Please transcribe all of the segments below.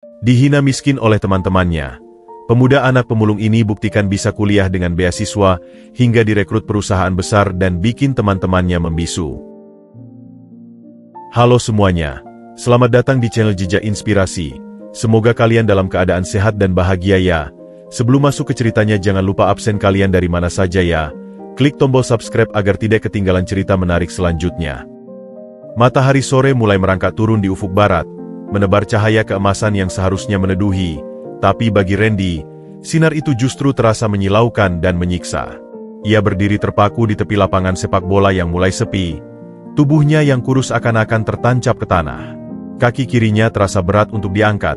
Dihina miskin oleh teman-temannya, pemuda anak pemulung ini buktikan bisa kuliah dengan beasiswa hingga direkrut perusahaan besar dan bikin teman-temannya membisu. Halo semuanya, selamat datang di channel Jejak Inspirasi. Semoga kalian dalam keadaan sehat dan bahagia ya. Sebelum masuk ke ceritanya jangan lupa absen kalian dari mana saja ya. Klik tombol subscribe agar tidak ketinggalan cerita menarik selanjutnya. Matahari sore mulai merangkak turun di ufuk barat, menebar cahaya keemasan yang seharusnya meneduhi. Tapi bagi Randy, sinar itu justru terasa menyilaukan dan menyiksa. Ia berdiri terpaku di tepi lapangan sepak bola yang mulai sepi. Tubuhnya yang kurus akan-akan tertancap ke tanah. Kaki kirinya terasa berat untuk diangkat,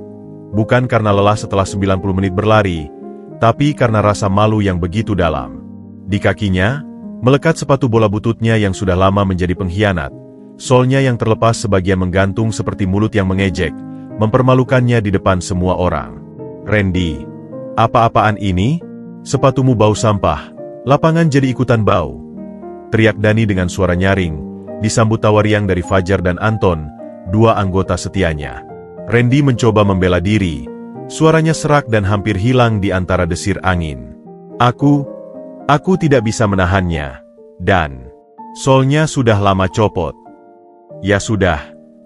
bukan karena lelah setelah 90 menit berlari, tapi karena rasa malu yang begitu dalam. Di kakinya, melekat sepatu bola bututnya yang sudah lama menjadi pengkhianat. Solnya yang terlepas sebagian menggantung seperti mulut yang mengejek, mempermalukannya di depan semua orang. Randy, apa-apaan ini? Sepatumu bau sampah, lapangan jadi ikutan bau. Teriak Dani dengan suara nyaring, disambut tawa riang dari Fajar dan Anton, dua anggota setianya. Randy mencoba membela diri, suaranya serak dan hampir hilang di antara desir angin. Aku tidak bisa menahannya, dan solnya sudah lama copot. Ya sudah,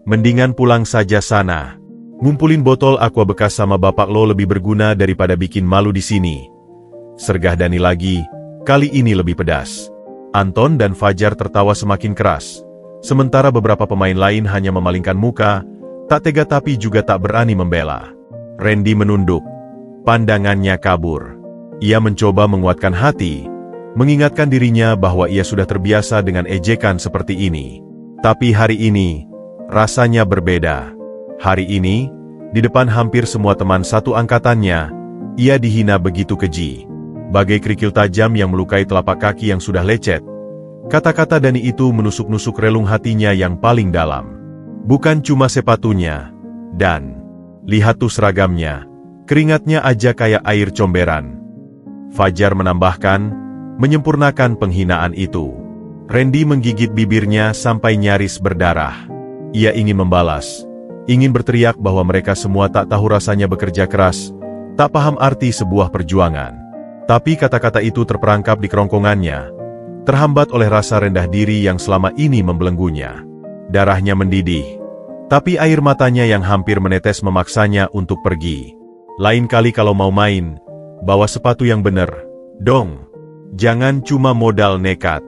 mendingan pulang saja sana. Ngumpulin botol aqua bekas sama bapak lo lebih berguna daripada bikin malu di sini. Sergah Dani lagi, kali ini lebih pedas. Anton dan Fajar tertawa semakin keras. Sementara beberapa pemain lain hanya memalingkan muka, tak tega tapi juga tak berani membela. Randy menunduk, pandangannya kabur. Ia mencoba menguatkan hati, mengingatkan dirinya bahwa ia sudah terbiasa dengan ejekan seperti ini. Tapi hari ini, rasanya berbeda. Hari ini, di depan hampir semua teman satu angkatannya, ia dihina begitu keji. Bagai kerikil tajam yang melukai telapak kaki yang sudah lecet, kata-kata Dani itu menusuk-nusuk relung hatinya yang paling dalam. Bukan cuma sepatunya, dan lihat tuh seragamnya, keringatnya aja kayak air comberan. Fajar menambahkan, menyempurnakan penghinaan itu. Randy menggigit bibirnya sampai nyaris berdarah. Ia ingin membalas, ingin berteriak bahwa mereka semua tak tahu rasanya bekerja keras, tak paham arti sebuah perjuangan. Tapi kata-kata itu terperangkap di kerongkongannya, terhambat oleh rasa rendah diri yang selama ini membelenggunya. Darahnya mendidih, tapi air matanya yang hampir menetes memaksanya untuk pergi. Lain kali kalau mau main, bawa sepatu yang bener, dong. Jangan cuma modal nekat.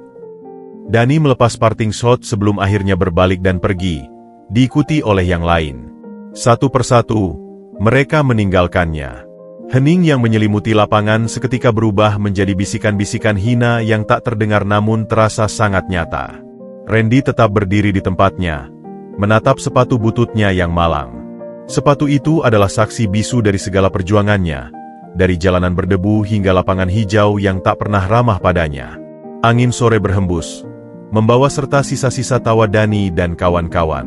Dani melepas parting shot sebelum akhirnya berbalik dan pergi, diikuti oleh yang lain. Satu persatu, mereka meninggalkannya. Hening yang menyelimuti lapangan seketika berubah menjadi bisikan-bisikan hina yang tak terdengar namun terasa sangat nyata. Randy tetap berdiri di tempatnya, menatap sepatu bututnya yang malang. Sepatu itu adalah saksi bisu dari segala perjuangannya, dari jalanan berdebu hingga lapangan hijau yang tak pernah ramah padanya. Angin sore berhembus, membawa serta sisa-sisa tawa Dani dan kawan-kawan.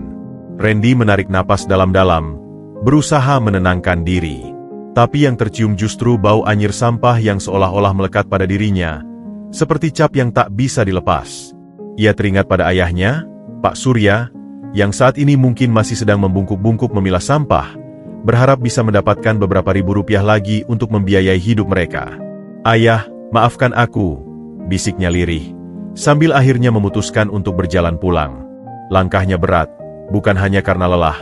Randy menarik napas dalam-dalam, berusaha menenangkan diri. Tapi yang tercium justru bau anyir sampah yang seolah-olah melekat pada dirinya, seperti cap yang tak bisa dilepas. Ia teringat pada ayahnya, Pak Surya, yang saat ini mungkin masih sedang membungkuk-bungkuk memilah sampah, berharap bisa mendapatkan beberapa ribu rupiah lagi untuk membiayai hidup mereka. "Ayah, maafkan aku," bisiknya lirih, sambil akhirnya memutuskan untuk berjalan pulang. Langkahnya berat, bukan hanya karena lelah,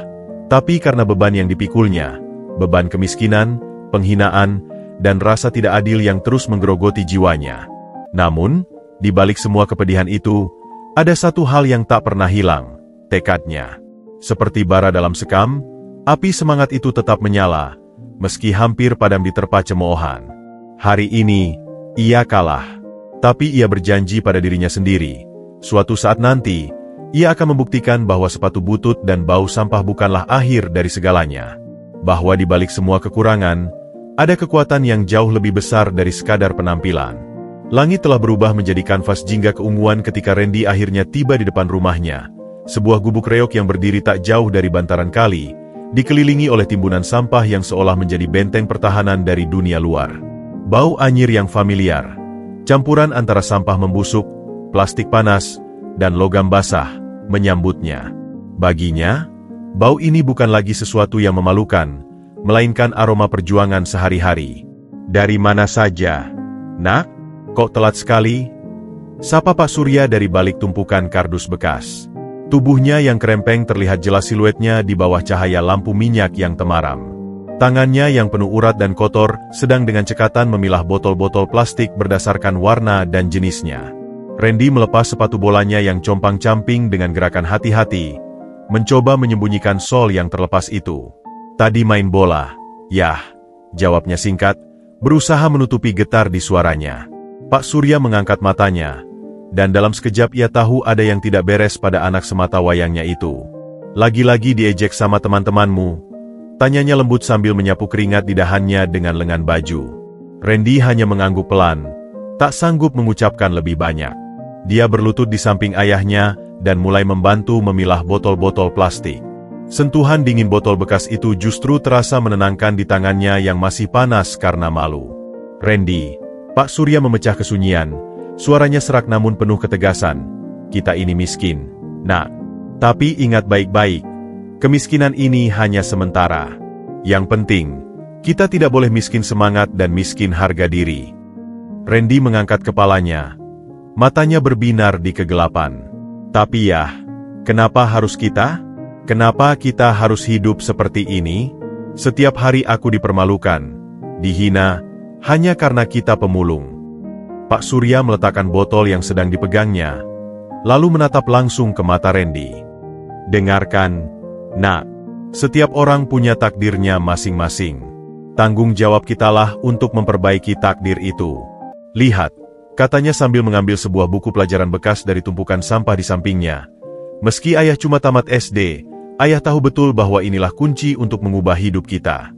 tapi karena beban yang dipikulnya. Beban kemiskinan, penghinaan, dan rasa tidak adil yang terus menggerogoti jiwanya. Namun, di balik semua kepedihan itu, ada satu hal yang tak pernah hilang, tekadnya. Seperti bara dalam sekam, api semangat itu tetap menyala, meski hampir padam diterpa cemoohan. Hari ini, ia kalah. Tapi ia berjanji pada dirinya sendiri, suatu saat nanti, ia akan membuktikan bahwa sepatu butut dan bau sampah bukanlah akhir dari segalanya. Bahwa di balik semua kekurangan, ada kekuatan yang jauh lebih besar dari sekadar penampilan. Langit telah berubah menjadi kanvas jingga keunguan ketika Randy akhirnya tiba di depan rumahnya. Sebuah gubuk reok yang berdiri tak jauh dari bantaran kali, dikelilingi oleh timbunan sampah yang seolah menjadi benteng pertahanan dari dunia luar. Bau anyir yang familiar, campuran antara sampah membusuk, plastik panas, dan logam basah, menyambutnya. Baginya, bau ini bukan lagi sesuatu yang memalukan, melainkan aroma perjuangan sehari-hari. Dari mana saja? Nak, kok telat sekali? Sapa Pak Surya dari balik tumpukan kardus bekas. Tubuhnya yang kerempeng terlihat jelas siluetnya di bawah cahaya lampu minyak yang temaram. Tangannya yang penuh urat dan kotor sedang dengan cekatan memilah botol-botol plastik berdasarkan warna dan jenisnya. Randy melepas sepatu bolanya yang compang-camping dengan gerakan hati-hati, mencoba menyembunyikan sol yang terlepas itu. Tadi main bola. Yah, jawabnya singkat, berusaha menutupi getar di suaranya. Pak Surya mengangkat matanya, dan dalam sekejap ia tahu ada yang tidak beres pada anak semata wayangnya itu. Lagi-lagi diejek sama teman-temanmu? Tanyanya lembut sambil menyapu keringat di dahannya dengan lengan baju. Randy hanya mengangguk pelan, tak sanggup mengucapkan lebih banyak. Dia berlutut di samping ayahnya dan mulai membantu memilah botol-botol plastik. Sentuhan dingin botol bekas itu justru terasa menenangkan di tangannya yang masih panas karena malu. Randy, Pak Surya memecah kesunyian. Suaranya serak namun penuh ketegasan. Kita ini miskin, Nak. Tapi ingat baik-baik, kemiskinan ini hanya sementara. Yang penting, kita tidak boleh miskin semangat dan miskin harga diri. Randy mengangkat kepalanya. Matanya berbinar di kegelapan. Tapi ya, kenapa harus kita? Kenapa kita harus hidup seperti ini? Setiap hari aku dipermalukan, dihina, hanya karena kita pemulung. Pak Surya meletakkan botol yang sedang dipegangnya, lalu menatap langsung ke mata Randy. Dengarkan, Nak, setiap orang punya takdirnya masing-masing. Tanggung jawab kitalah untuk memperbaiki takdir itu. Lihat, katanya sambil mengambil sebuah buku pelajaran bekas dari tumpukan sampah di sampingnya. Meski ayah cuma tamat SD, ayah tahu betul bahwa inilah kunci untuk mengubah hidup kita.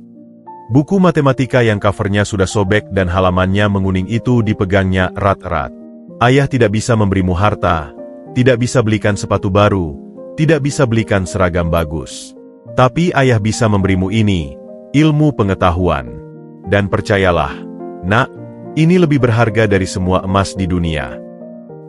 Buku matematika yang covernya sudah sobek dan halamannya menguning itu dipegangnya erat-erat. Ayah tidak bisa memberimu harta, tidak bisa belikan sepatu baru, tidak bisa belikan seragam bagus. Tapi ayah bisa memberimu ini, ilmu pengetahuan. Dan percayalah, Nak, ini lebih berharga dari semua emas di dunia.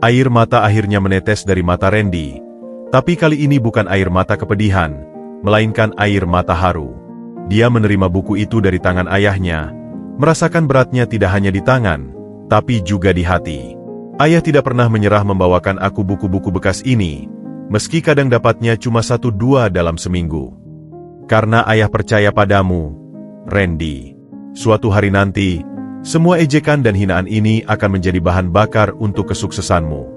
Air mata akhirnya menetes dari mata Randy, tapi kali ini bukan air mata kepedihan, melainkan air mata haru. Dia menerima buku itu dari tangan ayahnya, merasakan beratnya tidak hanya di tangan, tapi juga di hati. Ayah tidak pernah menyerah membawakan aku buku-buku bekas ini, meski kadang dapatnya cuma 1-2 dalam seminggu. Karena ayah percaya padamu, Randy. Suatu hari nanti, semua ejekan dan hinaan ini akan menjadi bahan bakar untuk kesuksesanmu.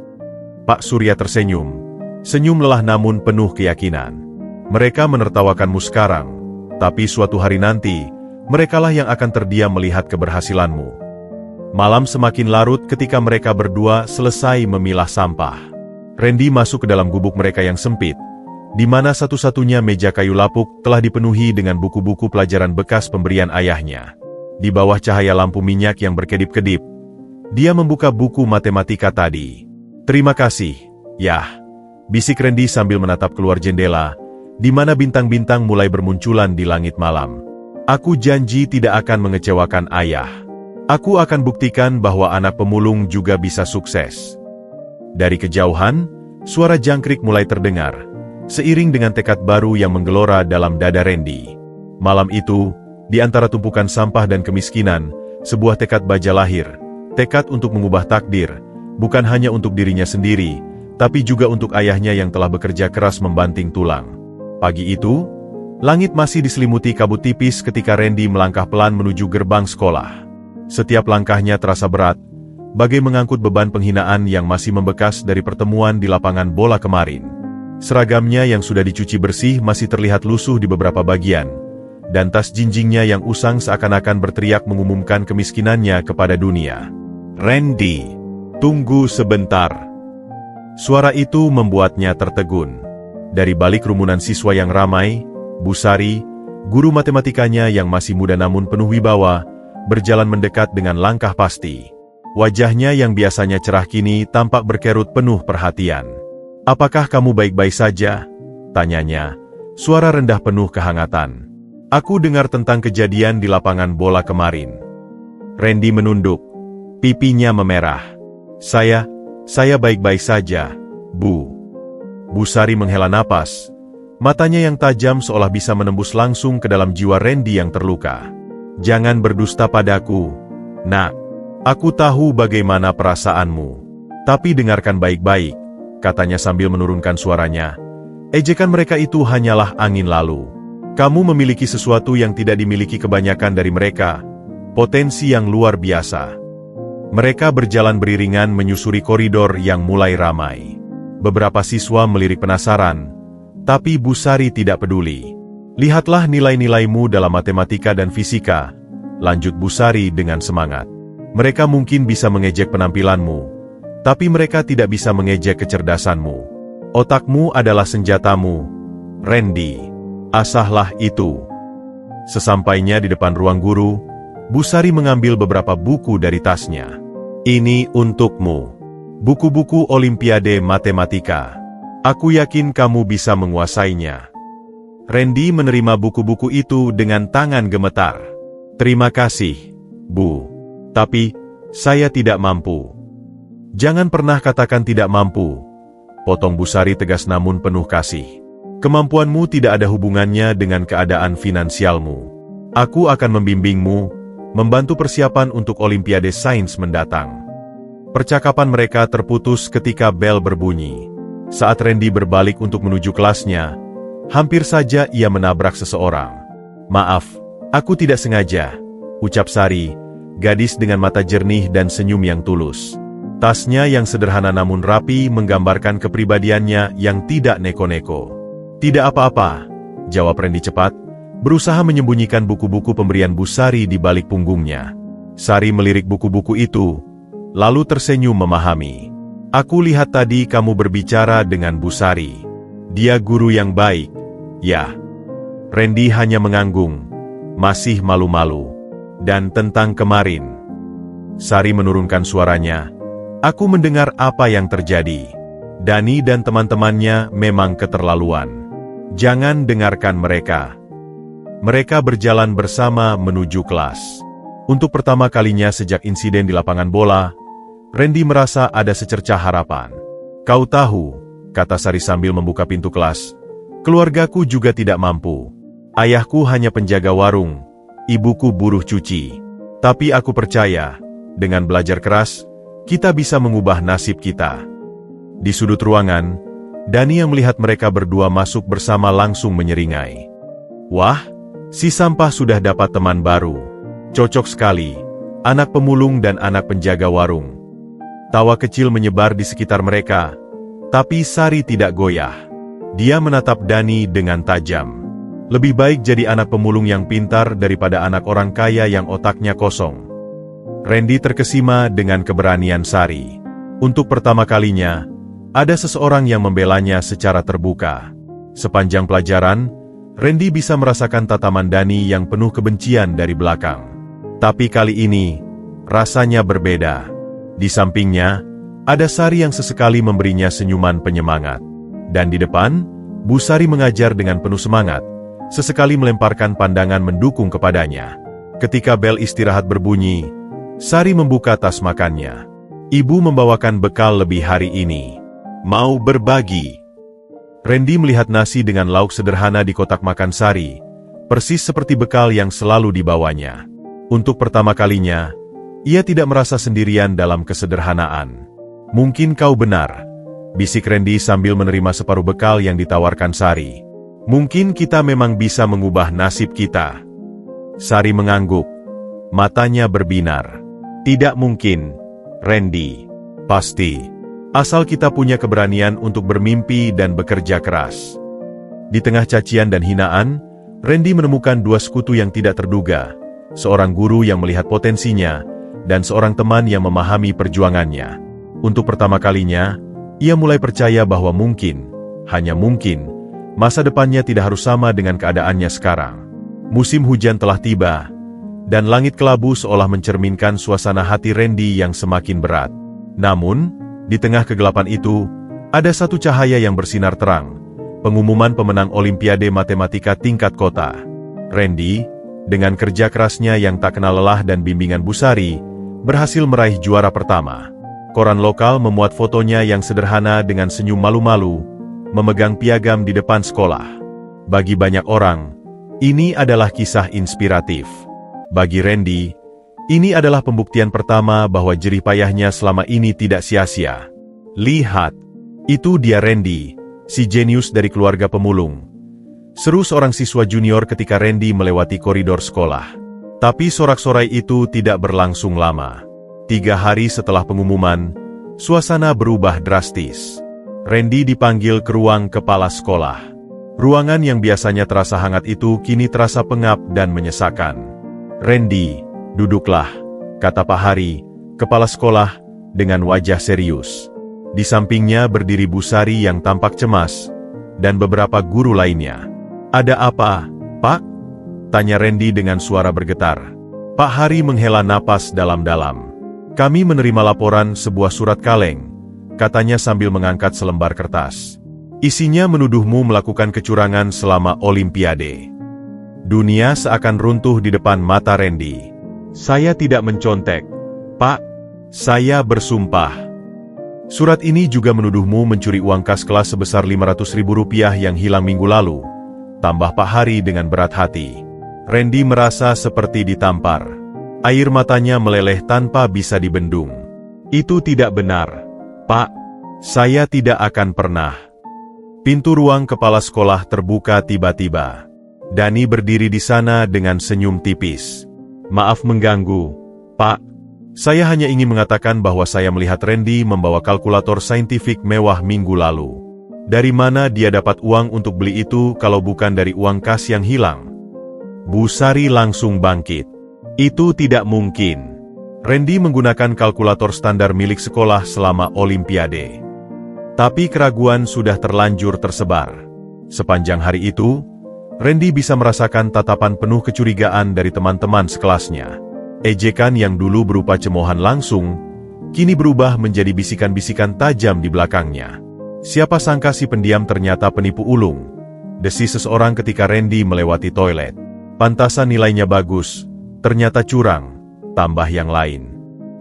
Pak Surya tersenyum, senyum lelah namun penuh keyakinan. Mereka menertawakanmu sekarang, tapi suatu hari nanti, merekalah yang akan terdiam melihat keberhasilanmu. Malam semakin larut ketika mereka berdua selesai memilah sampah. Randy masuk ke dalam gubuk mereka yang sempit, di mana satu-satunya meja kayu lapuk telah dipenuhi dengan buku-buku pelajaran bekas pemberian ayahnya. Di bawah cahaya lampu minyak yang berkedip-kedip, dia membuka buku matematika tadi. Terima kasih, Yah, bisik Randy sambil menatap keluar jendela, di mana bintang-bintang mulai bermunculan di langit malam. Aku janji tidak akan mengecewakan ayah. Aku akan buktikan bahwa anak pemulung juga bisa sukses. Dari kejauhan, suara jangkrik mulai terdengar, seiring dengan tekad baru yang menggelora dalam dada Randy. Malam itu, di antara tumpukan sampah dan kemiskinan, sebuah tekad baja lahir, tekad untuk mengubah takdir, bukan hanya untuk dirinya sendiri, tapi juga untuk ayahnya yang telah bekerja keras membanting tulang. Pagi itu, langit masih diselimuti kabut tipis ketika Randy melangkah pelan menuju gerbang sekolah. Setiap langkahnya terasa berat, bagai mengangkut beban penghinaan yang masih membekas dari pertemuan di lapangan bola kemarin. Seragamnya yang sudah dicuci bersih masih terlihat lusuh di beberapa bagian, dan tas jinjingnya yang usang seakan-akan berteriak mengumumkan kemiskinannya kepada dunia. Randy, tunggu sebentar. Suara itu membuatnya tertegun. Dari balik rumunan siswa yang ramai, Bu Sari, guru matematikanya yang masih muda namun penuh wibawa, berjalan mendekat dengan langkah pasti. Wajahnya yang biasanya cerah kini tampak berkerut penuh perhatian. Apakah kamu baik-baik saja? Tanyanya, suara rendah penuh kehangatan. Aku dengar tentang kejadian di lapangan bola kemarin. Randy menunduk, pipinya memerah. Saya baik-baik saja, Bu. Bu Sari menghela napas, Matanya yang tajam seolah bisa menembus langsung ke dalam jiwa Randy yang terluka. "Jangan berdusta padaku, nak. Aku tahu bagaimana perasaanmu. Tapi dengarkan baik-baik," katanya sambil menurunkan suaranya. "Ejekan mereka itu hanyalah angin lalu. Kamu memiliki sesuatu yang tidak dimiliki kebanyakan dari mereka, potensi yang luar biasa." Mereka berjalan beriringan menyusuri koridor yang mulai ramai. Beberapa siswa melirik penasaran, tapi Bu Sari tidak peduli. "Lihatlah nilai-nilaimu dalam matematika dan fisika," lanjut Bu Sari dengan semangat. "Mereka mungkin bisa mengejek penampilanmu, tapi mereka tidak bisa mengejek kecerdasanmu. Otakmu adalah senjatamu, Randy. Asahlah itu." Sesampainya di depan ruang guru, Bu Sari mengambil beberapa buku dari tasnya. "Ini untukmu. Buku-buku Olimpiade Matematika. Aku yakin kamu bisa menguasainya." Randy menerima buku-buku itu dengan tangan gemetar. "Terima kasih, Bu. Tapi, saya tidak mampu." "Jangan pernah katakan tidak mampu," potong Bu Sari tegas namun penuh kasih. "Kemampuanmu tidak ada hubungannya dengan keadaan finansialmu. Aku akan membimbingmu, membantu persiapan untuk Olimpiade Sains mendatang." Percakapan mereka terputus ketika bel berbunyi. Saat Randy berbalik untuk menuju kelasnya, hampir saja ia menabrak seseorang. "Maaf, aku tidak sengaja," ucap Sari, gadis dengan mata jernih dan senyum yang tulus. Tasnya yang sederhana namun rapi menggambarkan kepribadiannya yang tidak neko-neko. "Tidak apa-apa," jawab Randy cepat, berusaha menyembunyikan buku-buku pemberian Bu Sari di balik punggungnya. Sari melirik buku-buku itu, lalu tersenyum memahami. "Aku lihat tadi kamu berbicara dengan Bu Sari. Dia guru yang baik, ya?" Randy hanya menganggung, masih malu-malu. "Dan tentang kemarin," Sari menurunkan suaranya, "aku mendengar apa yang terjadi. Dani dan teman-temannya memang keterlaluan. Jangan dengarkan mereka." Mereka berjalan bersama menuju kelas. Untuk pertama kalinya sejak insiden di lapangan bola, Randy merasa ada secercah harapan. "Kau tahu," kata Sari sambil membuka pintu kelas, "keluargaku juga tidak mampu. Ayahku hanya penjaga warung, ibuku buruh cuci. Tapi aku percaya, dengan belajar keras, kita bisa mengubah nasib kita." Di sudut ruangan, Dani yang melihat mereka berdua masuk bersama langsung menyeringai. "Wah, si sampah sudah dapat teman baru. Cocok sekali, anak pemulung dan anak penjaga warung." Tawa kecil menyebar di sekitar mereka, tapi Sari tidak goyah. Dia menatap Dani dengan tajam. "Lebih baik jadi anak pemulung yang pintar daripada anak orang kaya yang otaknya kosong." Randy terkesima dengan keberanian Sari. Untuk pertama kalinya, ada seseorang yang membelanya secara terbuka. Sepanjang pelajaran, Randy bisa merasakan tataman Dani yang penuh kebencian dari belakang. Tapi kali ini, rasanya berbeda. Di sampingnya, ada Sari yang sesekali memberinya senyuman penyemangat. Dan di depan, Bu Sari mengajar dengan penuh semangat, sesekali melemparkan pandangan mendukung kepadanya. Ketika bel istirahat berbunyi, Sari membuka tas makannya. "Ibu membawakan bekal lebih hari ini. Mau berbagi?" Randy melihat nasi dengan lauk sederhana di kotak makan Sari, persis seperti bekal yang selalu dibawanya. Untuk pertama kalinya, ia tidak merasa sendirian dalam kesederhanaan. "Mungkin kau benar," bisik Randy sambil menerima separuh bekal yang ditawarkan Sari. "Mungkin kita memang bisa mengubah nasib kita." Sari mengangguk, matanya berbinar. "Tidak mungkin, Randy. Pasti. Asal kita punya keberanian untuk bermimpi dan bekerja keras." Di tengah cacian dan hinaan, Randy menemukan dua sekutu yang tidak terduga, seorang guru yang melihat potensinya, dan seorang teman yang memahami perjuangannya. Untuk pertama kalinya, ia mulai percaya bahwa mungkin, hanya mungkin, masa depannya tidak harus sama dengan keadaannya sekarang. Musim hujan telah tiba, dan langit kelabu seolah mencerminkan suasana hati Randy yang semakin berat. Namun, di tengah kegelapan itu, ada satu cahaya yang bersinar terang, pengumuman pemenang Olimpiade Matematika tingkat kota. Randy, dengan kerja kerasnya yang tak kenal lelah dan bimbingan Bu Sari, berhasil meraih juara pertama. Koran lokal memuat fotonya yang sederhana dengan senyum malu-malu, memegang piagam di depan sekolah. Bagi banyak orang, ini adalah kisah inspiratif. Bagi Randy, ini adalah pembuktian pertama bahwa jerih payahnya selama ini tidak sia-sia. Lihat, itu dia Randy, si jenius dari keluarga pemulung. Seru seorang siswa junior ketika Randy melewati koridor sekolah. Tapi sorak-sorai itu tidak berlangsung lama. 3 hari setelah pengumuman, suasana berubah drastis. Randy dipanggil ke ruang kepala sekolah. Ruangan yang biasanya terasa hangat itu kini terasa pengap dan menyesakan. "Randy, duduklah," kata Pak Hari, kepala sekolah, dengan wajah serius. Di sampingnya berdiri Bu Sari yang tampak cemas, dan beberapa guru lainnya. "Ada apa, Pak?" tanya Randy dengan suara bergetar. Pak Hari menghela napas dalam-dalam. "Kami menerima laporan sebuah surat kaleng," katanya sambil mengangkat selembar kertas. "Isinya menuduhmu melakukan kecurangan selama Olimpiade." Dunia seakan runtuh di depan mata Randy. "Saya tidak mencontek, Pak. Saya bersumpah." "Surat ini juga menuduhmu mencuri uang kas kelas sebesar Rp500.000 yang hilang minggu lalu," tambah Pak Hari dengan berat hati. Randy merasa seperti ditampar. Air matanya meleleh tanpa bisa dibendung. "Itu tidak benar, Pak. Saya tidak akan pernah." Pintu ruang kepala sekolah terbuka tiba-tiba. Dani berdiri di sana dengan senyum tipis. "Maaf mengganggu, Pak. Saya hanya ingin mengatakan bahwa saya melihat Randy membawa kalkulator saintifik mewah minggu lalu. Dari mana dia dapat uang untuk beli itu kalau bukan dari uang kas yang hilang?" Bu Sari langsung bangkit. "Itu tidak mungkin. Randy menggunakan kalkulator standar milik sekolah selama Olimpiade." Tapi keraguan sudah terlanjur tersebar. Sepanjang hari itu, Randy bisa merasakan tatapan penuh kecurigaan dari teman-teman sekelasnya. Ejekan yang dulu berupa cemoohan langsung, kini berubah menjadi bisikan-bisikan tajam di belakangnya. "Siapa sangka si pendiam ternyata penipu ulung," desis seseorang ketika Randy melewati toilet. "Pantasan nilainya bagus, ternyata curang," tambah yang lain.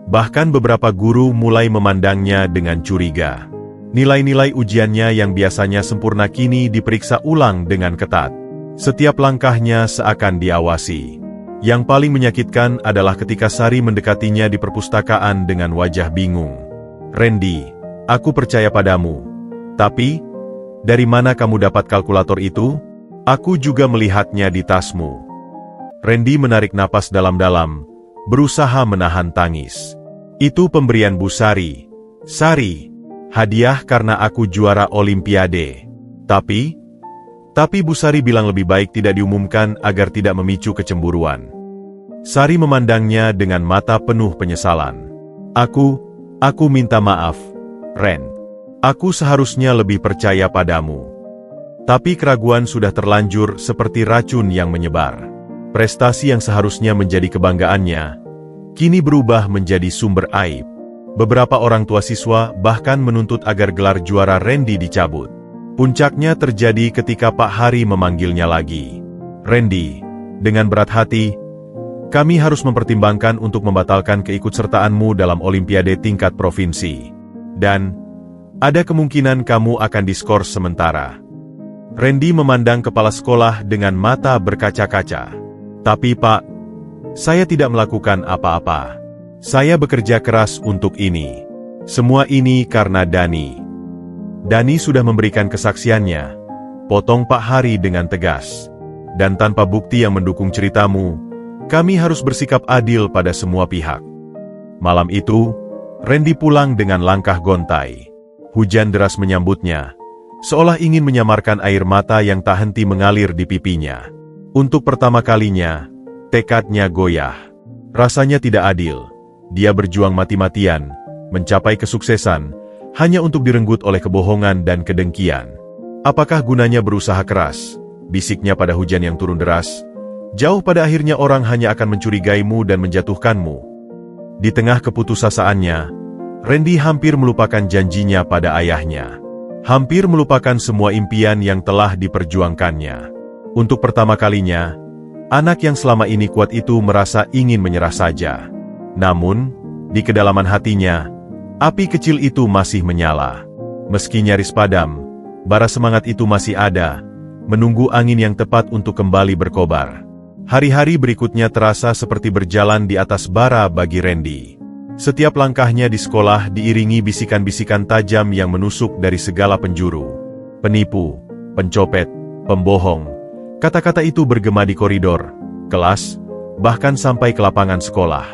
Bahkan beberapa guru mulai memandangnya dengan curiga. Nilai-nilai ujiannya yang biasanya sempurna kini diperiksa ulang dengan ketat. Setiap langkahnya seakan diawasi. Yang paling menyakitkan adalah ketika Sari mendekatinya di perpustakaan dengan wajah bingung. "Randy, aku percaya padamu. Tapi, dari mana kamu dapat kalkulator itu? Aku juga melihatnya di tasmu." Randy menarik napas dalam-dalam, berusaha menahan tangis. "Itu pemberian Bu Sari. Sari, hadiah karena aku juara Olimpiade. Tapi Bu Sari bilang lebih baik tidak diumumkan agar tidak memicu kecemburuan." Sari memandangnya dengan mata penuh penyesalan. Aku minta maaf, Ren. Aku seharusnya lebih percaya padamu." Tapi keraguan sudah terlanjur seperti racun yang menyebar. Prestasi yang seharusnya menjadi kebanggaannya, kini berubah menjadi sumber aib. Beberapa orang tua siswa bahkan menuntut agar gelar juara Randy dicabut. Puncaknya terjadi ketika Pak Hari memanggilnya lagi. "Randy, dengan berat hati, kami harus mempertimbangkan untuk membatalkan keikutsertaanmu dalam Olimpiade tingkat provinsi. Dan, ada kemungkinan kamu akan diskors sementara." Randy memandang kepala sekolah dengan mata berkaca-kaca. "Tapi Pak, saya tidak melakukan apa-apa. Saya bekerja keras untuk ini. Semua ini karena Dani." "Dani sudah memberikan kesaksiannya," potong Pak Hari dengan tegas. "Dan tanpa bukti yang mendukung ceritamu, kami harus bersikap adil pada semua pihak." Malam itu, Randy pulang dengan langkah gontai. Hujan deras menyambutnya, seolah ingin menyamarkan air mata yang tak henti mengalir di pipinya. Untuk pertama kalinya, tekadnya goyah. Rasanya tidak adil. Dia berjuang mati-matian, mencapai kesuksesan, hanya untuk direnggut oleh kebohongan dan kedengkian. "Apakah gunanya berusaha keras?" bisiknya pada hujan yang turun deras. "Jauh pada akhirnya orang hanya akan mencurigaimu dan menjatuhkanmu." Di tengah keputusasaannya, Randy hampir melupakan janjinya pada ayahnya. Hampir melupakan semua impian yang telah diperjuangkannya. Untuk pertama kalinya, anak yang selama ini kuat itu merasa ingin menyerah saja. Namun, di kedalaman hatinya, api kecil itu masih menyala. Meski nyaris padam, bara semangat itu masih ada, menunggu angin yang tepat untuk kembali berkobar. Hari-hari berikutnya terasa seperti berjalan di atas bara bagi Randy. Setiap langkahnya di sekolah diiringi bisikan-bisikan tajam yang menusuk dari segala penjuru. Penipu, pencopet, pembohong. Kata-kata itu bergema di koridor, kelas, bahkan sampai ke lapangan sekolah.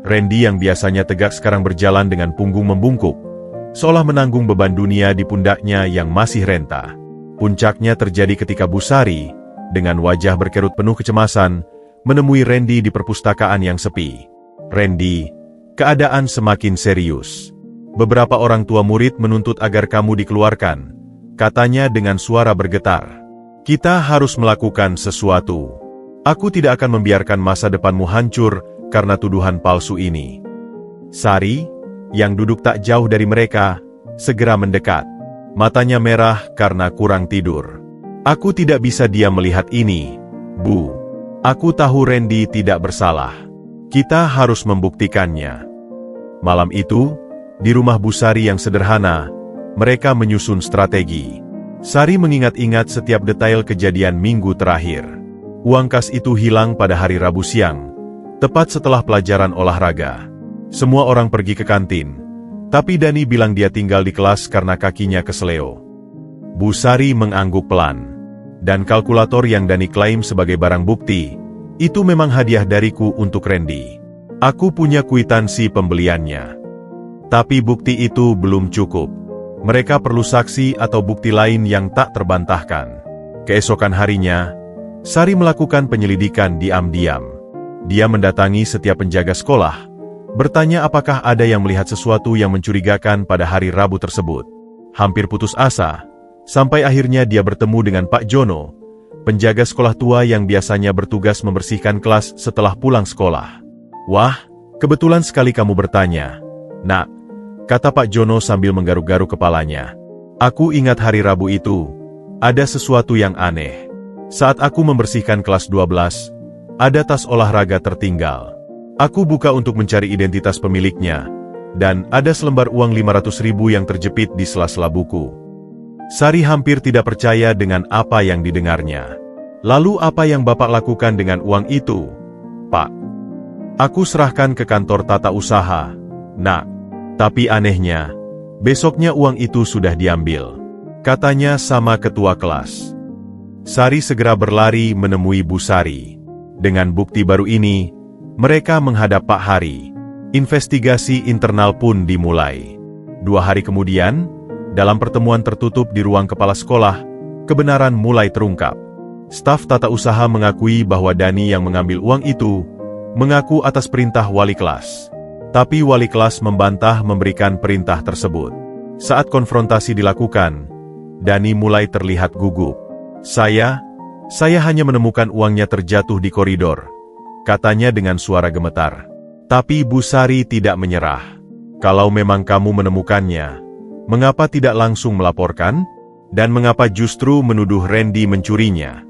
Randy yang biasanya tegak sekarang berjalan dengan punggung membungkuk, seolah menanggung beban dunia di pundaknya yang masih renta. Puncaknya terjadi ketika Bu Sari, dengan wajah berkerut penuh kecemasan, menemui Randy di perpustakaan yang sepi. "Randy, keadaan semakin serius. Beberapa orang tua murid menuntut agar kamu dikeluarkan," katanya dengan suara bergetar. "Kita harus melakukan sesuatu. Aku tidak akan membiarkan masa depanmu hancur karena tuduhan palsu ini." Sari, yang duduk tak jauh dari mereka, segera mendekat. Matanya merah karena kurang tidur. "Aku tidak bisa diam melihat ini, Bu. Aku tahu Randy tidak bersalah. Kita harus membuktikannya." Malam itu, di rumah Bu Sari yang sederhana, mereka menyusun strategi. Sari mengingat-ingat setiap detail kejadian minggu terakhir. Uang kas itu hilang pada hari Rabu siang, tepat setelah pelajaran olahraga. Semua orang pergi ke kantin, tapi Dani bilang dia tinggal di kelas karena kakinya keseleo. Bu Sari mengangguk pelan. "Dan kalkulator yang Dani klaim sebagai barang bukti, itu memang hadiah dariku untuk Randy. Aku punya kwitansi pembeliannya." Tapi bukti itu belum cukup. Mereka perlu saksi atau bukti lain yang tak terbantahkan. Keesokan harinya, Sari melakukan penyelidikan diam-diam. Dia mendatangi setiap penjaga sekolah, bertanya apakah ada yang melihat sesuatu yang mencurigakan pada hari Rabu tersebut. Hampir putus asa, sampai akhirnya dia bertemu dengan Pak Jono, penjaga sekolah tua yang biasanya bertugas membersihkan kelas setelah pulang sekolah. "Wah, kebetulan sekali kamu bertanya, Nak," kata Pak Jono sambil menggaruk-garuk kepalanya. "Aku ingat hari Rabu itu, ada sesuatu yang aneh. Saat aku membersihkan kelas 12, ada tas olahraga tertinggal. Aku buka untuk mencari identitas pemiliknya, dan ada selembar uang 500.000 yang terjepit di sela-sela buku." Sari hampir tidak percaya dengan apa yang didengarnya. "Lalu apa yang Bapak lakukan dengan uang itu, Pak?" "Aku serahkan ke kantor tata usaha, Nak. Tapi anehnya, besoknya uang itu sudah diambil," katanya sama ketua kelas. Sari segera berlari menemui Bu Sari. Dengan bukti baru ini, mereka menghadap Pak Hari. Investigasi internal pun dimulai. 2 hari kemudian, dalam pertemuan tertutup di ruang kepala sekolah, kebenaran mulai terungkap. Staf tata usaha mengakui bahwa Dani yang mengambil uang itu, mengaku atas perintah wali kelas. Tapi wali kelas membantah memberikan perintah tersebut. Saat konfrontasi dilakukan, Dani mulai terlihat gugup. Saya hanya menemukan uangnya terjatuh di koridor," katanya dengan suara gemetar. Tapi Bu Sari tidak menyerah. "Kalau memang kamu menemukannya, mengapa tidak langsung melaporkan? Dan mengapa justru menuduh Randy mencurinya?"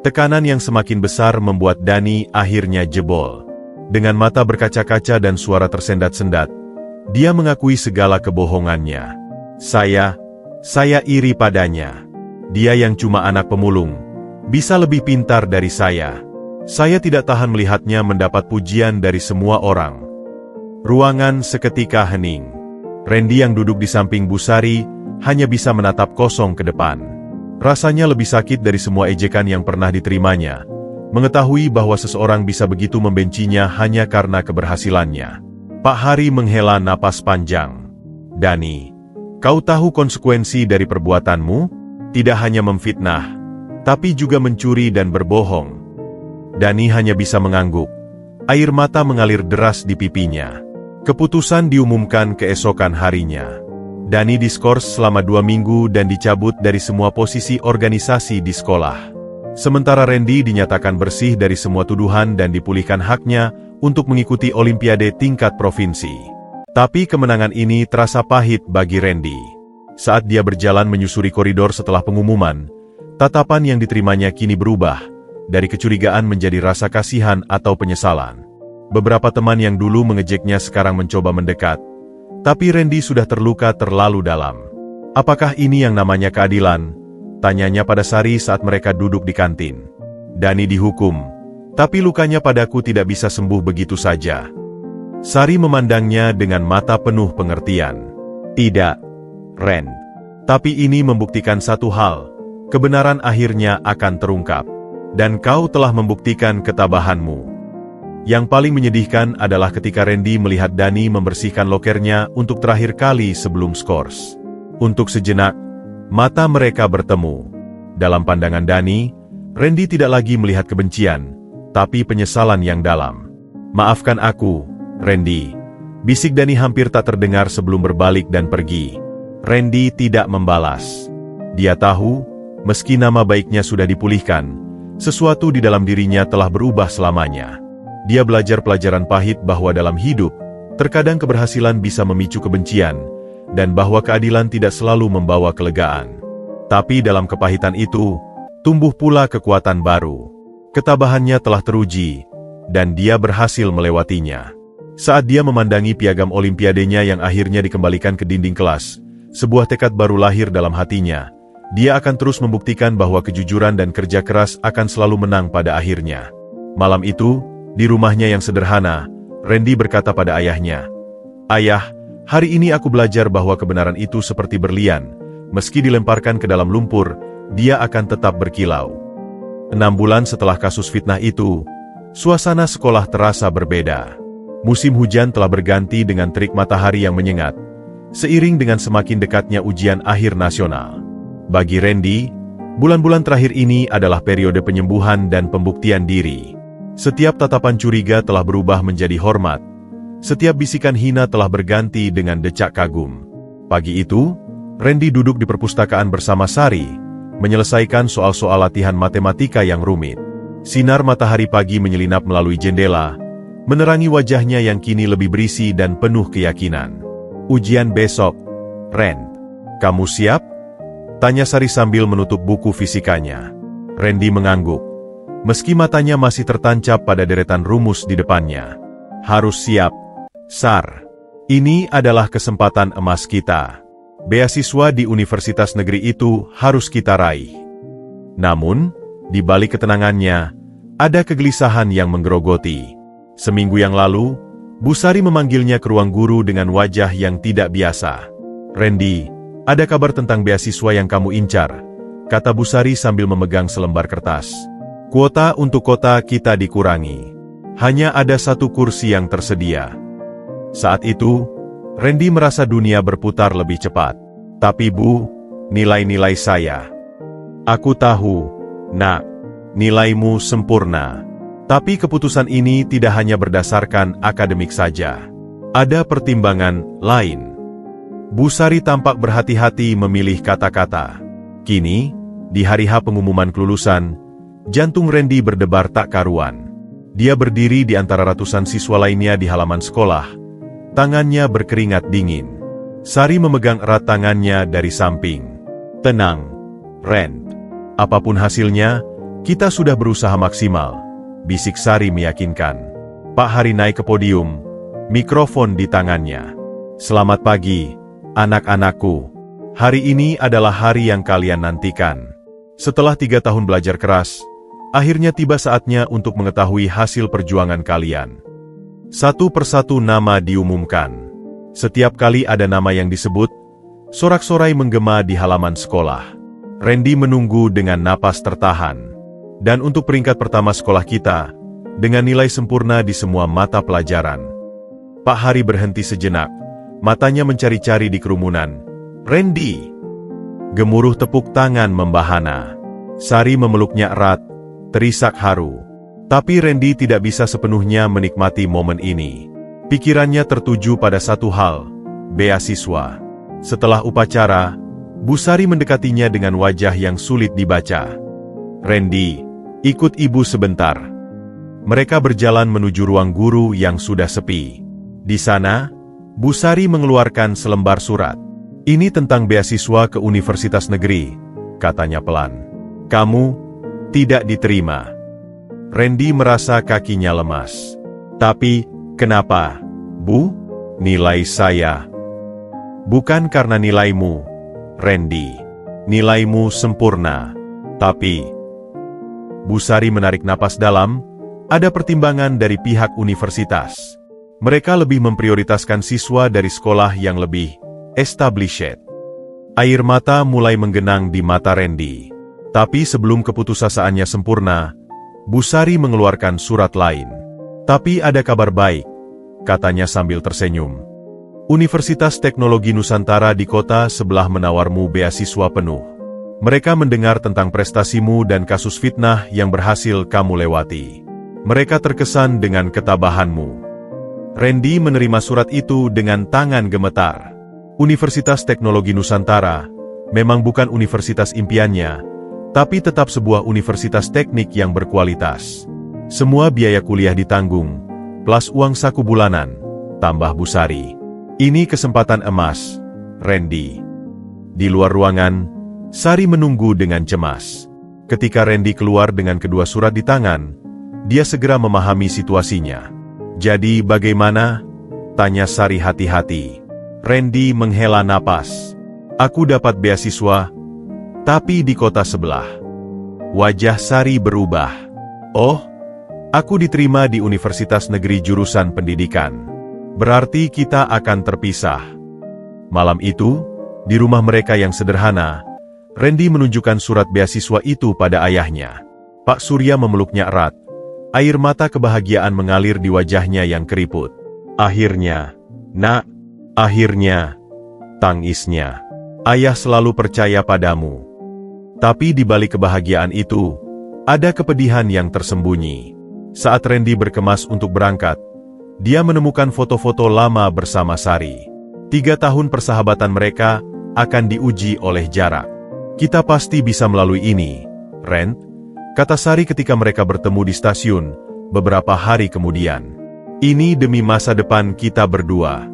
Tekanan yang semakin besar membuat Dani akhirnya jebol. Dengan mata berkaca-kaca dan suara tersendat-sendat, dia mengakui segala kebohongannya. Saya iri padanya. Dia yang cuma anak pemulung, bisa lebih pintar dari saya. Saya tidak tahan melihatnya mendapat pujian dari semua orang." Ruangan seketika hening. Randy yang duduk di samping Bu Sari hanya bisa menatap kosong ke depan. Rasanya lebih sakit dari semua ejekan yang pernah diterimanya, mengetahui bahwa seseorang bisa begitu membencinya hanya karena keberhasilannya. Pak Hari menghela napas panjang. "Dani, kau tahu konsekuensi dari perbuatanmu? Tidak hanya memfitnah, tapi juga mencuri dan berbohong." Dani hanya bisa mengangguk. Air mata mengalir deras di pipinya. Keputusan diumumkan keesokan harinya. Dani diskors selama 2 minggu dan dicabut dari semua posisi organisasi di sekolah. Sementara Randy dinyatakan bersih dari semua tuduhan dan dipulihkan haknya untuk mengikuti olimpiade tingkat provinsi. Tapi kemenangan ini terasa pahit bagi Randy. Saat dia berjalan menyusuri koridor setelah pengumuman, tatapan yang diterimanya kini berubah, dari kecurigaan menjadi rasa kasihan atau penyesalan. Beberapa teman yang dulu mengejeknya sekarang mencoba mendekat, tapi Randy sudah terluka terlalu dalam. Apakah ini yang namanya keadilan? Tanyanya pada Sari saat mereka duduk di kantin. Dani dihukum, tapi lukanya padaku tidak bisa sembuh begitu saja. Sari memandangnya dengan mata penuh pengertian. Tidak, Ren. Tapi ini membuktikan satu hal, kebenaran akhirnya akan terungkap. Dan kau telah membuktikan ketabahanmu. Yang paling menyedihkan adalah ketika Randy melihat Dani membersihkan lokernya untuk terakhir kali sebelum skors. Untuk sejenak, mata mereka bertemu. Dalam pandangan Dani, Randy tidak lagi melihat kebencian, tapi penyesalan yang dalam. Maafkan aku, Randy. Bisik Dani hampir tak terdengar sebelum berbalik dan pergi. Randy tidak membalas. Dia tahu, meski nama baiknya sudah dipulihkan, sesuatu di dalam dirinya telah berubah selamanya. Dia belajar pelajaran pahit bahwa dalam hidup, terkadang keberhasilan bisa memicu kebencian, dan bahwa keadilan tidak selalu membawa kelegaan. Tapi dalam kepahitan itu, tumbuh pula kekuatan baru. Ketabahannya telah teruji, dan dia berhasil melewatinya. Saat dia memandangi piagam olimpiadenya yang akhirnya dikembalikan ke dinding kelas, sebuah tekad baru lahir dalam hatinya. Dia akan terus membuktikan bahwa kejujuran dan kerja keras akan selalu menang pada akhirnya. Malam itu, di rumahnya yang sederhana, Randy berkata pada ayahnya, "Ayah, hari ini aku belajar bahwa kebenaran itu seperti berlian. Meski dilemparkan ke dalam lumpur, dia akan tetap berkilau." 6 bulan setelah kasus fitnah itu, suasana sekolah terasa berbeda. Musim hujan telah berganti dengan terik matahari yang menyengat, seiring dengan semakin dekatnya ujian akhir nasional. Bagi Randy, bulan-bulan terakhir ini adalah periode penyembuhan dan pembuktian diri. Setiap tatapan curiga telah berubah menjadi hormat. Setiap bisikan hina telah berganti dengan decak kagum. Pagi itu, Randy duduk di perpustakaan bersama Sari, menyelesaikan soal-soal latihan matematika yang rumit. Sinar matahari pagi menyelinap melalui jendela, menerangi wajahnya yang kini lebih berisi dan penuh keyakinan. "Ujian besok, Ren. Kamu siap?" tanya Sari sambil menutup buku fisikanya. Randy mengangguk. Meski matanya masih tertancap pada deretan rumus di depannya. "Harus siap, Sar. Ini adalah kesempatan emas kita. Beasiswa di universitas negeri itu harus kita raih." Namun, di balik ketenangannya, ada kegelisahan yang menggerogoti. Seminggu yang lalu, Bu Sari memanggilnya ke ruang guru dengan wajah yang tidak biasa. "Randy, ada kabar tentang beasiswa yang kamu incar," kata Bu Sari sambil memegang selembar kertas. "Kuota untuk kota kita dikurangi. Hanya ada 1 kursi yang tersedia." Saat itu, Randy merasa dunia berputar lebih cepat. "Tapi Bu, nilai-nilai saya." "Aku tahu, Nak, nilaimu sempurna. Tapi keputusan ini tidak hanya berdasarkan akademik saja. Ada pertimbangan lain." Bu Sari tampak berhati-hati memilih kata-kata. Kini, di hari H pengumuman kelulusan, jantung Randy berdebar tak karuan. Dia berdiri di antara ratusan siswa lainnya di halaman sekolah. Tangannya berkeringat dingin. Sari memegang erat tangannya dari samping. "Tenang, Ren. Apapun hasilnya, kita sudah berusaha maksimal," bisik Sari meyakinkan. Pak Hari naik ke podium, mikrofon di tangannya. "Selamat pagi, anak-anakku. Hari ini adalah hari yang kalian nantikan. Setelah 3 tahun belajar keras, akhirnya tiba saatnya untuk mengetahui hasil perjuangan kalian." Satu persatu nama diumumkan. Setiap kali ada nama yang disebut, sorak-sorai menggema di halaman sekolah. Randy menunggu dengan napas tertahan. "Dan untuk peringkat pertama sekolah kita, dengan nilai sempurna di semua mata pelajaran." Pak Hari berhenti sejenak, matanya mencari-cari di kerumunan. "Randy!" Gemuruh tepuk tangan membahana. Sari memeluknya erat, terisak haru. Tapi Randy tidak bisa sepenuhnya menikmati momen ini. Pikirannya tertuju pada satu hal, beasiswa. Setelah upacara, Bu Sari mendekatinya dengan wajah yang sulit dibaca. "Randy, ikut ibu sebentar." Mereka berjalan menuju ruang guru yang sudah sepi. Di sana, Bu Sari mengeluarkan selembar surat. "Ini tentang beasiswa ke universitas negeri," katanya pelan. "Kamu tidak diterima." Randy merasa kakinya lemas. "Tapi, kenapa, Bu? Nilai saya." "Bukan karena nilaimu, Randy. Nilaimu sempurna. Tapi, Busari menarik napas dalam, ada pertimbangan dari pihak universitas. Mereka lebih memprioritaskan siswa dari sekolah yang lebih established. Air mata mulai menggenang di mata Randy. Tapi sebelum keputusasaannya sempurna, Busari mengeluarkan surat lain. Tapi ada kabar baik, katanya sambil tersenyum. Universitas Teknologi Nusantara di kota sebelah menawarmu beasiswa penuh. Mereka mendengar tentang prestasimu dan kasus fitnah yang berhasil kamu lewati. Mereka terkesan dengan ketabahanmu. Randy menerima surat itu dengan tangan gemetar. Universitas Teknologi Nusantara memang bukan universitas impiannya, tapi tetap sebuah universitas teknik yang berkualitas. Semua biaya kuliah ditanggung, plus uang saku bulanan, tambah Busari. Ini kesempatan emas, Randy. Di luar ruangan, Sari menunggu dengan cemas. Ketika Randy keluar dengan kedua surat di tangan, dia segera memahami situasinya. Jadi bagaimana? Tanya Sari hati-hati. Randy menghela napas. Aku dapat beasiswa, tapi di kota sebelah. Wajah Sari berubah. Oh, aku diterima di Universitas Negeri jurusan pendidikan. Berarti kita akan terpisah. Malam itu, di rumah mereka yang sederhana, Randy menunjukkan surat beasiswa itu pada ayahnya. Pak Surya memeluknya erat. Air mata kebahagiaan mengalir di wajahnya yang keriput. Akhirnya, nak, akhirnya, tangisnya. Ayah selalu percaya padamu. Tapi di balik kebahagiaan itu, ada kepedihan yang tersembunyi. Saat Randy berkemas untuk berangkat, dia menemukan foto-foto lama bersama Sari. 3 tahun persahabatan mereka akan diuji oleh jarak. Kita pasti bisa melalui ini, Ren, kata Sari ketika mereka bertemu di stasiun beberapa hari kemudian. Ini demi masa depan kita berdua.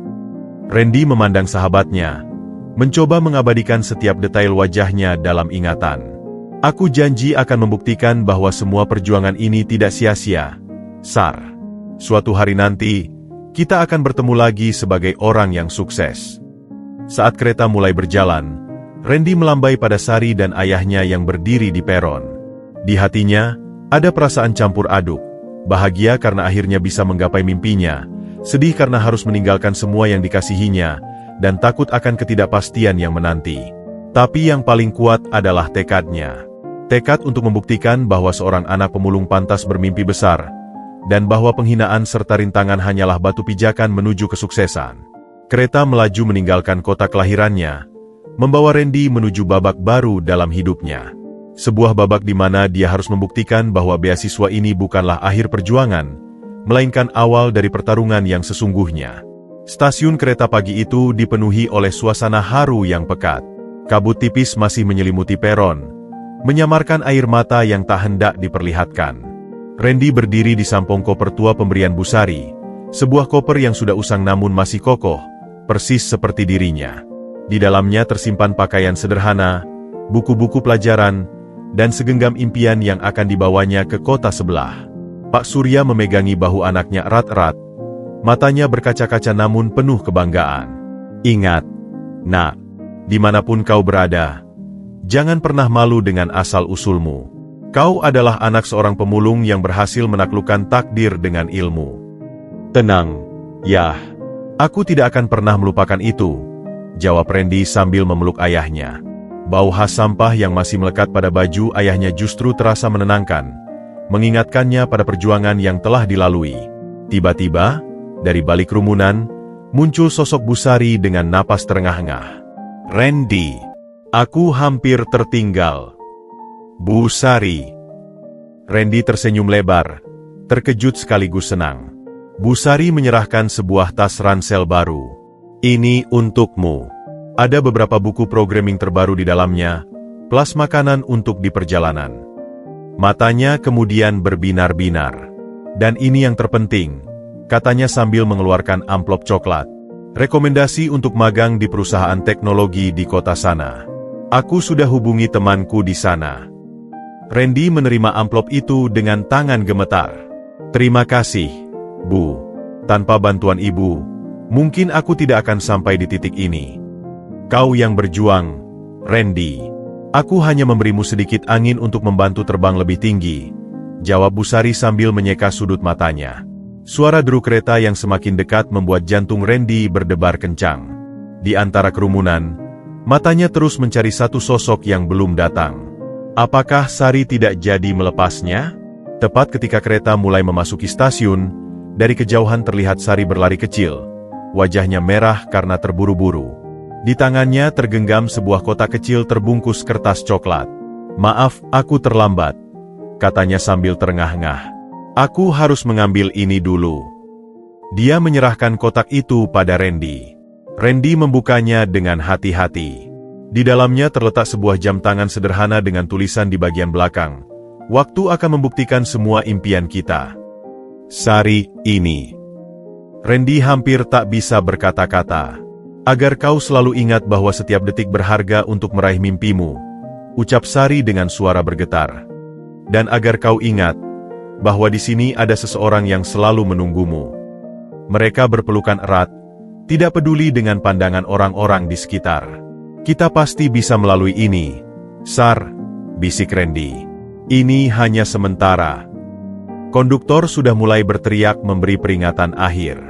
Randy memandang sahabatnya, mencoba mengabadikan setiap detail wajahnya dalam ingatan. Aku janji akan membuktikan bahwa semua perjuangan ini tidak sia-sia, Sar. Suatu hari nanti, kita akan bertemu lagi sebagai orang yang sukses. Saat kereta mulai berjalan, Randy melambai pada Sari dan ayahnya yang berdiri di peron. Di hatinya, ada perasaan campur aduk, bahagia karena akhirnya bisa menggapai mimpinya, sedih karena harus meninggalkan semua yang dikasihinya, dan takut akan ketidakpastian yang menanti. Tapi yang paling kuat adalah tekadnya. Tekad untuk membuktikan bahwa seorang anak pemulung pantas bermimpi besar, dan bahwa penghinaan serta rintangan hanyalah batu pijakan menuju kesuksesan. Kereta melaju meninggalkan kota kelahirannya, membawa Randy menuju babak baru dalam hidupnya. Sebuah babak di mana dia harus membuktikan bahwa beasiswa ini bukanlah akhir perjuangan, melainkan awal dari pertarungan yang sesungguhnya. Stasiun kereta pagi itu dipenuhi oleh suasana haru yang pekat. Kabut tipis masih menyelimuti peron, menyamarkan air mata yang tak hendak diperlihatkan. Randy berdiri di samping koper tua pemberian Busari, sebuah koper yang sudah usang namun masih kokoh, persis seperti dirinya. Di dalamnya tersimpan pakaian sederhana, buku-buku pelajaran, dan segenggam impian yang akan dibawanya ke kota sebelah. Pak Surya memegangi bahu anaknya erat-erat, matanya berkaca-kaca namun penuh kebanggaan. Ingat, nak, dimanapun kau berada, jangan pernah malu dengan asal-usulmu. Kau adalah anak seorang pemulung yang berhasil menaklukkan takdir dengan ilmu. Tenang, Yah. Aku tidak akan pernah melupakan itu, jawab Randy sambil memeluk ayahnya. Bau khas sampah yang masih melekat pada baju ayahnya justru terasa menenangkan, mengingatkannya pada perjuangan yang telah dilalui. Tiba-tiba, dari balik kerumunan, muncul sosok Busari dengan napas terengah-engah. Randy, aku hampir tertinggal. Busari. Randy tersenyum lebar, terkejut sekaligus senang. Busari menyerahkan sebuah tas ransel baru. Ini untukmu. Ada beberapa buku programming terbaru di dalamnya, plus makanan untuk di perjalanan. Matanya kemudian berbinar-binar. Dan ini yang terpenting, katanya sambil mengeluarkan amplop coklat. Rekomendasi untuk magang di perusahaan teknologi di kota sana. Aku sudah hubungi temanku di sana. Randy menerima amplop itu dengan tangan gemetar. Terima kasih, Bu. Tanpa bantuan Ibu, mungkin aku tidak akan sampai di titik ini. Kau yang berjuang, Randy. Aku hanya memberimu sedikit angin untuk membantu terbang lebih tinggi, jawab Busari sambil menyeka sudut matanya. Suara deru kereta yang semakin dekat membuat jantung Randy berdebar kencang. Di antara kerumunan, matanya terus mencari satu sosok yang belum datang. Apakah Sari tidak jadi melepasnya? Tepat ketika kereta mulai memasuki stasiun, dari kejauhan terlihat Sari berlari kecil. Wajahnya merah karena terburu-buru. Di tangannya tergenggam sebuah kotak kecil terbungkus kertas coklat. "Maaf, aku terlambat," katanya sambil terengah-engah. "Aku harus mengambil ini dulu." Dia menyerahkan kotak itu pada Randy. Randy membukanya dengan hati-hati. Di dalamnya terletak sebuah jam tangan sederhana dengan tulisan di bagian belakang. "Waktu akan membuktikan semua impian kita." "Sari, ini." Randy hampir tak bisa berkata-kata. "Agar kau selalu ingat bahwa setiap detik berharga untuk meraih mimpimu," ucap Sari dengan suara bergetar. "Dan agar kau ingat bahwa di sini ada seseorang yang selalu menunggumu." Mereka berpelukan erat, tidak peduli dengan pandangan orang-orang di sekitar. "Kita pasti bisa melalui ini, Sar," bisik Randy. "Ini hanya sementara." Konduktor sudah mulai berteriak memberi peringatan akhir.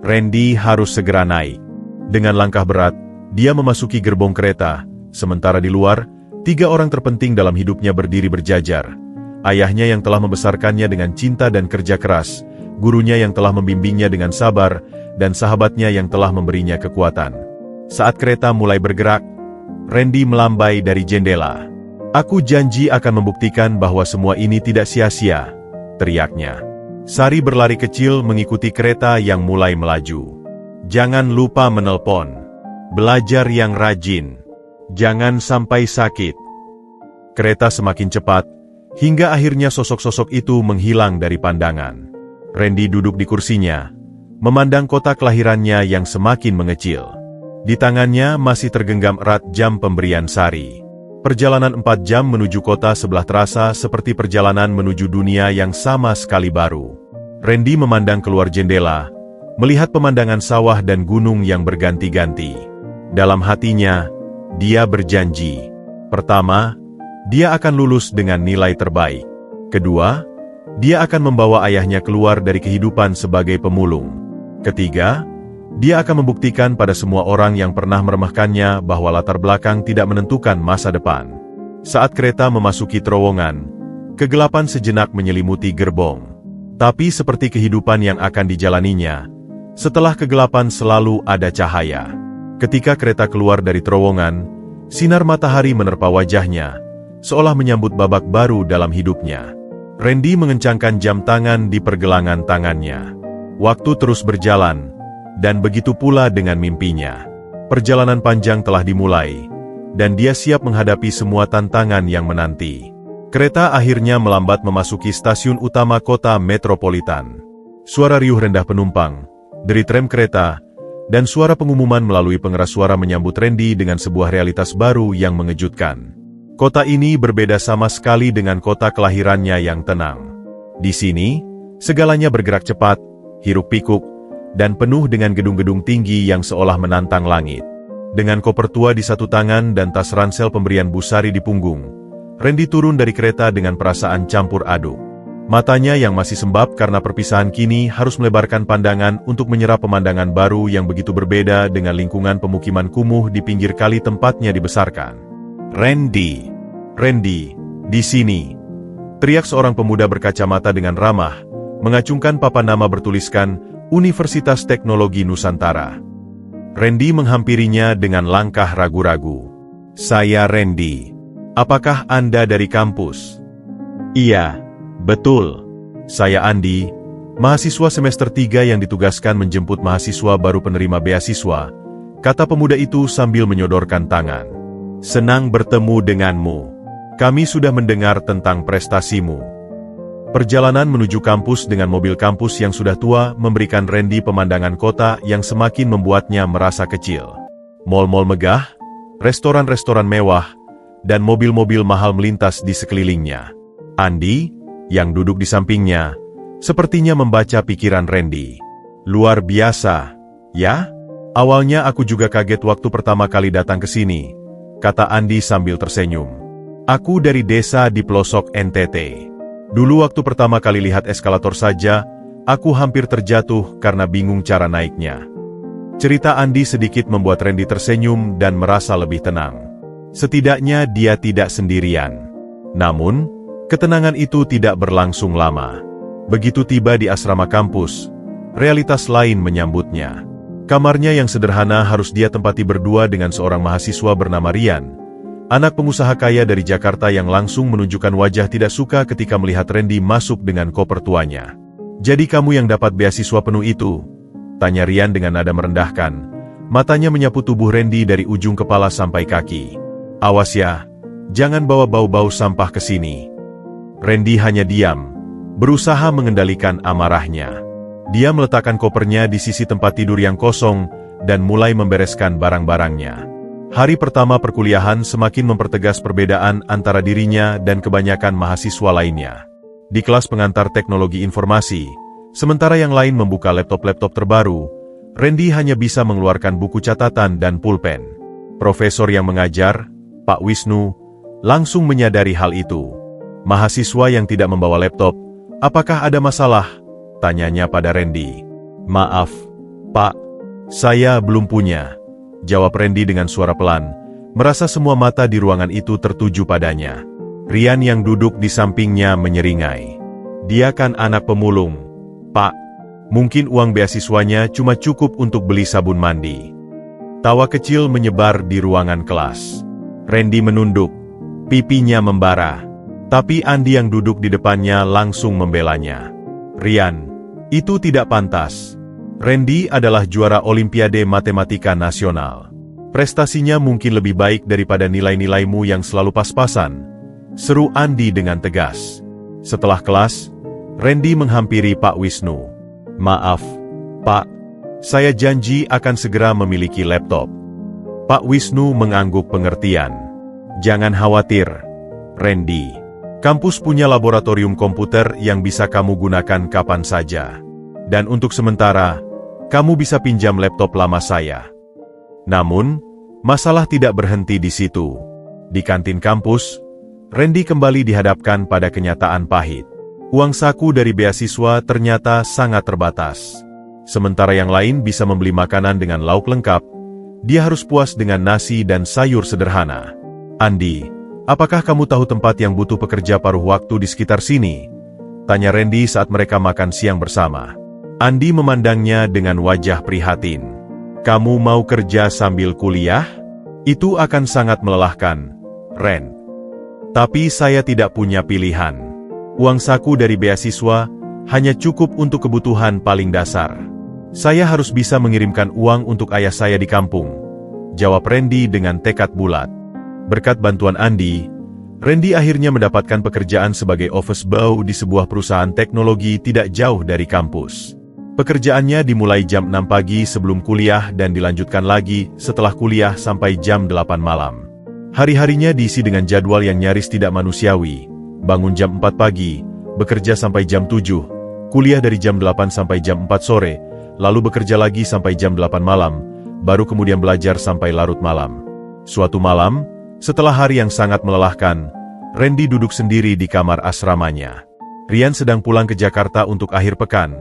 Randy harus segera naik. Dengan langkah berat, dia memasuki gerbong kereta, sementara di luar, 3 orang terpenting dalam hidupnya berdiri berjajar. Ayahnya yang telah membesarkannya dengan cinta dan kerja keras, gurunya yang telah membimbingnya dengan sabar, dan sahabatnya yang telah memberinya kekuatan. Saat kereta mulai bergerak, Randy melambai dari jendela. "Aku janji akan membuktikan bahwa semua ini tidak sia-sia," teriaknya. Sari berlari kecil mengikuti kereta yang mulai melaju. "Jangan lupa menelpon. Belajar yang rajin. Jangan sampai sakit." Kereta semakin cepat, hingga akhirnya sosok-sosok itu menghilang dari pandangan. Randy duduk di kursinya, memandang kota kelahirannya yang semakin mengecil. Di tangannya masih tergenggam erat jam pemberian Sari. Perjalanan 4 jam menuju kota sebelah terasa seperti perjalanan menuju dunia yang sama sekali baru. Randy memandang keluar jendela, melihat pemandangan sawah dan gunung yang berganti-ganti. Dalam hatinya, dia berjanji. Pertama, dia akan lulus dengan nilai terbaik. Kedua, dia akan membawa ayahnya keluar dari kehidupan sebagai pemulung. Ketiga, dia akan membuktikan pada semua orang yang pernah meremehkannya bahwa latar belakang tidak menentukan masa depan. Saat kereta memasuki terowongan, kegelapan sejenak menyelimuti gerbong. Tapi seperti kehidupan yang akan dijalaninya, setelah kegelapan selalu ada cahaya. Ketika kereta keluar dari terowongan, sinar matahari menerpa wajahnya, seolah menyambut babak baru dalam hidupnya. Randy mengencangkan jam tangan di pergelangan tangannya. Waktu terus berjalan, dan begitu pula dengan mimpinya. Perjalanan panjang telah dimulai, dan dia siap menghadapi semua tantangan yang menanti. Kereta akhirnya melambat memasuki stasiun utama kota metropolitan. Suara riuh rendah penumpang, deri tram kereta, dan suara pengumuman melalui pengeras suara menyambut Randy dengan sebuah realitas baru yang mengejutkan. Kota ini berbeda sama sekali dengan kota kelahirannya yang tenang. Di sini, segalanya bergerak cepat, hiruk-pikuk, dan penuh dengan gedung-gedung tinggi yang seolah menantang langit. Dengan koper tua di satu tangan dan tas ransel pemberian Busari di punggung, Randy turun dari kereta dengan perasaan campur aduk. Matanya yang masih sembab karena perpisahan kini harus melebarkan pandangan untuk menyerap pemandangan baru yang begitu berbeda dengan lingkungan pemukiman kumuh di pinggir kali tempatnya dibesarkan. "Randy! Randy, di sini!" teriak seorang pemuda berkacamata dengan ramah, mengacungkan papan nama bertuliskan Universitas Teknologi Nusantara. Randy menghampirinya dengan langkah ragu-ragu. "Saya Randy. Apakah Anda dari kampus?" "Iya. Betul. Saya Andi, mahasiswa semester 3 yang ditugaskan menjemput mahasiswa baru penerima beasiswa," kata pemuda itu sambil menyodorkan tangan. "Senang bertemu denganmu. Kami sudah mendengar tentang prestasimu." Perjalanan menuju kampus dengan mobil kampus yang sudah tua memberikan Randy pemandangan kota yang semakin membuatnya merasa kecil. Mal-mal megah, restoran-restoran mewah, dan mobil-mobil mahal melintas di sekelilingnya. Andi, yang duduk di sampingnya, sepertinya membaca pikiran Randy. "Luar biasa, ya? Awalnya aku juga kaget waktu pertama kali datang ke sini," kata Andi sambil tersenyum. Aku dari desa di pelosok NTT. Dulu waktu pertama kali lihat eskalator saja, aku hampir terjatuh karena bingung cara naiknya. Cerita Andi sedikit membuat Randy tersenyum dan merasa lebih tenang. Setidaknya dia tidak sendirian. Namun, ketenangan itu tidak berlangsung lama. Begitu tiba di asrama kampus, realitas lain menyambutnya. Kamarnya yang sederhana harus dia tempati berdua dengan seorang mahasiswa bernama Rian, anak pengusaha kaya dari Jakarta yang langsung menunjukkan wajah tidak suka ketika melihat Randy masuk dengan koper tuanya. "Jadi kamu yang dapat beasiswa penuh itu?" tanya Rian dengan nada merendahkan. Matanya menyapu tubuh Randy dari ujung kepala sampai kaki. "Awas ya, jangan bawa bau-bau sampah ke sini." Randy hanya diam, berusaha mengendalikan amarahnya. Dia meletakkan kopernya di sisi tempat tidur yang kosong dan mulai membereskan barang-barangnya. Hari pertama perkuliahan semakin mempertegas perbedaan antara dirinya dan kebanyakan mahasiswa lainnya. Di kelas pengantar teknologi informasi, sementara yang lain membuka laptop-laptop terbaru, Randy hanya bisa mengeluarkan buku catatan dan pulpen. Profesor yang mengajar, Pak Wisnu, langsung menyadari hal itu. "Mahasiswa yang tidak membawa laptop, apakah ada masalah?" tanyanya pada Randy. "Maaf, Pak, saya belum punya," jawab Randy dengan suara pelan, merasa semua mata di ruangan itu tertuju padanya. Rian yang duduk di sampingnya menyeringai. "Dia kan anak pemulung, Pak. Mungkin uang beasiswanya cuma cukup untuk beli sabun mandi." Tawa kecil menyebar di ruangan kelas. Randy menunduk, pipinya membara. Tapi Andi yang duduk di depannya langsung membelanya. "Rian, itu tidak pantas. Randy adalah juara Olimpiade Matematika Nasional. Prestasinya mungkin lebih baik daripada nilai-nilaimu yang selalu pas-pasan," seru Andi dengan tegas. Setelah kelas, Randy menghampiri Pak Wisnu. "Maaf, Pak. Saya janji akan segera memiliki laptop." Pak Wisnu mengangguk pengertian. "Jangan khawatir, Randy. Kampus punya laboratorium komputer yang bisa kamu gunakan kapan saja. Dan untuk sementara, kamu bisa pinjam laptop lama saya." Namun, masalah tidak berhenti di situ. Di kantin kampus, Randy kembali dihadapkan pada kenyataan pahit. Uang saku dari beasiswa ternyata sangat terbatas. Sementara yang lain bisa membeli makanan dengan lauk lengkap, dia harus puas dengan nasi dan sayur sederhana. "Andi, apakah kamu tahu tempat yang butuh pekerja paruh waktu di sekitar sini?" tanya Randy saat mereka makan siang bersama. Andi memandangnya dengan wajah prihatin. "Kamu mau kerja sambil kuliah? Itu akan sangat melelahkan, Ren. Tapi saya tidak punya pilihan. Uang saku dari beasiswa hanya cukup untuk kebutuhan paling dasar. Saya harus bisa mengirimkan uang untuk ayah saya di kampung," jawab Randy dengan tekad bulat. Berkat bantuan Andi, Randy akhirnya mendapatkan pekerjaan sebagai office boy di sebuah perusahaan teknologi tidak jauh dari kampus. Pekerjaannya dimulai jam 6 pagi sebelum kuliah dan dilanjutkan lagi setelah kuliah sampai jam 8 malam. Hari-harinya diisi dengan jadwal yang nyaris tidak manusiawi. Bangun jam 4 pagi, bekerja sampai jam 7, kuliah dari jam 8 sampai jam 4 sore, lalu bekerja lagi sampai jam 8 malam, baru kemudian belajar sampai larut malam. Suatu malam, setelah hari yang sangat melelahkan, Randy duduk sendiri di kamar asramanya. Rian sedang pulang ke Jakarta untuk akhir pekan,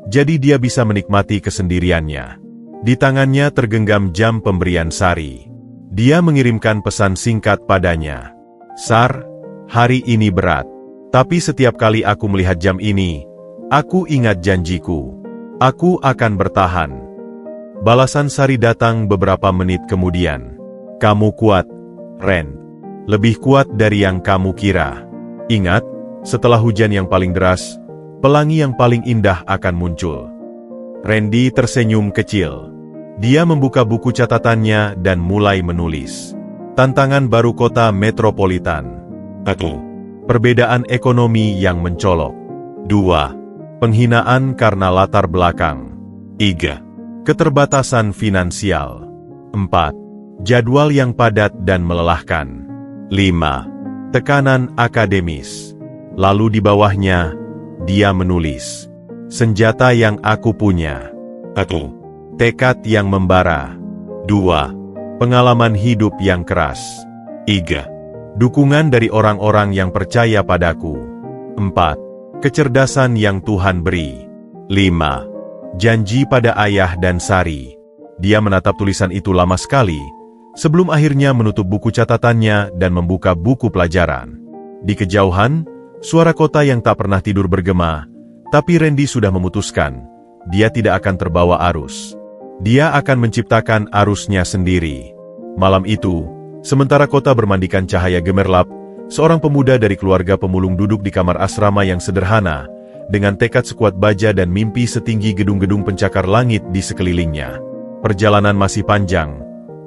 jadi dia bisa menikmati kesendiriannya. Di tangannya tergenggam jam pemberian Sari. Dia mengirimkan pesan singkat padanya. "Sar, hari ini berat. Tapi setiap kali aku melihat jam ini, aku ingat janjiku. Aku akan bertahan." Balasan Sari datang beberapa menit kemudian. "Kamu kuat, Ren. Lebih kuat dari yang kamu kira. Ingat, setelah hujan yang paling deras, pelangi yang paling indah akan muncul." Randy tersenyum kecil. Dia membuka buku catatannya dan mulai menulis. Tantangan baru kota metropolitan. 1. Perbedaan ekonomi yang mencolok. 2. Penghinaan karena latar belakang. 3. Keterbatasan finansial. 4. Jadwal yang padat dan melelahkan. 5. Tekanan akademis. Lalu di bawahnya, dia menulis, "Senjata yang aku punya. 1. Tekad yang membara. 2. Pengalaman hidup yang keras. 3. Dukungan dari orang-orang yang percaya padaku. 4. Kecerdasan yang Tuhan beri. 5. Janji pada ayah dan Sari. Dia menatap tulisan itu lama sekali, sebelum akhirnya menutup buku catatannya dan membuka buku pelajaran. Di kejauhan, suara kota yang tak pernah tidur bergema, tapi Randy sudah memutuskan, dia tidak akan terbawa arus. Dia akan menciptakan arusnya sendiri. Malam itu, sementara kota bermandikan cahaya gemerlap, seorang pemuda dari keluarga pemulung duduk di kamar asrama yang sederhana, dengan tekad sekuat baja dan mimpi setinggi gedung-gedung pencakar langit di sekelilingnya. Perjalanan masih panjang,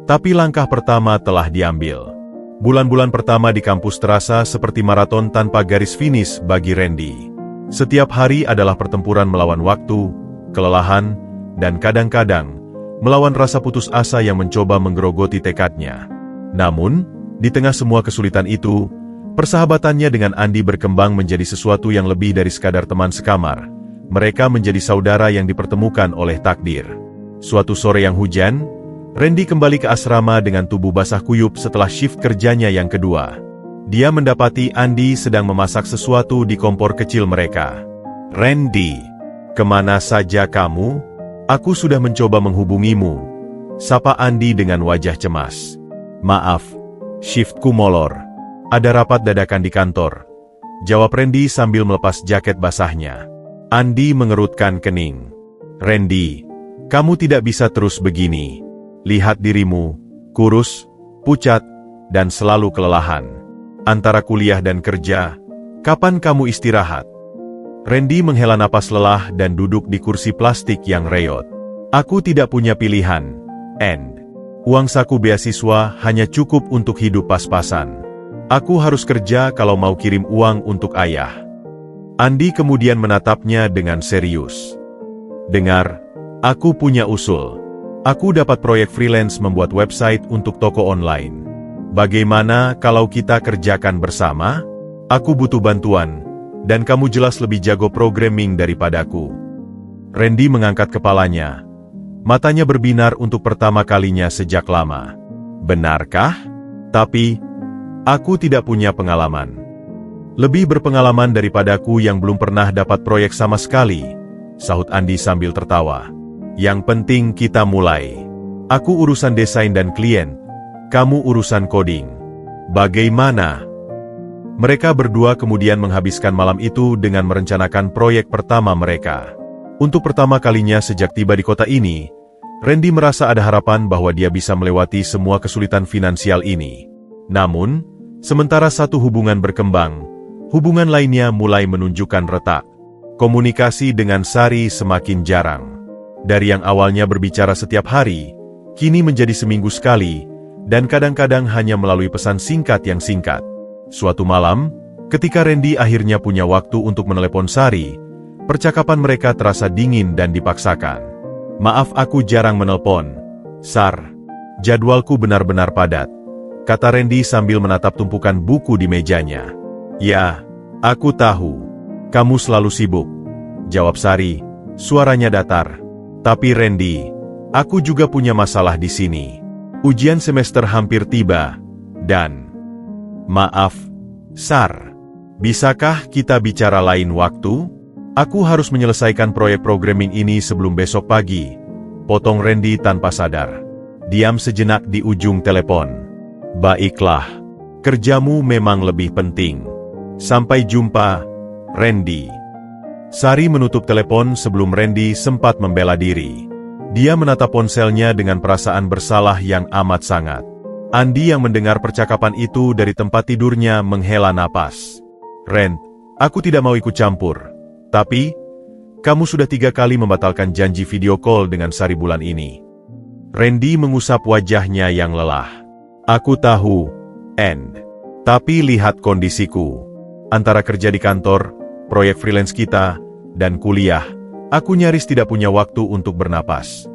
tapi langkah pertama telah diambil. Bulan-bulan pertama di kampus terasa seperti maraton tanpa garis finish bagi Randy. Setiap hari adalah pertempuran melawan waktu, kelelahan, dan kadang-kadang melawan rasa putus asa yang mencoba menggerogoti tekadnya. Namun, di tengah semua kesulitan itu, persahabatannya dengan Andi berkembang menjadi sesuatu yang lebih dari sekadar teman sekamar. Mereka menjadi saudara yang dipertemukan oleh takdir. Suatu sore yang hujan, Randy kembali ke asrama dengan tubuh basah kuyup setelah shift kerjanya yang kedua. Dia mendapati Andi sedang memasak sesuatu di kompor kecil mereka. "Randy, kemana saja kamu? Aku sudah mencoba menghubungimu," sapa Andi dengan wajah cemas. "Maaf, shiftku molor. Ada rapat dadakan di kantor," jawab Randy sambil melepas jaket basahnya. Andi mengerutkan kening. "Randy, kamu tidak bisa terus begini. Lihat dirimu, kurus, pucat, dan selalu kelelahan. Antara kuliah dan kerja, kapan kamu istirahat?" Randy menghela napas lelah dan duduk di kursi plastik yang reyot. "Aku tidak punya pilihan, and uang saku beasiswa hanya cukup untuk hidup pas-pasan. Aku harus kerja kalau mau kirim uang untuk ayah." Andi kemudian menatapnya dengan serius. "Dengar, aku punya usul. Aku dapat proyek freelance membuat website untuk toko online. Bagaimana kalau kita kerjakan bersama? Aku butuh bantuan, dan kamu jelas lebih jago programming daripadaku." Randy mengangkat kepalanya. Matanya berbinar untuk pertama kalinya sejak lama. "Benarkah? Tapi, aku tidak punya pengalaman." "Lebih berpengalaman daripadaku yang belum pernah dapat proyek sama sekali," sahut Andi sambil tertawa. "Yang penting kita mulai. Aku urusan desain dan klien, kamu urusan coding. Bagaimana?" Mereka berdua kemudian menghabiskan malam itu dengan merencanakan proyek pertama mereka. Untuk pertama kalinya sejak tiba di kota ini, Randy merasa ada harapan bahwa dia bisa melewati semua kesulitan finansial ini. Namun, sementara satu hubungan berkembang, hubungan lainnya mulai menunjukkan retak. Komunikasi dengan Sari semakin jarang. Dari yang awalnya berbicara setiap hari, kini menjadi seminggu sekali, dan kadang-kadang hanya melalui pesan singkat yang singkat. Suatu malam, ketika Randy akhirnya punya waktu untuk menelepon Sari, percakapan mereka terasa dingin dan dipaksakan. "Maaf aku jarang menelpon, Sar. Jadwalku benar-benar padat," kata Randy sambil menatap tumpukan buku di mejanya. "Ya, aku tahu. Kamu selalu sibuk," jawab Sari, suaranya datar. "Tapi Randy, aku juga punya masalah di sini. Ujian semester hampir tiba, dan..." "Maaf, Sar. Bisakah kita bicara lain waktu? Aku harus menyelesaikan proyek programming ini sebelum besok pagi," potong Randy tanpa sadar. Diam sejenak di ujung telepon. "Baiklah, kerjamu memang lebih penting. Sampai jumpa, Randy." Sari menutup telepon sebelum Randy sempat membela diri. Dia menatap ponselnya dengan perasaan bersalah yang amat sangat. Andi yang mendengar percakapan itu dari tempat tidurnya menghela napas. "Rand, aku tidak mau ikut campur. Tapi, kamu sudah 3 kali membatalkan janji video call dengan Sari bulan ini." Randy mengusap wajahnya yang lelah. "Aku tahu, and. Tapi lihat kondisiku. Antara kerja di kantor, proyek freelance kita, dan kuliah, aku nyaris tidak punya waktu untuk bernapas.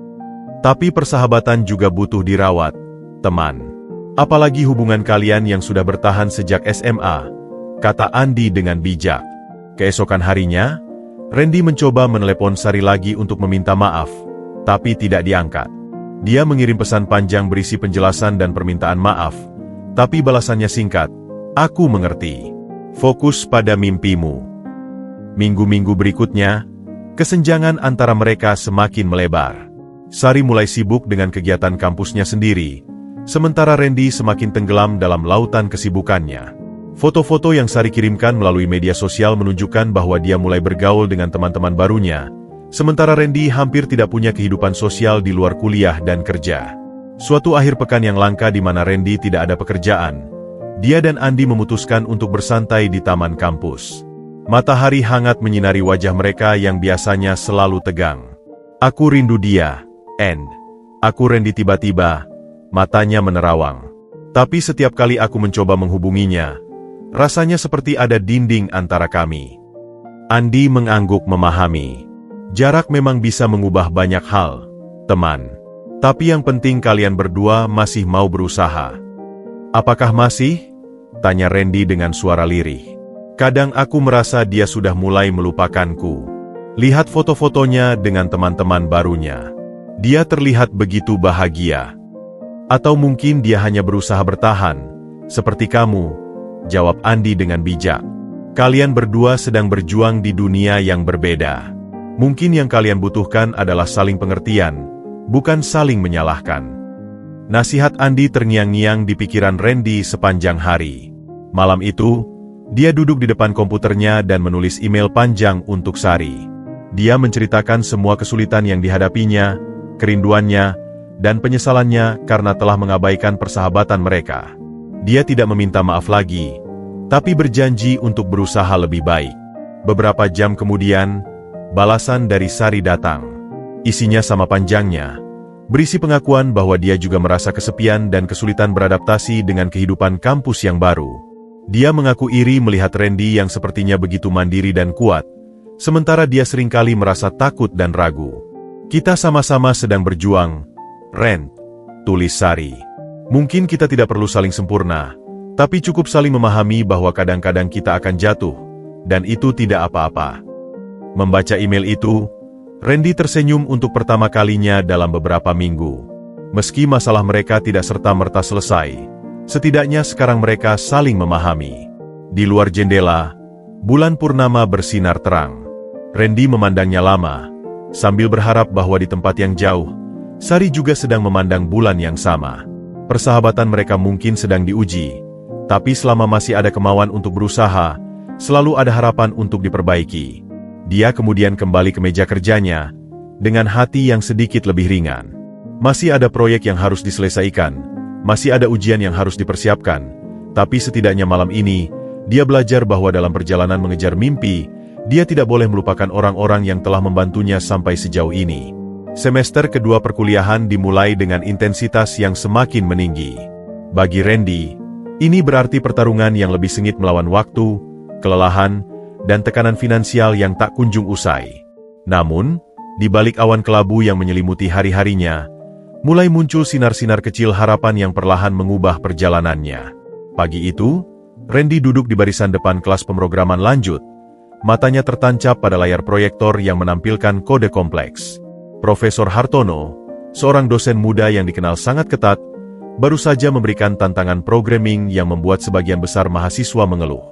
Tapi persahabatan juga butuh dirawat, teman. Apalagi hubungan kalian yang sudah bertahan sejak SMA," kata Andi dengan bijak. Keesokan harinya, Randy mencoba menelepon Sari lagi untuk meminta maaf, tapi tidak diangkat. Dia mengirim pesan panjang berisi penjelasan dan permintaan maaf, tapi balasannya singkat, Aku mengerti. Fokus pada mimpimu. Minggu-minggu berikutnya, kesenjangan antara mereka semakin melebar. Sari mulai sibuk dengan kegiatan kampusnya sendiri, sementara Randy semakin tenggelam dalam lautan kesibukannya. Foto-foto yang Sari kirimkan melalui media sosial menunjukkan bahwa dia mulai bergaul dengan teman-teman barunya, sementara Randy hampir tidak punya kehidupan sosial di luar kuliah dan kerja. Suatu akhir pekan yang langka di mana Randy tidak ada pekerjaan, dia dan Andi memutuskan untuk bersantai di taman kampus. Matahari hangat menyinari wajah mereka yang biasanya selalu tegang. Aku rindu dia, and aku Randy. Tiba-tiba, matanya menerawang. Tapi setiap kali aku mencoba menghubunginya, rasanya seperti ada dinding antara kami. Andi mengangguk memahami. Jarak memang bisa mengubah banyak hal, teman. Tapi yang penting kalian berdua masih mau berusaha. Apakah masih? Tanya Randy dengan suara lirih. Kadang aku merasa dia sudah mulai melupakanku. Lihat foto-fotonya dengan teman-teman barunya. Dia terlihat begitu bahagia. Atau mungkin dia hanya berusaha bertahan, seperti kamu, jawab Andi dengan bijak. Kalian berdua sedang berjuang di dunia yang berbeda. Mungkin yang kalian butuhkan adalah saling pengertian, bukan saling menyalahkan. Nasihat Andi terngiang-ngiang di pikiran Randy sepanjang hari. Malam itu, dia duduk di depan komputernya dan menulis email panjang untuk Sari. Dia menceritakan semua kesulitan yang dihadapinya, kerinduannya, dan penyesalannya karena telah mengabaikan persahabatan mereka. Dia tidak meminta maaf lagi, tapi berjanji untuk berusaha lebih baik. Beberapa jam kemudian, balasan dari Sari datang. Isinya sama panjangnya, berisi pengakuan bahwa dia juga merasa kesepian dan kesulitan beradaptasi dengan kehidupan kampus yang baru. Dia mengaku iri melihat Randy yang sepertinya begitu mandiri dan kuat, sementara dia seringkali merasa takut dan ragu. Kita sama-sama sedang berjuang, Ren, tulis Sari. Mungkin kita tidak perlu saling sempurna, tapi cukup saling memahami bahwa kadang-kadang kita akan jatuh, dan itu tidak apa-apa. Membaca email itu, Randy tersenyum untuk pertama kalinya dalam beberapa minggu. Meski masalah mereka tidak serta-merta selesai, setidaknya sekarang mereka saling memahami. Di luar jendela, bulan purnama bersinar terang. Randy memandangnya lama, sambil berharap bahwa di tempat yang jauh, Sari juga sedang memandang bulan yang sama. Persahabatan mereka mungkin sedang diuji, tapi selama masih ada kemauan untuk berusaha, selalu ada harapan untuk diperbaiki. Dia kemudian kembali ke meja kerjanya, dengan hati yang sedikit lebih ringan. Masih ada proyek yang harus diselesaikan, masih ada ujian yang harus dipersiapkan, tapi setidaknya malam ini, dia belajar bahwa dalam perjalanan mengejar mimpi, dia tidak boleh melupakan orang-orang yang telah membantunya sampai sejauh ini. Semester kedua perkuliahan dimulai dengan intensitas yang semakin meninggi. Bagi Randy, ini berarti pertarungan yang lebih sengit melawan waktu, kelelahan, dan tekanan finansial yang tak kunjung usai. Namun, di balik awan kelabu yang menyelimuti hari-harinya, mulai muncul sinar-sinar kecil harapan yang perlahan mengubah perjalanannya. Pagi itu, Randy duduk di barisan depan kelas pemrograman lanjut. Matanya tertancap pada layar proyektor yang menampilkan kode kompleks. Profesor Hartono, seorang dosen muda yang dikenal sangat ketat, baru saja memberikan tantangan programming yang membuat sebagian besar mahasiswa mengeluh.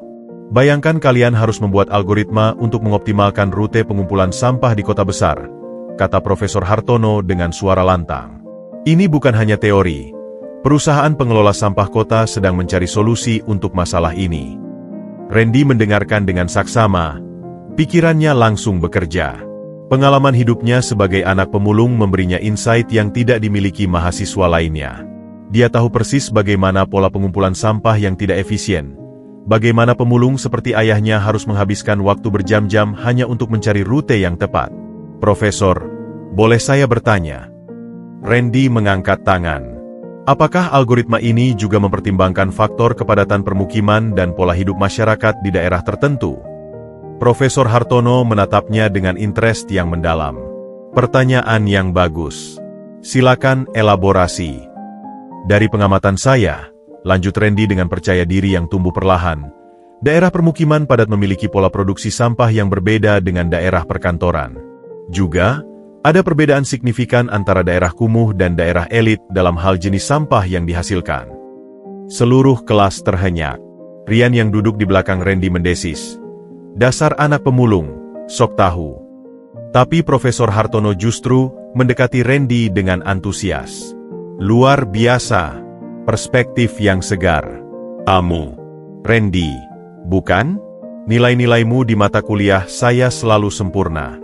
Bayangkan kalian harus membuat algoritma untuk mengoptimalkan rute pengumpulan sampah di kota besar, kata Profesor Hartono dengan suara lantang. Ini bukan hanya teori. Perusahaan pengelola sampah kota sedang mencari solusi untuk masalah ini. Randy mendengarkan dengan saksama. Pikirannya langsung bekerja. Pengalaman hidupnya sebagai anak pemulung memberinya insight yang tidak dimiliki mahasiswa lainnya. Dia tahu persis bagaimana pola pengumpulan sampah yang tidak efisien. Bagaimana pemulung seperti ayahnya harus menghabiskan waktu berjam-jam hanya untuk mencari rute yang tepat. Profesor, boleh saya bertanya? Randy mengangkat tangan. Apakah algoritma ini juga mempertimbangkan faktor kepadatan permukiman dan pola hidup masyarakat di daerah tertentu? Profesor Hartono menatapnya dengan interest yang mendalam. Pertanyaan yang bagus. Silakan elaborasi. Dari pengamatan saya, lanjut Randy dengan percaya diri yang tumbuh perlahan, daerah permukiman padat memiliki pola produksi sampah yang berbeda dengan daerah perkantoran. Juga, ada perbedaan signifikan antara daerah kumuh dan daerah elit dalam hal jenis sampah yang dihasilkan. Seluruh kelas terhenyak. Rian yang duduk di belakang Randy mendesis. Dasar anak pemulung, sok tahu. Tapi Profesor Hartono justru mendekati Randy dengan antusias. Luar biasa, perspektif yang segar. Amu, Randy, bukan? Nilai-nilaimu di mata kuliah saya selalu sempurna.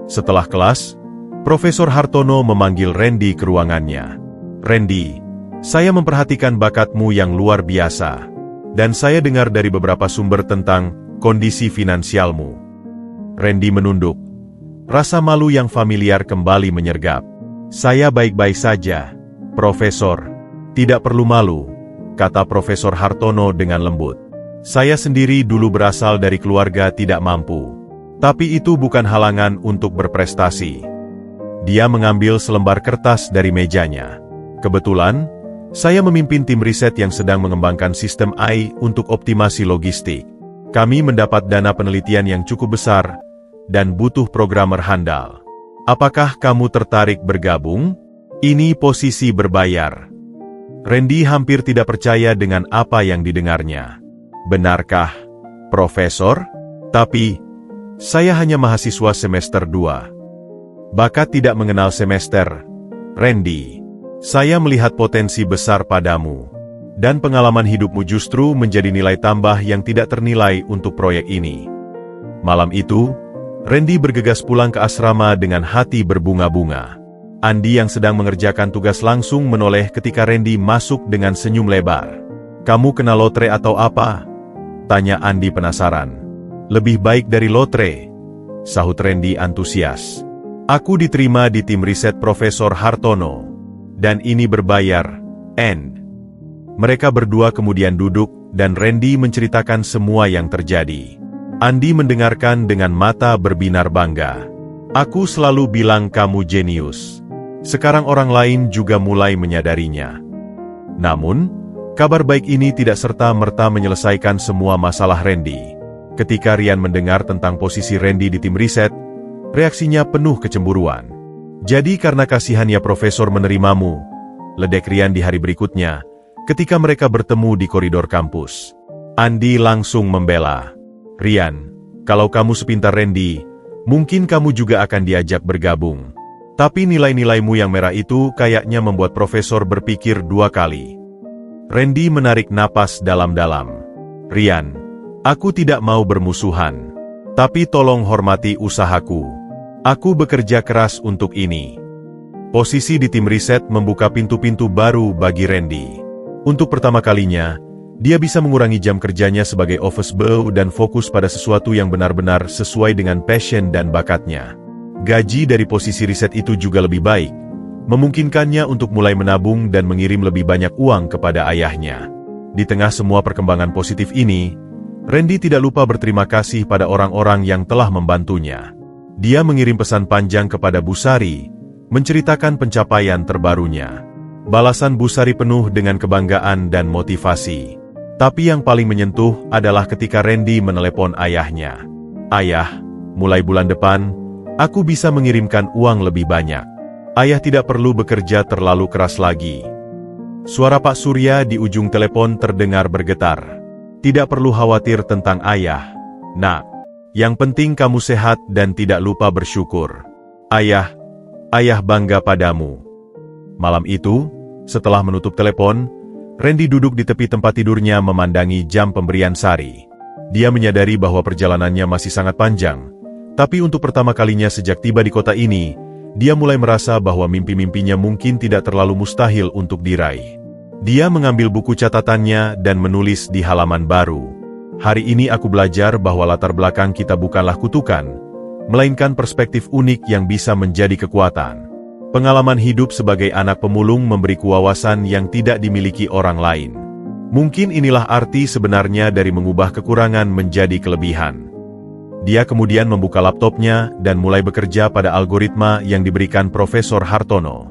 Setelah kelas, Profesor Hartono memanggil Randy ke ruangannya. Randy, saya memperhatikan bakatmu yang luar biasa. Dan saya dengar dari beberapa sumber tentang kondisi finansialmu. Randy menunduk. Rasa malu yang familiar kembali menyergap. Saya baik-baik saja, Profesor. Tidak perlu malu, kata Profesor Hartono dengan lembut. Saya sendiri dulu berasal dari keluarga tidak mampu. Tapi itu bukan halangan untuk berprestasi. Dia mengambil selembar kertas dari mejanya. Kebetulan, saya memimpin tim riset yang sedang mengembangkan sistem AI untuk optimasi logistik. Kami mendapat dana penelitian yang cukup besar dan butuh programmer handal. Apakah kamu tertarik bergabung? Ini posisi berbayar. Randy hampir tidak percaya dengan apa yang didengarnya. Benarkah, Profesor? Tapi, saya hanya mahasiswa semester 2. Bakat tidak mengenal semester, Randy. Saya melihat potensi besar padamu. Dan pengalaman hidupmu justru menjadi nilai tambah yang tidak ternilai untuk proyek ini. Malam itu, Randy bergegas pulang ke asrama dengan hati berbunga-bunga. Andi yang sedang mengerjakan tugas langsung menoleh ketika Randy masuk dengan senyum lebar. Kamu kena lotre atau apa? Tanya Andi penasaran. Lebih baik dari lotre, sahut Randy antusias. Aku diterima di tim riset Profesor Hartono. Dan ini berbayar, N. Mereka berdua kemudian duduk, dan Randy menceritakan semua yang terjadi. Andi mendengarkan dengan mata berbinar bangga. Aku selalu bilang kamu jenius. Sekarang orang lain juga mulai menyadarinya. Namun, kabar baik ini tidak serta-merta menyelesaikan semua masalah Randy. Ketika Rian mendengar tentang posisi Randy di tim riset, reaksinya penuh kecemburuan. Jadi karena kasihannya Profesor menerimamu, ledek Rian di hari berikutnya, ketika mereka bertemu di koridor kampus. Andi langsung membela. Rian, kalau kamu sepintar Randy, mungkin kamu juga akan diajak bergabung. Tapi nilai-nilaimu yang merah itu kayaknya membuat Profesor berpikir 2 kali. Randy menarik napas dalam-dalam. Rian, aku tidak mau bermusuhan. Tapi tolong hormati usahaku. Aku bekerja keras untuk ini. Posisi di tim riset membuka pintu-pintu baru bagi Randy. Untuk pertama kalinya, dia bisa mengurangi jam kerjanya sebagai office boy dan fokus pada sesuatu yang benar-benar sesuai dengan passion dan bakatnya. Gaji dari posisi riset itu juga lebih baik, memungkinkannya untuk mulai menabung dan mengirim lebih banyak uang kepada ayahnya. Di tengah semua perkembangan positif ini, Randy tidak lupa berterima kasih pada orang-orang yang telah membantunya. Dia mengirim pesan panjang kepada Busari, menceritakan pencapaian terbarunya. Balasan Busari penuh dengan kebanggaan dan motivasi. Tapi yang paling menyentuh adalah ketika Randy menelepon ayahnya. Ayah, mulai bulan depan, aku bisa mengirimkan uang lebih banyak. Ayah tidak perlu bekerja terlalu keras lagi. Suara Pak Surya di ujung telepon terdengar bergetar. Tidak perlu khawatir tentang ayah, nak. Yang penting kamu sehat dan tidak lupa bersyukur. Ayah bangga padamu. Malam itu, setelah menutup telepon, Randy duduk di tepi tempat tidurnya memandangi jam pemberian sari. Dia menyadari bahwa perjalanannya masih sangat panjang, tapi untuk pertama kalinya sejak tiba di kota ini, dia mulai merasa bahwa mimpi-mimpinya mungkin tidak terlalu mustahil untuk diraih. Dia mengambil buku catatannya dan menulis di halaman baru. Hari ini aku belajar bahwa latar belakang kita bukanlah kutukan, melainkan perspektif unik yang bisa menjadi kekuatan. Pengalaman hidup sebagai anak pemulung memberi wawasan yang tidak dimiliki orang lain. Mungkin inilah arti sebenarnya dari mengubah kekurangan menjadi kelebihan. Dia kemudian membuka laptopnya dan mulai bekerja pada algoritma yang diberikan Profesor Hartono.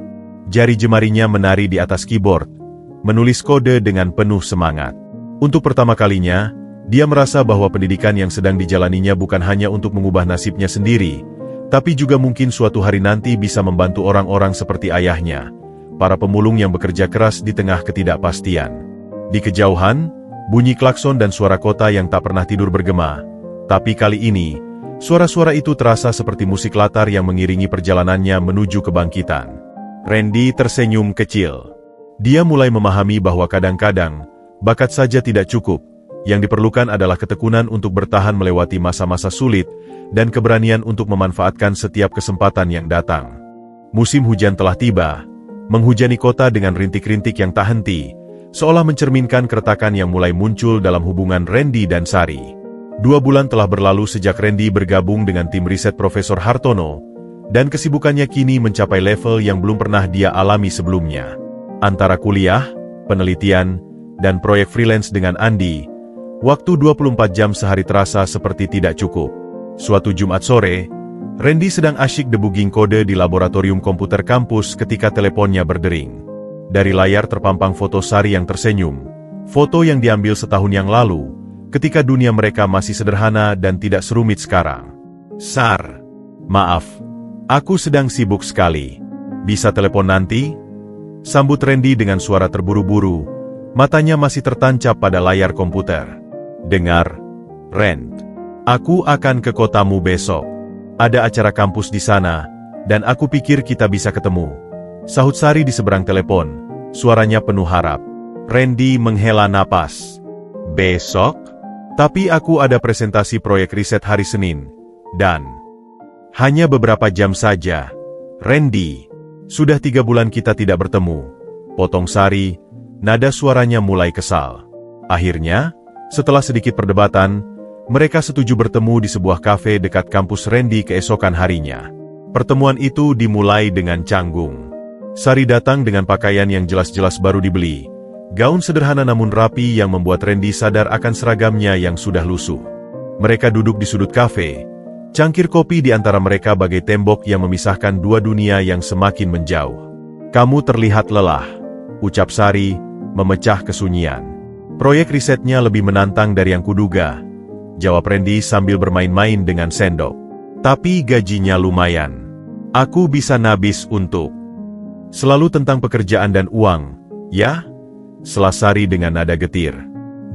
Jari jemarinya menari di atas keyboard, menulis kode dengan penuh semangat. Untuk pertama kalinya, dia merasa bahwa pendidikan yang sedang dijalaninya bukan hanya untuk mengubah nasibnya sendiri, tapi juga mungkin suatu hari nanti bisa membantu orang-orang seperti ayahnya, para pemulung yang bekerja keras di tengah ketidakpastian. Di kejauhan, Bunyi klakson dan suara kota yang tak pernah tidur bergema. Tapi kali ini, suara-suara itu terasa seperti musik latar yang mengiringi perjalanannya menuju kebangkitan. Randy tersenyum kecil. Dia mulai memahami bahwa kadang-kadang, bakat saja tidak cukup. Yang diperlukan adalah ketekunan untuk bertahan melewati masa-masa sulit, dan keberanian untuk memanfaatkan setiap kesempatan yang datang. Musim hujan telah tiba, menghujani kota dengan rintik-rintik yang tak henti, seolah mencerminkan keretakan yang mulai muncul dalam hubungan Randy dan Sari. 2 bulan telah berlalu sejak Randy bergabung dengan tim riset Profesor Hartono, dan kesibukannya kini mencapai level yang belum pernah dia alami sebelumnya. Antara kuliah, penelitian, dan proyek freelance dengan Andi, waktu 24 jam sehari terasa seperti tidak cukup. Suatu Jumat sore, Randy sedang asyik debugging kode di laboratorium komputer kampus ketika teleponnya berdering. Dari layar terpampang foto Sari yang tersenyum, foto yang diambil setahun yang lalu, ketika dunia mereka masih sederhana dan tidak serumit sekarang. "Sar, maaf, aku sedang sibuk sekali. Bisa telepon nanti?" Sambut Randy dengan suara terburu-buru, matanya masih tertancap pada layar komputer. "Dengar, Rand, aku akan ke kotamu besok. Ada acara kampus di sana, dan aku pikir kita bisa ketemu," sahut Sari di seberang telepon, suaranya penuh harap. Randy menghela napas. "Besok? Tapi aku ada presentasi proyek riset hari Senin, dan hanya beberapa jam saja." "Randy, sudah 3 bulan kita tidak bertemu," potong Sari, nada suaranya mulai kesal. Akhirnya, setelah sedikit perdebatan, mereka setuju bertemu di sebuah kafe dekat kampus Randy keesokan harinya. Pertemuan itu dimulai dengan canggung. Sari datang dengan pakaian yang jelas-jelas baru dibeli. Gaun sederhana namun rapi yang membuat Randy sadar akan seragamnya yang sudah lusuh. Mereka duduk di sudut kafe. Cangkir kopi di antara mereka bagai tembok yang memisahkan 2 dunia yang semakin menjauh. "Kamu terlihat lelah," ucap Sari, memecah kesunyian. "Proyek risetnya lebih menantang dari yang kuduga," jawab Randy sambil bermain-main dengan sendok. "Tapi gajinya lumayan. Aku bisa nabis untuk..." "Selalu tentang pekerjaan dan uang, ya?" sela Sari dengan nada getir.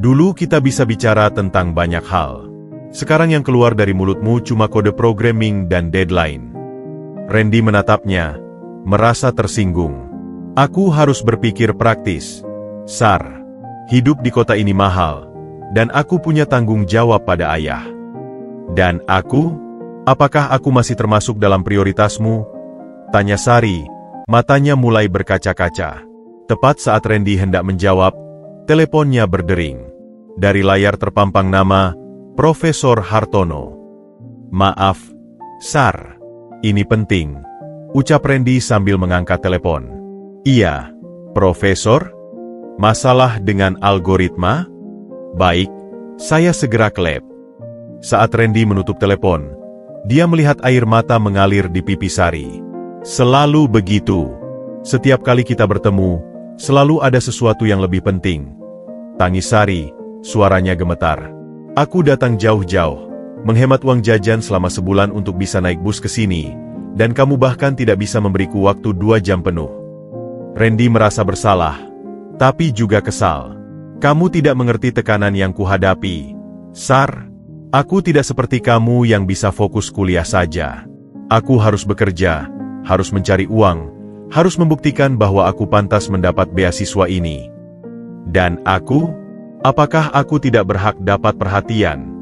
"Dulu kita bisa bicara tentang banyak hal. Sekarang yang keluar dari mulutmu cuma kode programming dan deadline." Randy menatapnya, merasa tersinggung. "Aku harus berpikir praktis, Sar. Hidup di kota ini mahal, dan aku punya tanggung jawab pada ayah." "Dan aku? Apakah aku masih termasuk dalam prioritasmu?" tanya Sari, matanya mulai berkaca-kaca. Tepat saat Randy hendak menjawab, teleponnya berdering. Dari layar terpampang nama Profesor Hartono. "Maaf, Sar. Ini penting," ucap Randy sambil mengangkat telepon. "Iya, Profesor? Masalah dengan algoritma? Baik, saya segera ke lab." Saat Randy menutup telepon, dia melihat air mata mengalir di pipi Sari. "Selalu begitu. Setiap kali kita bertemu, selalu ada sesuatu yang lebih penting," tangis Sari, suaranya gemetar. "Aku datang jauh-jauh, menghemat uang jajan selama sebulan untuk bisa naik bus ke sini, dan kamu bahkan tidak bisa memberiku waktu 2 jam penuh." Randy merasa bersalah, tapi juga kesal. "Kamu tidak mengerti tekanan yang kuhadapi, Sar. Aku tidak seperti kamu yang bisa fokus kuliah saja. Aku harus bekerja, harus mencari uang, harus membuktikan bahwa aku pantas mendapat beasiswa ini. Dan aku? Apakah aku tidak berhak dapat perhatian?"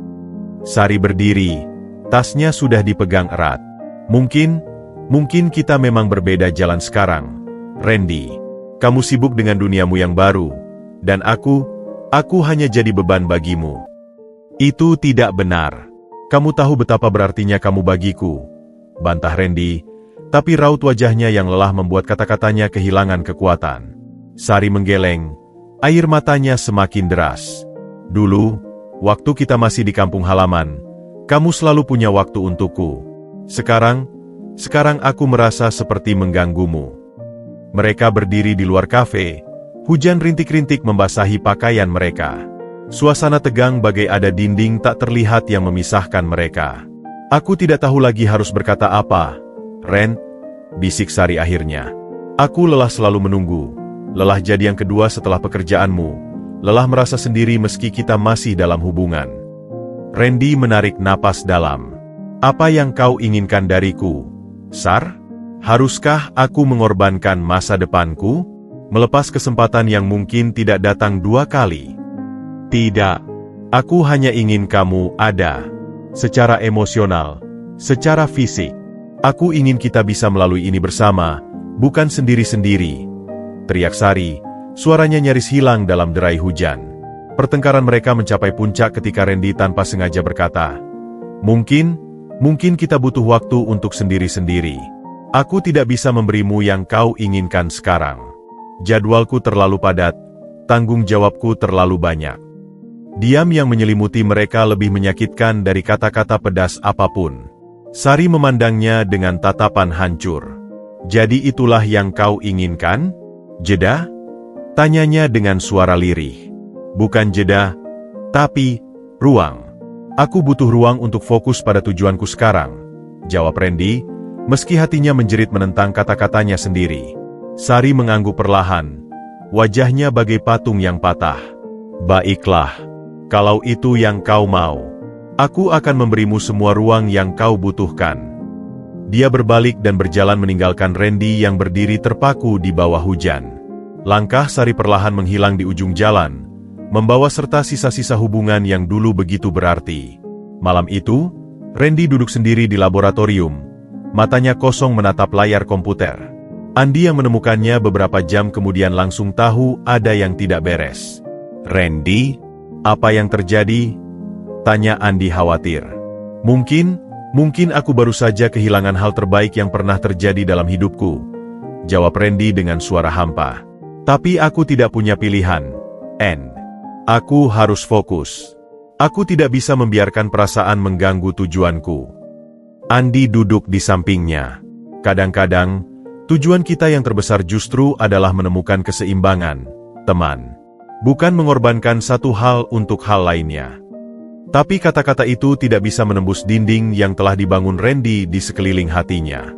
Sari berdiri, tasnya sudah dipegang erat. Mungkin kita memang berbeda jalan sekarang, Randy. Kamu sibuk dengan duniamu yang baru, dan aku hanya jadi beban bagimu." "Itu tidak benar. Kamu tahu betapa berartinya kamu bagiku," bantah Randy, tapi raut wajahnya yang lelah membuat kata-katanya kehilangan kekuatan. Sari menggeleng, air matanya semakin deras. "Dulu, waktu kita masih di kampung halaman, kamu selalu punya waktu untukku. Sekarang aku merasa seperti mengganggumu." Mereka berdiri di luar kafe, hujan rintik-rintik membasahi pakaian mereka. Suasana tegang bagai ada dinding tak terlihat yang memisahkan mereka. "Aku tidak tahu lagi harus berkata apa, Ren," bisik Sari akhirnya. "Aku lelah selalu menunggu, lelah jadi yang kedua setelah pekerjaanmu, lelah merasa sendiri meski kita masih dalam hubungan. Randy menarik napas dalam. Apa yang kau inginkan dariku, Sar? Haruskah aku mengorbankan masa depanku? Melepas kesempatan yang mungkin tidak datang 2 kali? Tidak. Aku hanya ingin kamu ada. Secara emosional, secara fisik. Aku ingin kita bisa melalui ini bersama, bukan sendiri-sendiri. Teriak Sari, suaranya nyaris hilang dalam derai hujan. Pertengkaran mereka mencapai puncak ketika Randy tanpa sengaja berkata, Mungkin kita butuh waktu untuk sendiri-sendiri. Aku tidak bisa memberimu yang kau inginkan sekarang. Jadwalku terlalu padat, tanggung jawabku terlalu banyak. Diam yang menyelimuti mereka lebih menyakitkan dari kata-kata pedas apapun. Sari memandangnya dengan tatapan hancur. Jadi itulah yang kau inginkan? Jeda? Tanyanya dengan suara lirih. Bukan jeda, tapi ruang. Aku butuh ruang untuk fokus pada tujuanku sekarang, jawab Randy, meski hatinya menjerit menentang kata-katanya sendiri. Sari mengangguk perlahan, wajahnya bagai patung yang patah. Baiklah, kalau itu yang kau mau, aku akan memberimu semua ruang yang kau butuhkan. Dia berbalik dan berjalan meninggalkan Randy yang berdiri terpaku di bawah hujan. Langkah Sari perlahan menghilang di ujung jalan, membawa serta sisa-sisa hubungan yang dulu begitu berarti. Malam itu, Randy duduk sendiri di laboratorium, matanya kosong menatap layar komputer. Andi yang menemukannya beberapa jam kemudian langsung tahu ada yang tidak beres. Randy, apa yang terjadi? Tanya Andi khawatir. Mungkin aku baru saja kehilangan hal terbaik yang pernah terjadi dalam hidupku, jawab Randy dengan suara hampa. Tapi aku tidak punya pilihan, Anne. Aku harus fokus. Aku tidak bisa membiarkan perasaan mengganggu tujuanku. Andi duduk di sampingnya. Kadang-kadang, tujuan kita yang terbesar justru adalah menemukan keseimbangan, teman. Bukan mengorbankan satu hal untuk hal lainnya. Tapi kata-kata itu tidak bisa menembus dinding yang telah dibangun Randy di sekeliling hatinya.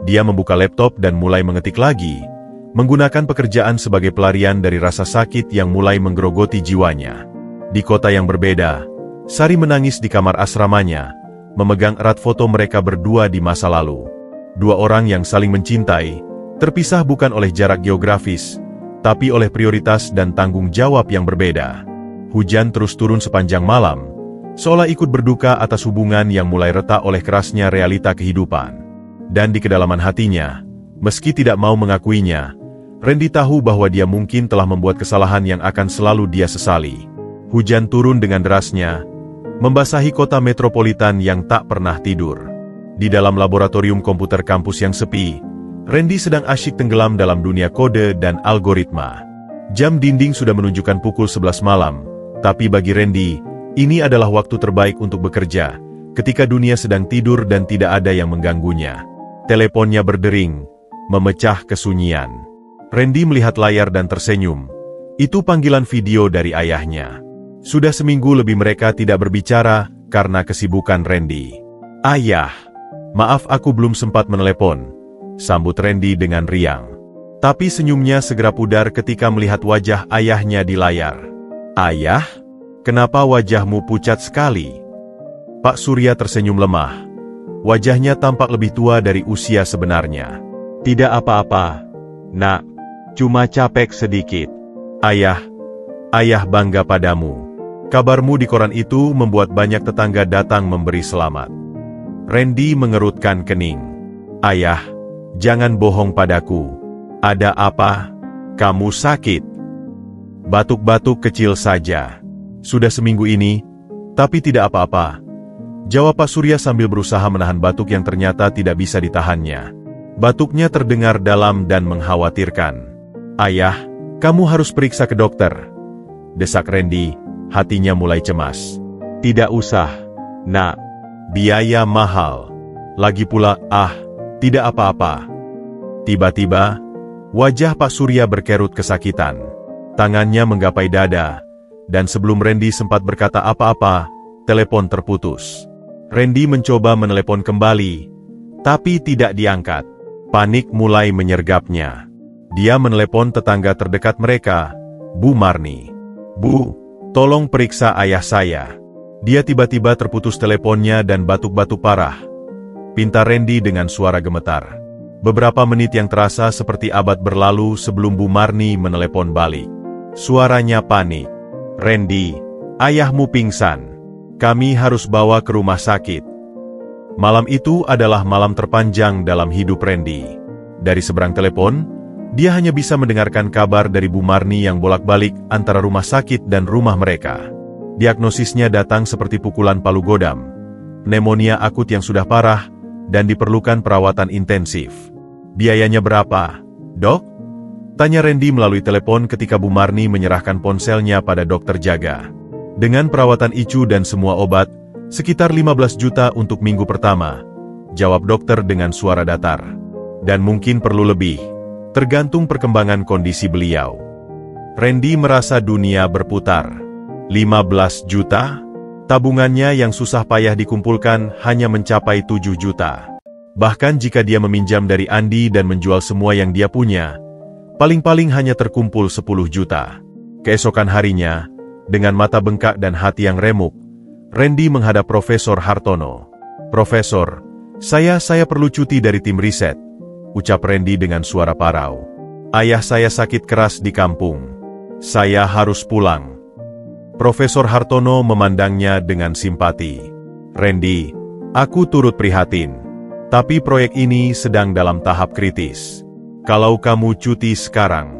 Dia membuka laptop dan mulai mengetik lagi, menggunakan pekerjaan sebagai pelarian dari rasa sakit yang mulai menggerogoti jiwanya. Di kota yang berbeda, Sari menangis di kamar asramanya, memegang erat foto mereka berdua di masa lalu. 2 orang yang saling mencintai, terpisah bukan oleh jarak geografis, tapi oleh prioritas dan tanggung jawab yang berbeda. Hujan terus turun sepanjang malam, seolah ikut berduka atas hubungan yang mulai retak oleh kerasnya realita kehidupan. Dan di kedalaman hatinya, meski tidak mau mengakuinya, Randy tahu bahwa dia mungkin telah membuat kesalahan yang akan selalu dia sesali. Hujan turun dengan derasnya, membasahi kota metropolitan yang tak pernah tidur. Di dalam laboratorium komputer kampus yang sepi, Randy sedang asyik tenggelam dalam dunia kode dan algoritma. Jam dinding sudah menunjukkan pukul 11 malam, tapi bagi Randy, ini adalah waktu terbaik untuk bekerja, ketika dunia sedang tidur dan tidak ada yang mengganggunya. Teleponnya berdering, memecah kesunyian. Randy melihat layar dan tersenyum. Itu panggilan video dari ayahnya. Sudah seminggu lebih mereka tidak berbicara karena kesibukan Randy. Ayah, maaf aku belum sempat menelepon, sambut Randy dengan riang. Tapi senyumnya segera pudar ketika melihat wajah ayahnya di layar. Ayah, kenapa wajahmu pucat sekali? Pak Surya tersenyum lemah. Wajahnya tampak lebih tua dari usia sebenarnya. Tidak apa-apa, Nak. Cuma capek sedikit. Ayah bangga padamu. Kabarmu di koran itu membuat banyak tetangga datang memberi selamat. Randy mengerutkan kening. Ayah, jangan bohong padaku. Ada apa? Kamu sakit? Batuk-batuk kecil saja. Sudah seminggu ini, tapi tidak apa-apa, jawab Pak Surya sambil berusaha menahan batuk yang ternyata tidak bisa ditahannya. Batuknya terdengar dalam dan mengkhawatirkan. Ayah, kamu harus periksa ke dokter, desak Randy, hatinya mulai cemas. Tidak usah, Nak. Biaya mahal. Lagi pula, tidak apa-apa. Tiba-tiba, wajah Pak Surya berkerut kesakitan. Tangannya menggapai dada, dan sebelum Randy sempat berkata apa-apa, telepon terputus. Randy mencoba menelepon kembali, tapi tidak diangkat. Panik mulai menyergapnya. Dia menelepon tetangga terdekat mereka, Bu Marni. Bu, tolong periksa ayah saya. Dia tiba-tiba terputus teleponnya dan batuk-batuk parah. Pinta Randy dengan suara gemetar. Beberapa menit yang terasa seperti abad berlalu sebelum Bu Marni menelepon balik. Suaranya panik. Randy, ayahmu pingsan. Kami harus bawa ke rumah sakit. Malam itu adalah malam terpanjang dalam hidup Randy. Dari seberang telepon, dia hanya bisa mendengarkan kabar dari Bu Marni yang bolak-balik antara rumah sakit dan rumah mereka. Diagnosisnya datang seperti pukulan palu godam. Pneumonia akut yang sudah parah dan diperlukan perawatan intensif. Biayanya berapa, Dok? Tanya Randy melalui telepon ketika Bu Marni menyerahkan ponselnya pada dokter jaga. Dengan perawatan ICU dan semua obat, sekitar 15 juta untuk minggu pertama, jawab dokter dengan suara datar. Dan mungkin perlu lebih, tergantung perkembangan kondisi beliau. Randy merasa dunia berputar. 15 juta? Tabungannya yang susah payah dikumpulkan hanya mencapai 7 juta. Bahkan jika dia meminjam dari Andi dan menjual semua yang dia punya, paling-paling hanya terkumpul 10 juta. Keesokan harinya, dengan mata bengkak dan hati yang remuk, Randy menghadap Profesor Hartono. Profesor, saya perlu cuti dari tim riset, ucap Randy dengan suara parau. Ayah saya sakit keras di kampung. Saya harus pulang. Profesor Hartono memandangnya dengan simpati. Randy, aku turut prihatin. Tapi proyek ini sedang dalam tahap kritis. Kalau kamu cuti sekarang.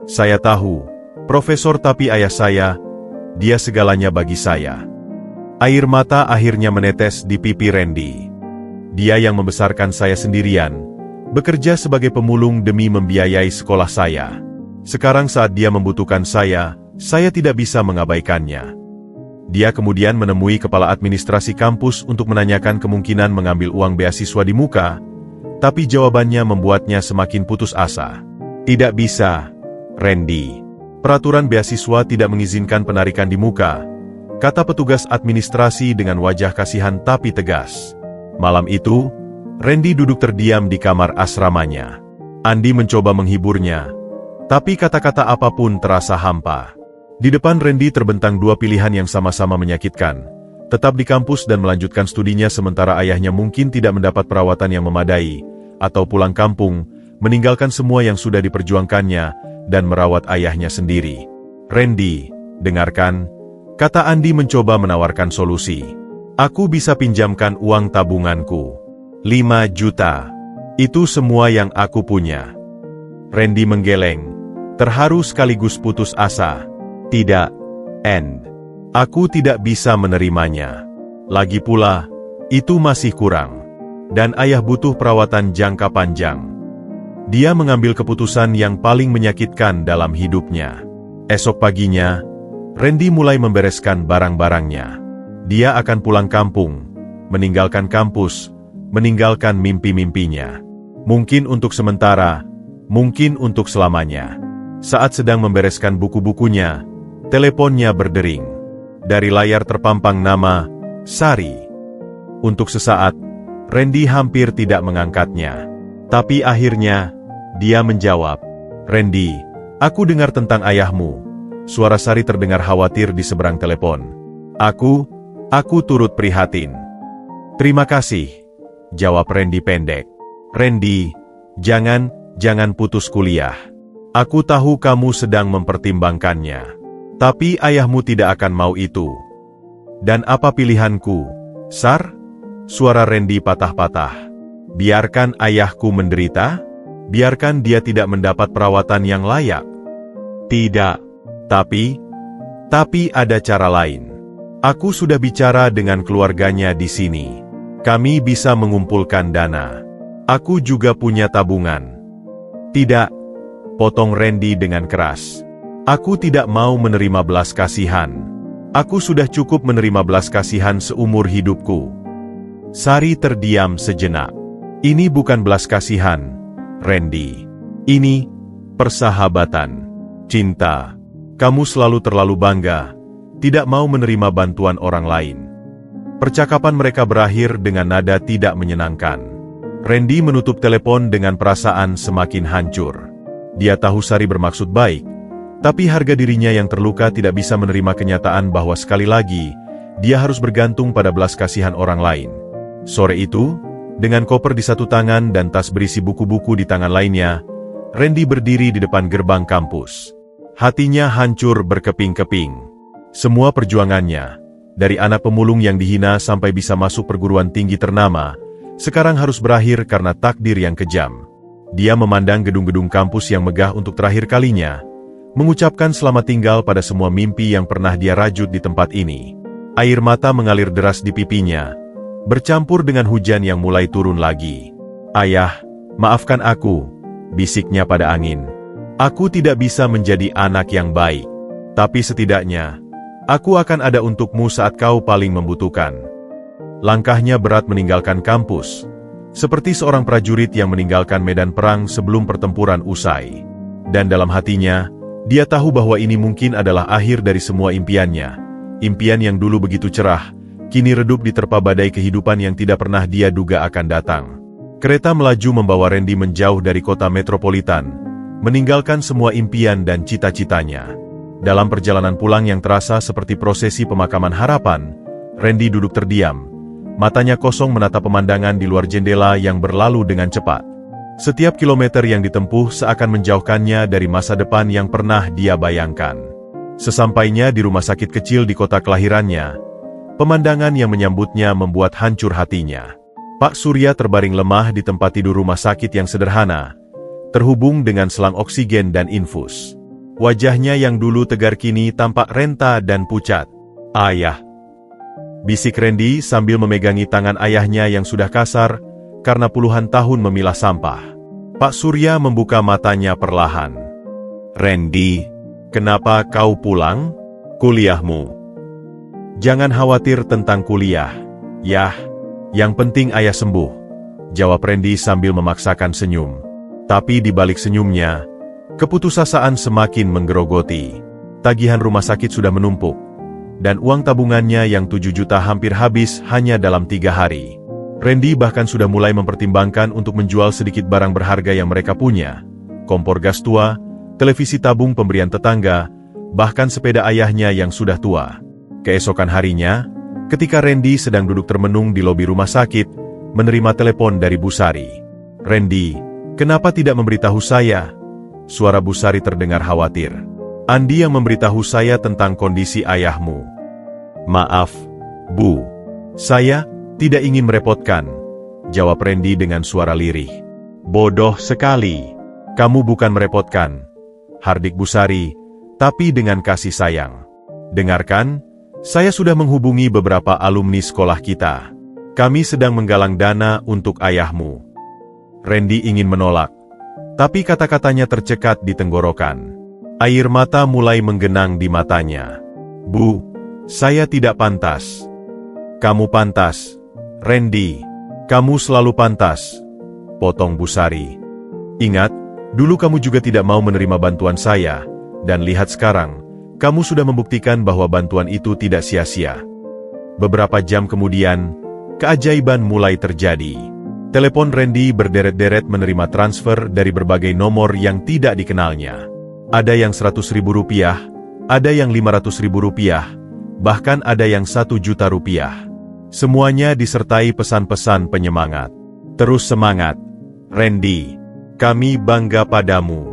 Saya tahu, Profesor, tapi ayah saya, dia segalanya bagi saya. Air mata akhirnya menetes di pipi Randy. Dia yang membesarkan saya sendirian, bekerja sebagai pemulung demi membiayai sekolah saya. Sekarang saat dia membutuhkan saya tidak bisa mengabaikannya. Dia kemudian menemui kepala administrasi kampus untuk menanyakan kemungkinan mengambil uang beasiswa di muka, tapi jawabannya membuatnya semakin putus asa. Tidak bisa, Randy. Peraturan beasiswa tidak mengizinkan penarikan di muka, kata petugas administrasi dengan wajah kasihan tapi tegas. Malam itu, Randy duduk terdiam di kamar asramanya. Andi mencoba menghiburnya, tapi kata-kata apapun terasa hampa. Di depan Randy terbentang dua pilihan yang sama-sama menyakitkan. Tetap di kampus dan melanjutkan studinya sementara ayahnya mungkin tidak mendapat perawatan yang memadai, atau pulang kampung, meninggalkan semua yang sudah diperjuangkannya, dan merawat ayahnya sendiri. Randy, dengarkan, kata Andi mencoba menawarkan solusi. Aku bisa pinjamkan uang tabunganku. 5 juta. Itu semua yang aku punya. Randy menggeleng, terharu sekaligus putus asa. Tidak, End. Aku tidak bisa menerimanya. Lagi pula, itu masih kurang. Dan ayah butuh perawatan jangka panjang. Dia mengambil keputusan yang paling menyakitkan dalam hidupnya. Esok paginya, Randy mulai membereskan barang-barangnya. Dia akan pulang kampung, meninggalkan kampus, meninggalkan mimpi-mimpinya. Mungkin untuk sementara, mungkin untuk selamanya. Saat sedang membereskan buku-bukunya, teleponnya berdering. Dari layar terpampang nama, Sari. Untuk sesaat, Randy hampir tidak mengangkatnya. Tapi akhirnya, dia menjawab, Randy, aku dengar tentang ayahmu. Suara Sari terdengar khawatir di seberang telepon. Aku turut prihatin. Terima kasih, jawab Randy pendek. Randy, jangan putus kuliah. Aku tahu kamu sedang mempertimbangkannya. Tapi ayahmu tidak akan mau itu. Dan apa pilihanku, Sar? Suara Randy patah-patah. Biarkan ayahku menderita? Biarkan dia tidak mendapat perawatan yang layak? Tidak. Tapi ada cara lain. Aku sudah bicara dengan keluarganya di sini. Kami bisa mengumpulkan dana. Aku juga punya tabungan. Tidak, potong Randy dengan keras. Aku tidak mau menerima belas kasihan. Aku sudah cukup menerima belas kasihan seumur hidupku. Sari terdiam sejenak. Ini bukan belas kasihan, Randy. Ini persahabatan, cinta. Kamu selalu terlalu bangga, tidak mau menerima bantuan orang lain. Percakapan mereka berakhir dengan nada tidak menyenangkan. Randy menutup telepon dengan perasaan semakin hancur. Dia tahu Sari bermaksud baik, Tapi harga dirinya yang terluka tidak bisa menerima kenyataan bahwa sekali lagi, dia harus bergantung pada belas kasihan orang lain. Sore itu, dengan koper di satu tangan dan tas berisi buku-buku di tangan lainnya, Randy berdiri di depan gerbang kampus. Hatinya hancur berkeping-keping. Semua perjuangannya, dari anak pemulung yang dihina sampai bisa masuk perguruan tinggi ternama, sekarang harus berakhir karena takdir yang kejam. Dia memandang gedung-gedung kampus yang megah untuk terakhir kalinya, mengucapkan selamat tinggal pada semua mimpi yang pernah dia rajut di tempat ini. Air mata mengalir deras di pipinya, bercampur dengan hujan yang mulai turun lagi. "Ayah, maafkan aku," bisiknya pada angin. "Aku tidak bisa menjadi anak yang baik. Tapi setidaknya, aku akan ada untukmu saat kau paling membutuhkan." Langkahnya berat meninggalkan kampus, seperti seorang prajurit yang meninggalkan medan perang sebelum pertempuran usai. Dan dalam hatinya, dia tahu bahwa ini mungkin adalah akhir dari semua impiannya. Impian yang dulu begitu cerah, kini redup diterpa badai kehidupan yang tidak pernah dia duga akan datang. Kereta melaju membawa Randy menjauh dari kota metropolitan, meninggalkan semua impian dan cita-citanya. Dalam perjalanan pulang yang terasa seperti prosesi pemakaman harapan, Randy duduk terdiam, matanya kosong menatap pemandangan di luar jendela yang berlalu dengan cepat. Setiap kilometer yang ditempuh seakan menjauhkannya dari masa depan yang pernah dia bayangkan. Sesampainya di rumah sakit kecil di kota kelahirannya, pemandangan yang menyambutnya membuat hancur hatinya. Pak Surya terbaring lemah di tempat tidur rumah sakit yang sederhana, terhubung dengan selang oksigen dan infus. Wajahnya yang dulu tegar kini tampak renta dan pucat. "Ayah," bisik Randy sambil memegangi tangan ayahnya yang sudah kasar karena puluhan tahun memilah sampah. Pak Surya membuka matanya perlahan. "Randy, kenapa kau pulang? Kuliahmu." "Jangan khawatir tentang kuliah, Yah. Yang penting ayah sembuh," jawab Randy sambil memaksakan senyum. Tapi di balik senyumnya, keputusasaan semakin menggerogoti. Tagihan rumah sakit sudah menumpuk, dan uang tabungannya yang 7 juta hampir habis hanya dalam 3 hari. Randy bahkan sudah mulai mempertimbangkan untuk menjual sedikit barang berharga yang mereka punya. Kompor gas tua, televisi tabung pemberian tetangga, bahkan sepeda ayahnya yang sudah tua. Keesokan harinya, ketika Randy sedang duduk termenung di lobi rumah sakit, menerima telepon dari Bu Sari. "Randy, kenapa tidak memberitahu saya?" Suara Bu Sari terdengar khawatir. "Andi yang memberitahu saya tentang kondisi ayahmu." "Maaf, Bu. Saya tidak ingin merepotkan," jawab Randy dengan suara lirih. "Bodoh sekali. Kamu bukan merepotkan," hardik Bu Sari, tapi dengan kasih sayang. "Dengarkan, saya sudah menghubungi beberapa alumni sekolah kita. Kami sedang menggalang dana untuk ayahmu." Randy ingin menolak, tapi kata-katanya tercekat di tenggorokan. Air mata mulai menggenang di matanya. "Bu, saya tidak pantas." "Kamu pantas, Randy. Kamu selalu pantas," potong Bu Sari. "Ingat, dulu kamu juga tidak mau menerima bantuan saya, dan lihat sekarang, kamu sudah membuktikan bahwa bantuan itu tidak sia-sia." Beberapa jam kemudian, keajaiban mulai terjadi. Telepon Randy berderet-deret menerima transfer dari berbagai nomor yang tidak dikenalnya. Ada yang Rp100.000, ada yang Rp500.000, bahkan ada yang Rp1 juta. Semuanya disertai pesan-pesan penyemangat. "Terus semangat, Randy. Kami bangga padamu.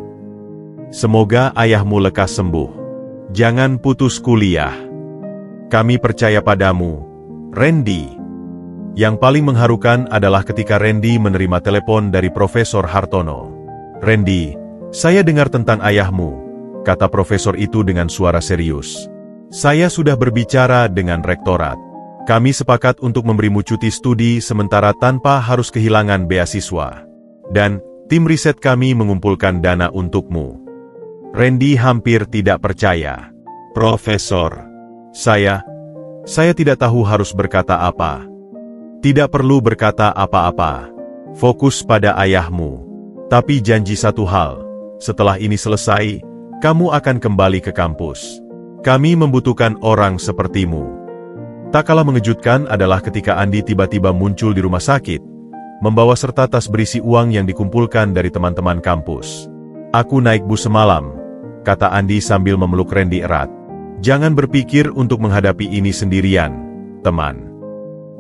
Semoga ayahmu lekas sembuh. Jangan putus kuliah. Kami percaya padamu, Randy." Yang paling mengharukan adalah ketika Randy menerima telepon dari Profesor Hartono. "Randy, saya dengar tentang ayahmu," kata profesor itu dengan suara serius. "Saya sudah berbicara dengan rektorat. Kami sepakat untuk memberimu cuti studi sementara tanpa harus kehilangan beasiswa. Dan tim riset kami mengumpulkan dana untukmu." Randy hampir tidak percaya. "Profesor, saya tidak tahu harus berkata apa." "Tidak perlu berkata apa-apa. Fokus pada ayahmu. Tapi janji satu hal, setelah ini selesai, kamu akan kembali ke kampus. Kami membutuhkan orang sepertimu." Tak kalah mengejutkan adalah ketika Andi tiba-tiba muncul di rumah sakit, membawa serta tas berisi uang yang dikumpulkan dari teman-teman kampus. "Aku naik bus semalam," kata Andi sambil memeluk Randy erat. Jangan berpikir untuk menghadapi ini sendirian, teman.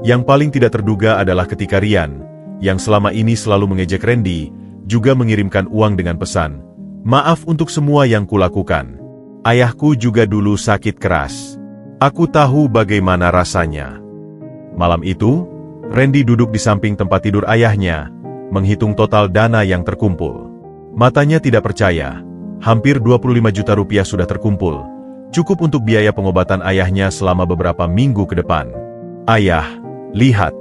Yang paling tidak terduga adalah ketika Ryan, yang selama ini selalu mengejek Randy, juga mengirimkan uang dengan pesan, "Maaf untuk semua yang kulakukan. Ayahku juga dulu sakit keras. Aku tahu bagaimana rasanya." Malam itu, Randy duduk di samping tempat tidur ayahnya, menghitung total dana yang terkumpul. Matanya tidak percaya, hampir 25 juta rupiah sudah terkumpul, cukup untuk biaya pengobatan ayahnya selama beberapa minggu ke depan. "Ayah, lihat,"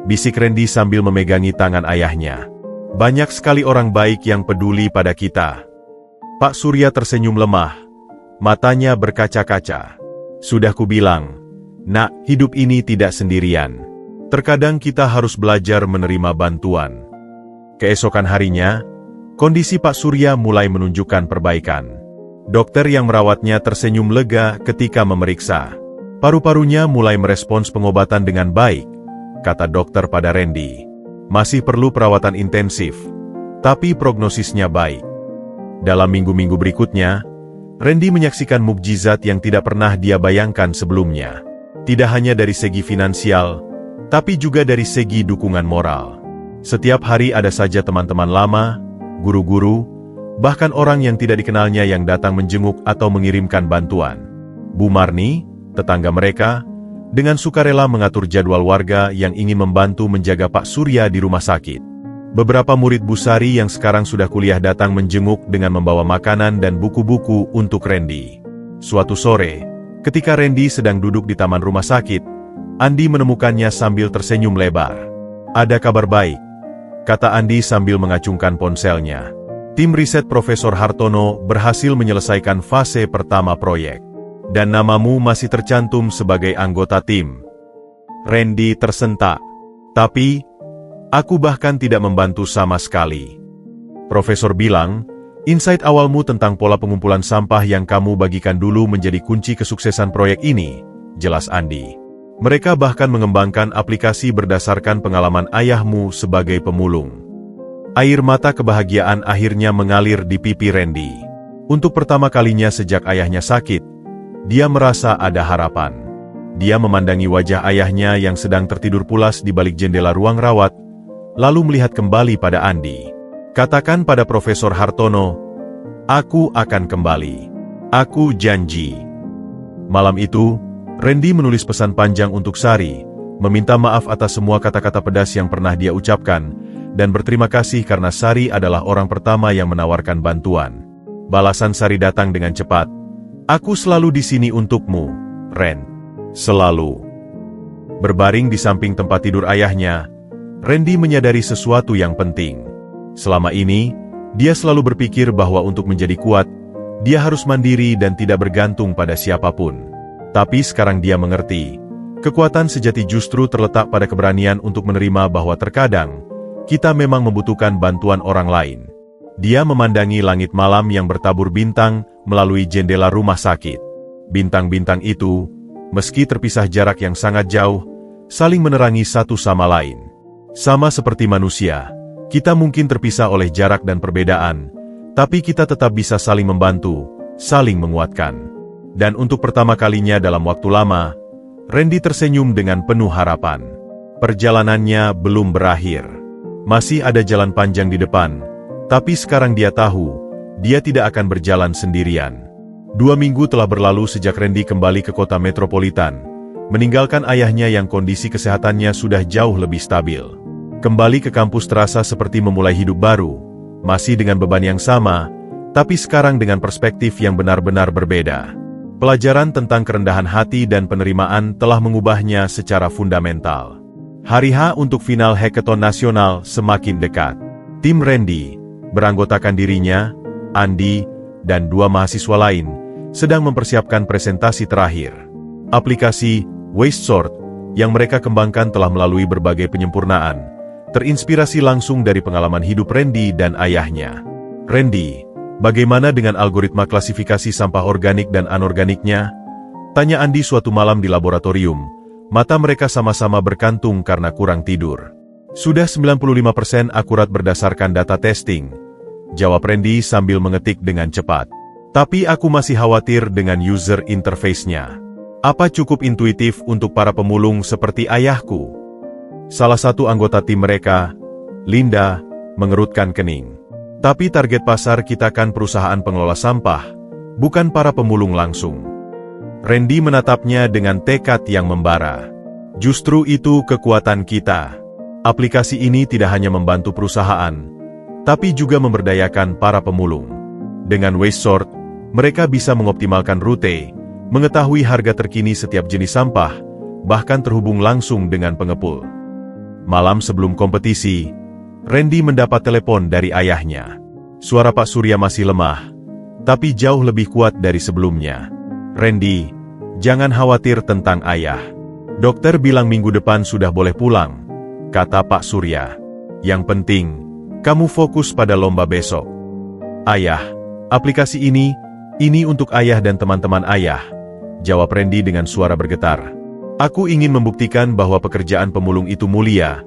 bisik Randy sambil memegangi tangan ayahnya. "Banyak sekali orang baik yang peduli pada kita." Pak Surya tersenyum lemah, matanya berkaca-kaca. "Sudah kubilang, Nak, hidup ini tidak sendirian. Terkadang kita harus belajar menerima bantuan." Keesokan harinya, kondisi Pak Surya mulai menunjukkan perbaikan. Dokter yang merawatnya tersenyum lega ketika memeriksa. Paru-parunya mulai merespons pengobatan dengan baik, kata dokter pada Randy. Masih perlu perawatan intensif, tapi prognosisnya baik. Dalam minggu-minggu berikutnya, Randy menyaksikan mukjizat yang tidak pernah dia bayangkan sebelumnya. Tidak hanya dari segi finansial, tapi juga dari segi dukungan moral. Setiap hari ada saja teman-teman lama, guru-guru, bahkan orang yang tidak dikenalnya yang datang menjenguk atau mengirimkan bantuan. Bu Marni, tetangga mereka, dengan sukarela mengatur jadwal warga yang ingin membantu menjaga Pak Surya di rumah sakit. Beberapa murid Bu Sari yang sekarang sudah kuliah datang menjenguk dengan membawa makanan dan buku-buku untuk Randy. Suatu sore, ketika Randy sedang duduk di taman rumah sakit, Andi menemukannya sambil tersenyum lebar. "Ada kabar baik," kata Andi sambil mengacungkan ponselnya. "Tim riset Profesor Hartono berhasil menyelesaikan fase pertama proyek. Dan namamu masih tercantum sebagai anggota tim." Randy tersentak. "Tapi, aku bahkan tidak membantu sama sekali." Profesor bilang, "Insight awalmu tentang pola pengumpulan sampah yang kamu bagikan dulu menjadi kunci kesuksesan proyek ini," jelas Andi. "Mereka bahkan mengembangkan aplikasi berdasarkan pengalaman ayahmu sebagai pemulung." Air mata kebahagiaan akhirnya mengalir di pipi Randy. Untuk pertama kalinya sejak ayahnya sakit, dia merasa ada harapan. Dia memandangi wajah ayahnya yang sedang tertidur pulas di balik jendela ruang rawat, lalu melihat kembali pada Andi. "Katakan pada Profesor Hartono, aku akan kembali. Aku janji." Malam itu, Randy menulis pesan panjang untuk Sari, meminta maaf atas semua kata-kata pedas yang pernah dia ucapkan, dan berterima kasih karena Sari adalah orang pertama yang menawarkan bantuan. Balasan Sari datang dengan cepat. "Aku selalu di sini untukmu, Ren. Selalu." Berbaring di samping tempat tidur ayahnya, Randy menyadari sesuatu yang penting. Selama ini, dia selalu berpikir bahwa untuk menjadi kuat, dia harus mandiri dan tidak bergantung pada siapapun. Tapi sekarang dia mengerti, kekuatan sejati justru terletak pada keberanian untuk menerima bahwa terkadang, kita memang membutuhkan bantuan orang lain. Dia memandangi langit malam yang bertabur bintang melalui jendela rumah sakit. Bintang-bintang itu, meski terpisah jarak yang sangat jauh, saling menerangi satu sama lain. Sama seperti manusia, kita mungkin terpisah oleh jarak dan perbedaan, tapi kita tetap bisa saling membantu, saling menguatkan. Dan untuk pertama kalinya dalam waktu lama, Randy tersenyum dengan penuh harapan. Perjalanannya belum berakhir. Masih ada jalan panjang di depan, tapi sekarang dia tahu, dia tidak akan berjalan sendirian. 2 minggu telah berlalu sejak Randy kembali ke kota metropolitan, meninggalkan ayahnya yang kondisi kesehatannya sudah jauh lebih stabil. Kembali ke kampus terasa seperti memulai hidup baru, masih dengan beban yang sama, tapi sekarang dengan perspektif yang benar-benar berbeda. Pelajaran tentang kerendahan hati dan penerimaan telah mengubahnya secara fundamental. Hari H untuk final hackathon nasional semakin dekat. Tim Randy, beranggotakan dirinya, Andi, dan 2 mahasiswa lain, sedang mempersiapkan presentasi terakhir. Aplikasi WasteSort yang mereka kembangkan telah melalui berbagai penyempurnaan, terinspirasi langsung dari pengalaman hidup Randy dan ayahnya. "Randy, bagaimana dengan algoritma klasifikasi sampah organik dan anorganiknya?" tanya Andi suatu malam di laboratorium. Mata mereka sama-sama berkantung karena kurang tidur. "Sudah 95% akurat berdasarkan data testing," jawab Randy sambil mengetik dengan cepat. Tapi aku masih khawatir dengan user interface-nya. Apa cukup intuitif untuk para pemulung seperti ayahku? Salah satu anggota tim mereka, Linda, mengerutkan kening. Tapi target pasar kita kan perusahaan pengelola sampah, bukan para pemulung langsung. Randy menatapnya dengan tekad yang membara. Justru itu kekuatan kita. Aplikasi ini tidak hanya membantu perusahaan, tapi juga memberdayakan para pemulung. Dengan WasteSort, mereka bisa mengoptimalkan rute, mengetahui harga terkini setiap jenis sampah, bahkan terhubung langsung dengan pengepul. Malam sebelum kompetisi, Randy mendapat telepon dari ayahnya. Suara Pak Surya masih lemah, tapi jauh lebih kuat dari sebelumnya. "Randy, jangan khawatir tentang ayah. Dokter bilang minggu depan sudah boleh pulang," kata Pak Surya. "Yang penting, kamu fokus pada lomba besok." "Ayah, aplikasi ini untuk ayah dan teman-teman ayah," jawab Randy dengan suara bergetar. "Aku ingin membuktikan bahwa pekerjaan pemulung itu mulia,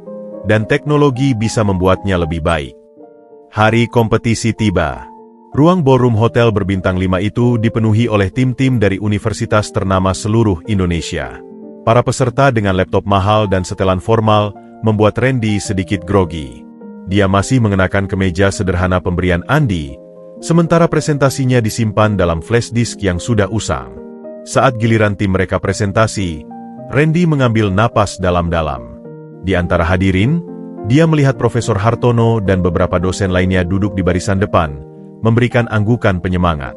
dan teknologi bisa membuatnya lebih baik." Hari kompetisi tiba. Ruang ballroom hotel berbintang 5 itu dipenuhi oleh tim-tim dari universitas ternama seluruh Indonesia. Para peserta dengan laptop mahal dan setelan formal membuat Randy sedikit grogi. Dia masih mengenakan kemeja sederhana pemberian Andi, sementara presentasinya disimpan dalam flash disk yang sudah usang. Saat giliran tim mereka presentasi, Randy mengambil napas dalam-dalam. Di antara hadirin, dia melihat Profesor Hartono dan beberapa dosen lainnya duduk di barisan depan, memberikan anggukan penyemangat.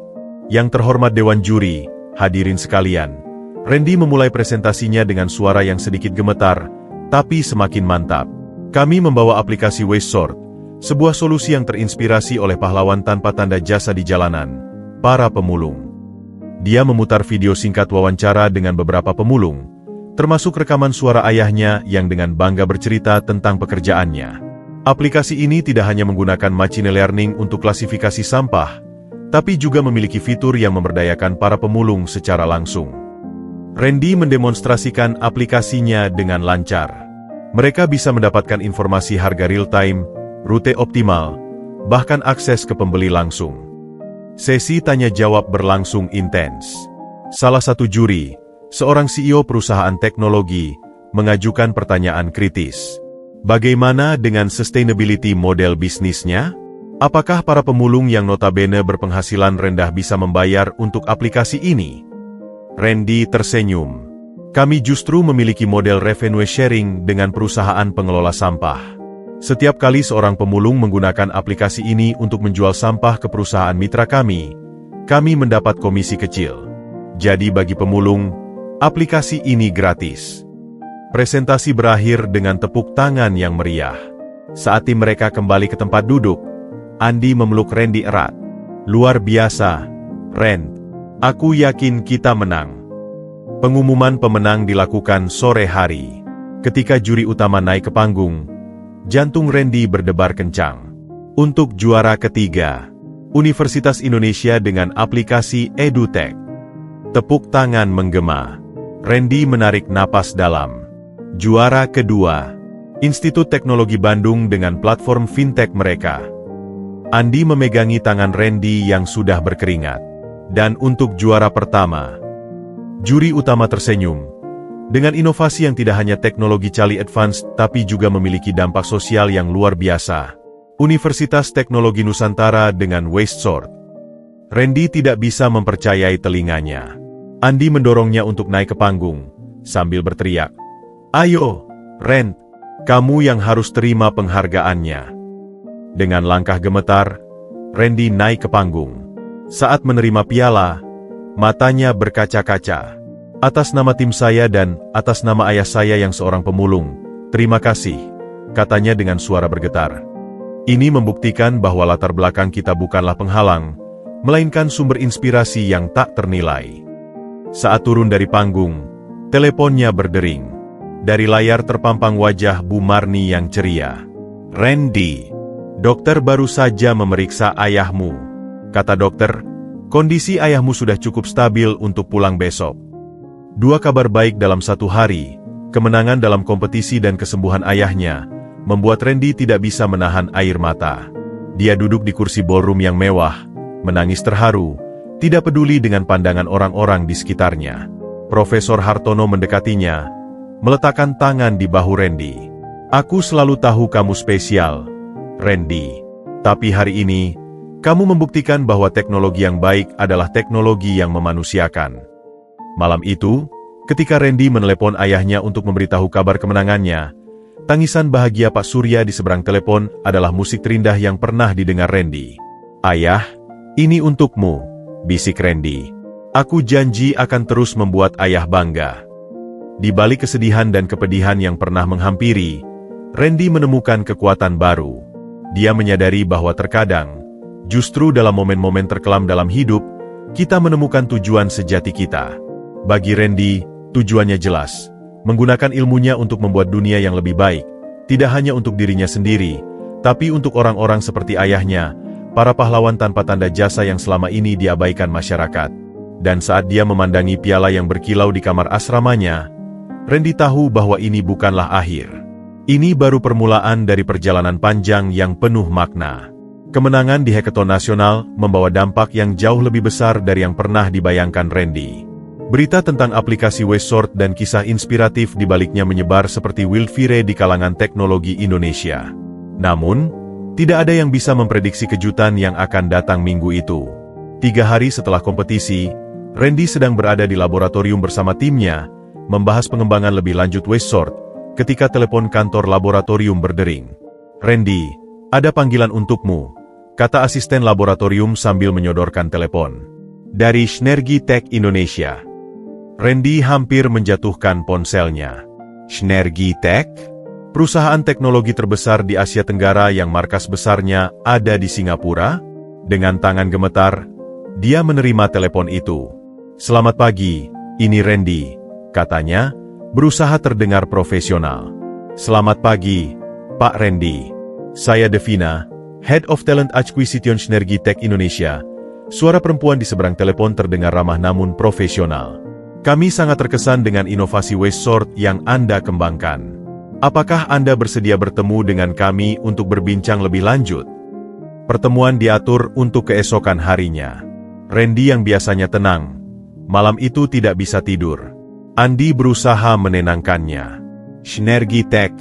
"Yang terhormat Dewan Juri, hadirin sekalian," Randy memulai presentasinya dengan suara yang sedikit gemetar, tapi semakin mantap. "Kami membawa aplikasi WasteSort, sebuah solusi yang terinspirasi oleh pahlawan tanpa tanda jasa di jalanan, para pemulung." Dia memutar video singkat wawancara dengan beberapa pemulung, termasuk rekaman suara ayahnya yang dengan bangga bercerita tentang pekerjaannya. Aplikasi ini tidak hanya menggunakan machine learning untuk klasifikasi sampah, tapi juga memiliki fitur yang memberdayakan para pemulung secara langsung. Randy mendemonstrasikan aplikasinya dengan lancar. Mereka bisa mendapatkan informasi harga real-time, rute optimal, bahkan akses ke pembeli langsung. Sesi tanya-jawab berlangsung intens. Salah satu juri, seorang CEO perusahaan teknologi, mengajukan pertanyaan kritis. Bagaimana dengan sustainability model bisnisnya? Apakah para pemulung yang notabene berpenghasilan rendah bisa membayar untuk aplikasi ini? Randy tersenyum. "Kami justru memiliki model revenue sharing dengan perusahaan pengelola sampah. Setiap kali seorang pemulung menggunakan aplikasi ini untuk menjual sampah ke perusahaan mitra kami mendapat komisi kecil. Jadi bagi pemulung, aplikasi ini gratis." Presentasi berakhir dengan tepuk tangan yang meriah. Saat tim mereka kembali ke tempat duduk, Andi memeluk Randy erat. "Luar biasa, Rand. Aku yakin kita menang." Pengumuman pemenang dilakukan sore hari. Ketika juri utama naik ke panggung, jantung Randy berdebar kencang. Untuk juara ketiga, Universitas Indonesia dengan aplikasi EduTech. Tepuk tangan menggema. Randy menarik napas dalam. Juara kedua, Institut Teknologi Bandung dengan platform fintech mereka. Andi memegangi tangan Randy yang sudah berkeringat. Dan untuk juara pertama, juri utama tersenyum. Dengan inovasi yang tidak hanya teknologi canggih advance, tapi juga memiliki dampak sosial yang luar biasa. Universitas Teknologi Nusantara dengan WasteSort. Randy tidak bisa mempercayai telinganya. Andi mendorongnya untuk naik ke panggung, sambil berteriak, "Ayo, Rand, kamu yang harus terima penghargaannya." Dengan langkah gemetar, Randy naik ke panggung. Saat menerima piala, matanya berkaca-kaca. "Atas nama tim saya dan atas nama ayah saya yang seorang pemulung, terima kasih," katanya dengan suara bergetar. Ini membuktikan bahwa latar belakang kita bukanlah penghalang, melainkan sumber inspirasi yang tak ternilai. Saat turun dari panggung, teleponnya berdering. Dari layar terpampang wajah Bu Marni yang ceria. "Randy, dokter baru saja memeriksa ayahmu. Kata dokter, kondisi ayahmu sudah cukup stabil untuk pulang besok." Dua kabar baik dalam satu hari, kemenangan dalam kompetisi dan kesembuhan ayahnya, membuat Randy tidak bisa menahan air mata. Dia duduk di kursi ballroom yang mewah, menangis terharu, tidak peduli dengan pandangan orang-orang di sekitarnya. Profesor Hartono mendekatinya, meletakkan tangan di bahu Randy. "Aku selalu tahu kamu spesial, Randy. Tapi hari ini, kamu membuktikan bahwa teknologi yang baik adalah teknologi yang memanusiakan." Malam itu, ketika Randy menelepon ayahnya untuk memberitahu kabar kemenangannya, tangisan bahagia Pak Surya di seberang telepon adalah musik terindah yang pernah didengar Randy. "Ayah, ini untukmu," bisik Randy. "Aku janji akan terus membuat ayah bangga." Di balik kesedihan dan kepedihan yang pernah menghampiri, Randy menemukan kekuatan baru. Dia menyadari bahwa terkadang, justru dalam momen-momen terkelam dalam hidup, kita menemukan tujuan sejati kita. Bagi Randy, tujuannya jelas, menggunakan ilmunya untuk membuat dunia yang lebih baik, tidak hanya untuk dirinya sendiri, tapi untuk orang-orang seperti ayahnya, para pahlawan tanpa tanda jasa yang selama ini diabaikan masyarakat. Dan saat dia memandangi piala yang berkilau di kamar asramanya, Randy tahu bahwa ini bukanlah akhir. Ini baru permulaan dari perjalanan panjang yang penuh makna. Kemenangan di Hackathon Nasional membawa dampak yang jauh lebih besar dari yang pernah dibayangkan Randy. Berita tentang aplikasi WasteSort dan kisah inspiratif di baliknya menyebar seperti wildfire di kalangan teknologi Indonesia. Namun, tidak ada yang bisa memprediksi kejutan yang akan datang minggu itu. 3 hari setelah kompetisi, Randy sedang berada di laboratorium bersama timnya, membahas pengembangan lebih lanjut WasteSort, ketika telepon kantor laboratorium berdering. "Randy, ada panggilan untukmu," kata asisten laboratorium sambil menyodorkan telepon. "Dari Shnergy Tech Indonesia." Randy hampir menjatuhkan ponselnya. Shnergy Tech? Perusahaan teknologi terbesar di Asia Tenggara yang markas besarnya ada di Singapura? Dengan tangan gemetar, dia menerima telepon itu. "Selamat pagi, ini Randy," katanya, berusaha terdengar profesional. "Selamat pagi, Pak Randy. Saya Devina, Head of Talent Acquisition Shnergy Tech Indonesia." Suara perempuan di seberang telepon terdengar ramah namun profesional. "Kami sangat terkesan dengan inovasi WasteSort yang Anda kembangkan. Apakah Anda bersedia bertemu dengan kami untuk berbincang lebih lanjut?" Pertemuan diatur untuk keesokan harinya. Randy yang biasanya tenang, malam itu tidak bisa tidur. Andi berusaha menenangkannya. "Shnergy Tech,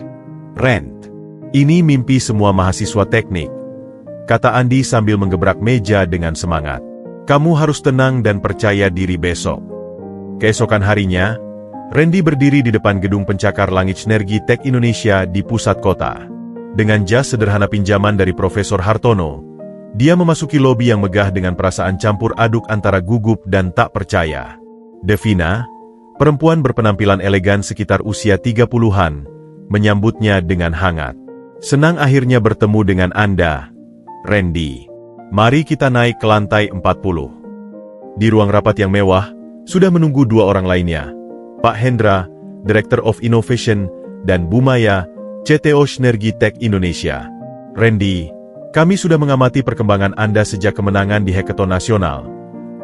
Rand. Ini mimpi semua mahasiswa teknik," kata Andi sambil menggebrak meja dengan semangat. "Kamu harus tenang dan percaya diri besok." Keesokan harinya, Randy berdiri di depan gedung pencakar langit Shnergy Tech Indonesia di pusat kota. Dengan jas sederhana pinjaman dari Profesor Hartono, dia memasuki lobi yang megah dengan perasaan campur aduk antara gugup dan tak percaya. Devina, perempuan berpenampilan elegan sekitar usia 30-an, menyambutnya dengan hangat. "Senang akhirnya bertemu dengan Anda, Randy. Mari kita naik ke lantai 40. Di ruang rapat yang mewah, sudah menunggu 2 orang lainnya, Pak Hendra, Director of Innovation, dan Bu Maya, CTO Shnergy Tech Indonesia. "Randy, kami sudah mengamati perkembangan Anda sejak kemenangan di Hackathon Nasional,"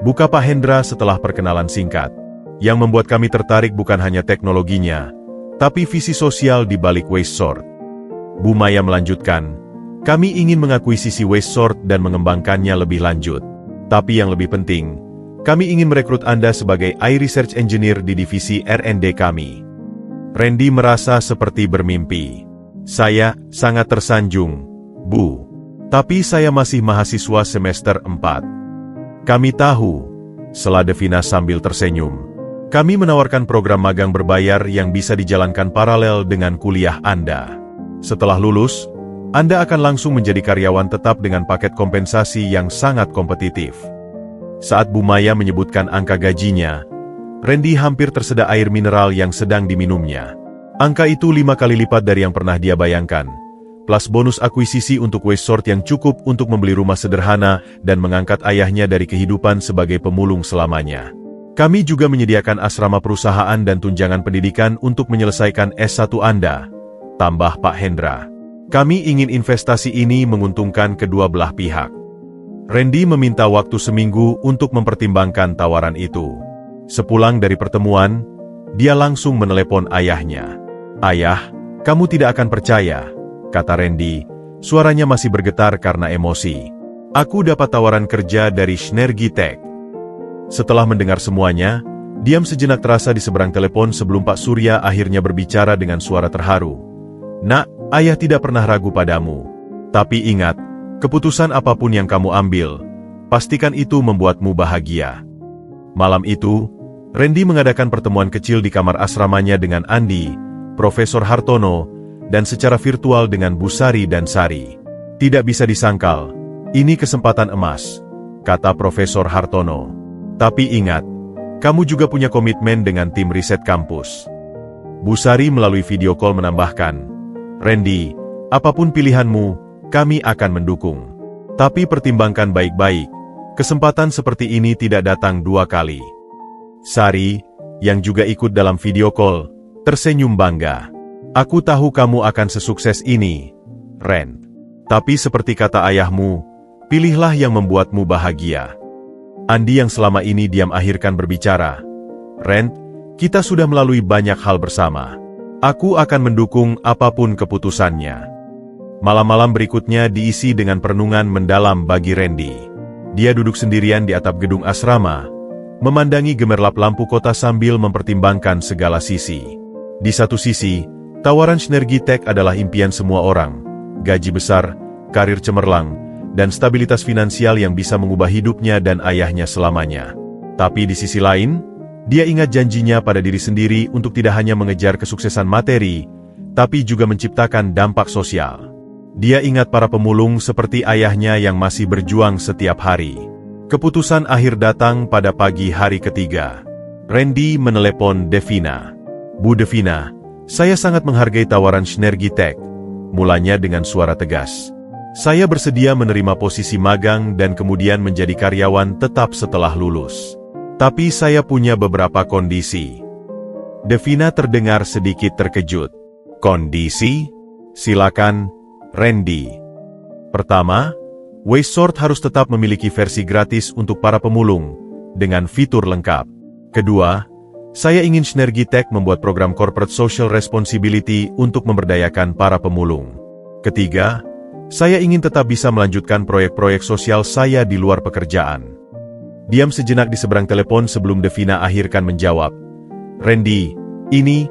buka Pak Hendra setelah perkenalan singkat. "Yang membuat kami tertarik bukan hanya teknologinya, tapi visi sosial di balik WasteSort." Bu Maya melanjutkan, "Kami ingin mengakuisisi WasteSort dan mengembangkannya lebih lanjut. Tapi yang lebih penting, kami ingin merekrut Anda sebagai AI Research Engineer di divisi R&D kami." Randy merasa seperti bermimpi. "Saya sangat tersanjung, Bu. Tapi saya masih mahasiswa semester 4. "Kami tahu," sela Devina sambil tersenyum. "Kami menawarkan program magang berbayar yang bisa dijalankan paralel dengan kuliah Anda. Setelah lulus, Anda akan langsung menjadi karyawan tetap dengan paket kompensasi yang sangat kompetitif." Saat Bu Maya menyebutkan angka gajinya, Randy hampir tersedak air mineral yang sedang diminumnya. Angka itu 5 kali lipat dari yang pernah dia bayangkan, plus bonus akuisisi untuk WasteSort yang cukup untuk membeli rumah sederhana dan mengangkat ayahnya dari kehidupan sebagai pemulung selamanya. "Kami juga menyediakan asrama perusahaan dan tunjangan pendidikan untuk menyelesaikan S1 Anda," tambah Pak Hendra. "Kami ingin investasi ini menguntungkan kedua belah pihak." Randy meminta waktu seminggu untuk mempertimbangkan tawaran itu. Sepulang dari pertemuan, dia langsung menelepon ayahnya. "Ayah, kamu tidak akan percaya," kata Randy, suaranya masih bergetar karena emosi. "Aku dapat tawaran kerja dari Shnergy Tech. Setelah mendengar semuanya, diam sejenak terasa di seberang telepon sebelum Pak Surya akhirnya berbicara dengan suara terharu. "Nak, ayah tidak pernah ragu padamu. Tapi ingat, keputusan apapun yang kamu ambil, pastikan itu membuatmu bahagia." Malam itu, Randy mengadakan pertemuan kecil di kamar asramanya dengan Andi, Profesor Hartono, dan secara virtual dengan Bu Sari dan Sari. "Tidak bisa disangkal, ini kesempatan emas," kata Profesor Hartono. "Tapi ingat, kamu juga punya komitmen dengan tim riset kampus." Bu Sari melalui video call menambahkan, "Randy, apapun pilihanmu, kami akan mendukung. Tapi pertimbangkan baik-baik, kesempatan seperti ini tidak datang dua kali." Sari, yang juga ikut dalam video call, tersenyum bangga. "Aku tahu kamu akan sesukses ini, Ren. Tapi seperti kata ayahmu, pilihlah yang membuatmu bahagia." Andi yang selama ini diam akhirkan berbicara. "Ren, kita sudah melalui banyak hal bersama. Aku akan mendukung apapun keputusannya." Malam-malam berikutnya diisi dengan perenungan mendalam bagi Randy. Dia duduk sendirian di atap gedung asrama, memandangi gemerlap lampu kota sambil mempertimbangkan segala sisi. Di satu sisi, tawaran Sinergi Tech adalah impian semua orang. Gaji besar, karir cemerlang, dan stabilitas finansial yang bisa mengubah hidupnya dan ayahnya selamanya. Tapi di sisi lain, dia ingat janjinya pada diri sendiri untuk tidak hanya mengejar kesuksesan materi, tapi juga menciptakan dampak sosial. Dia ingat para pemulung seperti ayahnya yang masih berjuang setiap hari. Keputusan akhir datang pada pagi hari ketiga. Randy menelepon Devina. "Bu Devina, saya sangat menghargai tawaran Sinergi Tech," mulanya dengan suara tegas. "Saya bersedia menerima posisi magang dan kemudian menjadi karyawan tetap setelah lulus. Tapi saya punya beberapa kondisi." Devina terdengar sedikit terkejut. "Kondisi? Silakan, Randy." "Pertama, Waysort harus tetap memiliki versi gratis untuk para pemulung, dengan fitur lengkap. Kedua, saya ingin Sinergi Tech membuat program Corporate Social Responsibility untuk memberdayakan para pemulung. Ketiga, saya ingin tetap bisa melanjutkan proyek-proyek sosial saya di luar pekerjaan." Diam sejenak di seberang telepon sebelum Devina akhirkan menjawab, "Randy, ini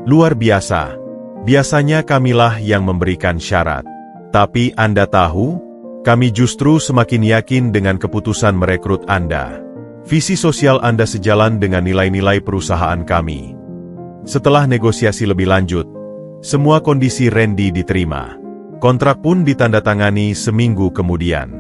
luar biasa. Biasanya kamilah yang memberikan syarat. Tapi Anda tahu, kami justru semakin yakin dengan keputusan merekrut Anda. Visi sosial Anda sejalan dengan nilai-nilai perusahaan kami." Setelah negosiasi lebih lanjut, semua kondisi Randy diterima. Kontrak pun ditandatangani seminggu kemudian.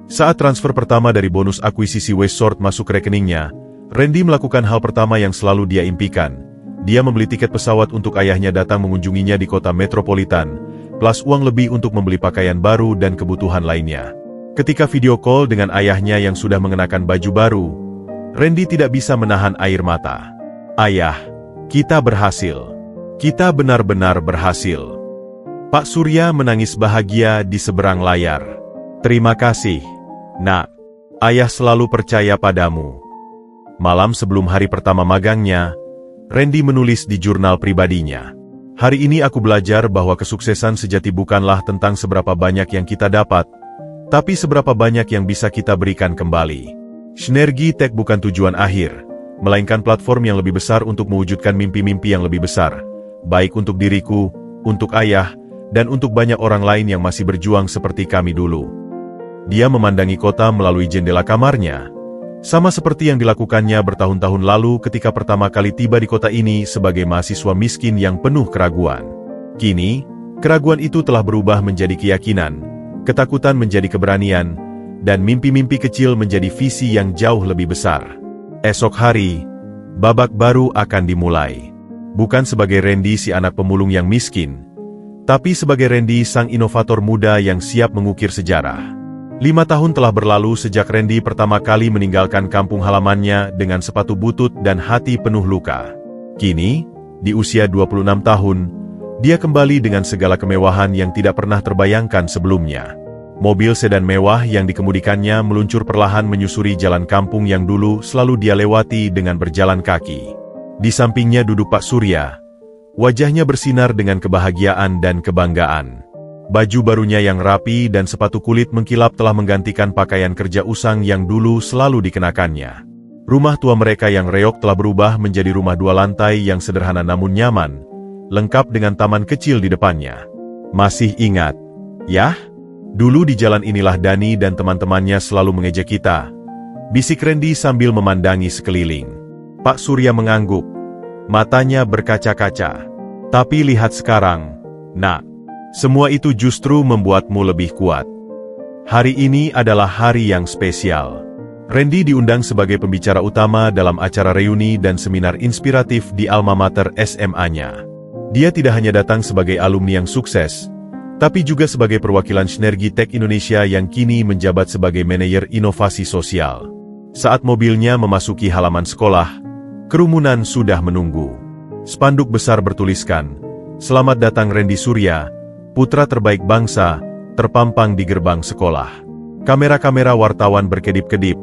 Saat transfer pertama dari bonus akuisisi Waysort masuk rekeningnya, Randy melakukan hal pertama yang selalu dia impikan. Dia membeli tiket pesawat untuk ayahnya datang mengunjunginya di kota metropolitan, plus uang lebih untuk membeli pakaian baru dan kebutuhan lainnya. Ketika video call dengan ayahnya yang sudah mengenakan baju baru, Randy tidak bisa menahan air mata. "Ayah, kita berhasil. Kita benar-benar berhasil." Pak Surya menangis bahagia di seberang layar. "Terima kasih, Nak. Ayah selalu percaya padamu." Malam sebelum hari pertama magangnya, Randy menulis di jurnal pribadinya. "Hari ini aku belajar bahwa kesuksesan sejati bukanlah tentang seberapa banyak yang kita dapat, tapi seberapa banyak yang bisa kita berikan kembali. Sinergi Tech bukan tujuan akhir, melainkan platform yang lebih besar untuk mewujudkan mimpi-mimpi yang lebih besar, baik untuk diriku, untuk ayah, dan untuk banyak orang lain yang masih berjuang seperti kami dulu." Dia memandangi kota melalui jendela kamarnya, sama seperti yang dilakukannya bertahun-tahun lalu ketika pertama kali tiba di kota ini sebagai mahasiswa miskin yang penuh keraguan. Kini, keraguan itu telah berubah menjadi keyakinan, ketakutan menjadi keberanian, dan mimpi-mimpi kecil menjadi visi yang jauh lebih besar. Esok hari, babak baru akan dimulai. Bukan sebagai Randy si anak pemulung yang miskin, tapi sebagai Randy sang inovator muda yang siap mengukir sejarah. 5 tahun telah berlalu sejak Randy pertama kali meninggalkan kampung halamannya dengan sepatu butut dan hati penuh luka. Kini, di usia 26 tahun, dia kembali dengan segala kemewahan yang tidak pernah terbayangkan sebelumnya. Mobil sedan mewah yang dikemudikannya meluncur perlahan menyusuri jalan kampung yang dulu selalu dia lewati dengan berjalan kaki. Di sampingnya duduk Pak Surya. Wajahnya bersinar dengan kebahagiaan dan kebanggaan. Baju barunya yang rapi dan sepatu kulit mengkilap telah menggantikan pakaian kerja usang yang dulu selalu dikenakannya. Rumah tua mereka yang reok telah berubah menjadi rumah 2 lantai yang sederhana namun nyaman, lengkap dengan taman kecil di depannya. Masih ingat, ya? Dulu di jalan inilah Dani dan teman-temannya selalu mengejek kita, bisik Randy sambil memandangi sekeliling. Pak Surya mengangguk, matanya berkaca-kaca. Tapi lihat sekarang, nak, semua itu justru membuatmu lebih kuat. Hari ini adalah hari yang spesial. Randy diundang sebagai pembicara utama dalam acara reuni dan seminar inspiratif di alma mater SMA-nya. Dia tidak hanya datang sebagai alumni yang sukses, tapi juga sebagai perwakilan Sinergi Tech Indonesia yang kini menjabat sebagai manajer inovasi sosial. Saat mobilnya memasuki halaman sekolah, kerumunan sudah menunggu. Spanduk besar bertuliskan, "Selamat datang Randy Surya, putra terbaik bangsa," terpampang di gerbang sekolah. Kamera-kamera wartawan berkedip-kedip,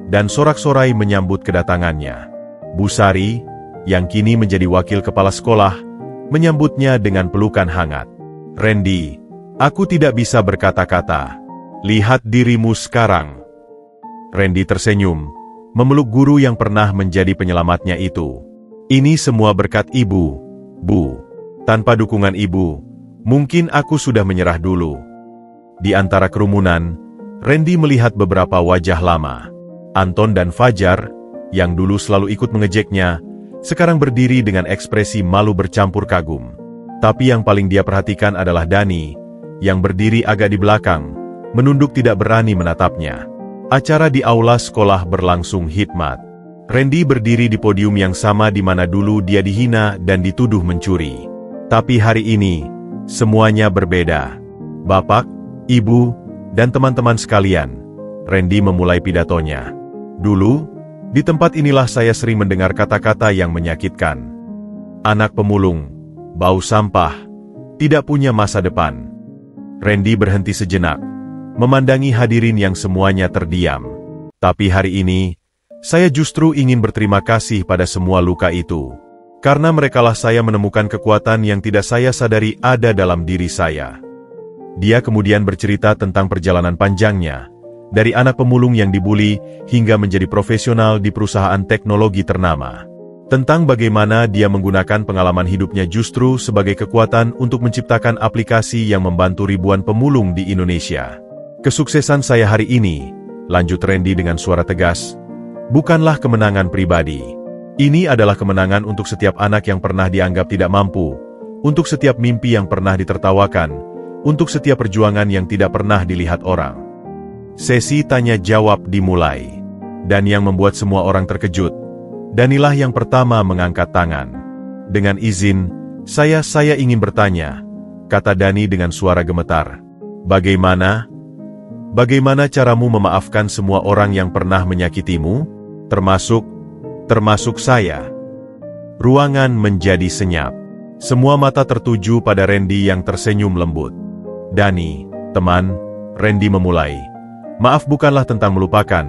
dan sorak-sorai menyambut kedatangannya. Bu Sari, yang kini menjadi wakil kepala sekolah, menyambutnya dengan pelukan hangat. "Randy, aku tidak bisa berkata-kata. Lihat dirimu sekarang." Randy tersenyum, memeluk guru yang pernah menjadi penyelamatnya itu. "Ini semua berkat ibu, Bu. Tanpa dukungan ibu, mungkin aku sudah menyerah dulu." Di antara kerumunan, Randy melihat beberapa wajah lama. Anton dan Fajar, yang dulu selalu ikut mengejeknya, sekarang berdiri dengan ekspresi malu bercampur kagum. Tapi yang paling dia perhatikan adalah Dani, yang berdiri agak di belakang, menunduk tidak berani menatapnya. Acara di aula sekolah berlangsung hikmat. Randy berdiri di podium yang sama di mana dulu dia dihina dan dituduh mencuri. Tapi hari ini, semuanya berbeda. "Bapak, Ibu, dan teman-teman sekalian," Randy memulai pidatonya. "Dulu, di tempat inilah saya sering mendengar kata-kata yang menyakitkan. Anak pemulung, bau sampah, tidak punya masa depan." Randy berhenti sejenak, memandangi hadirin yang semuanya terdiam. "Tapi hari ini, saya justru ingin berterima kasih pada semua luka itu. Karena merekalah saya menemukan kekuatan yang tidak saya sadari ada dalam diri saya." Dia kemudian bercerita tentang perjalanan panjangnya, dari anak pemulung yang dibuli hingga menjadi profesional di perusahaan teknologi ternama. Tentang bagaimana dia menggunakan pengalaman hidupnya justru sebagai kekuatan untuk menciptakan aplikasi yang membantu ribuan pemulung di Indonesia. "Kesuksesan saya hari ini," lanjut Randy dengan suara tegas, "bukanlah kemenangan pribadi. Ini adalah kemenangan untuk setiap anak yang pernah dianggap tidak mampu, untuk setiap mimpi yang pernah ditertawakan, untuk setiap perjuangan yang tidak pernah dilihat orang." Sesi tanya jawab dimulai. Dan yang membuat semua orang terkejut, Danilah yang pertama mengangkat tangan. "Dengan izin, saya ingin bertanya," kata Dani dengan suara gemetar. Bagaimana caramu memaafkan semua orang yang pernah menyakitimu? Termasuk saya." Ruangan menjadi senyap. Semua mata tertuju pada Randy yang tersenyum lembut. "Dani, teman," Randy memulai. "Maaf bukanlah tentang melupakan,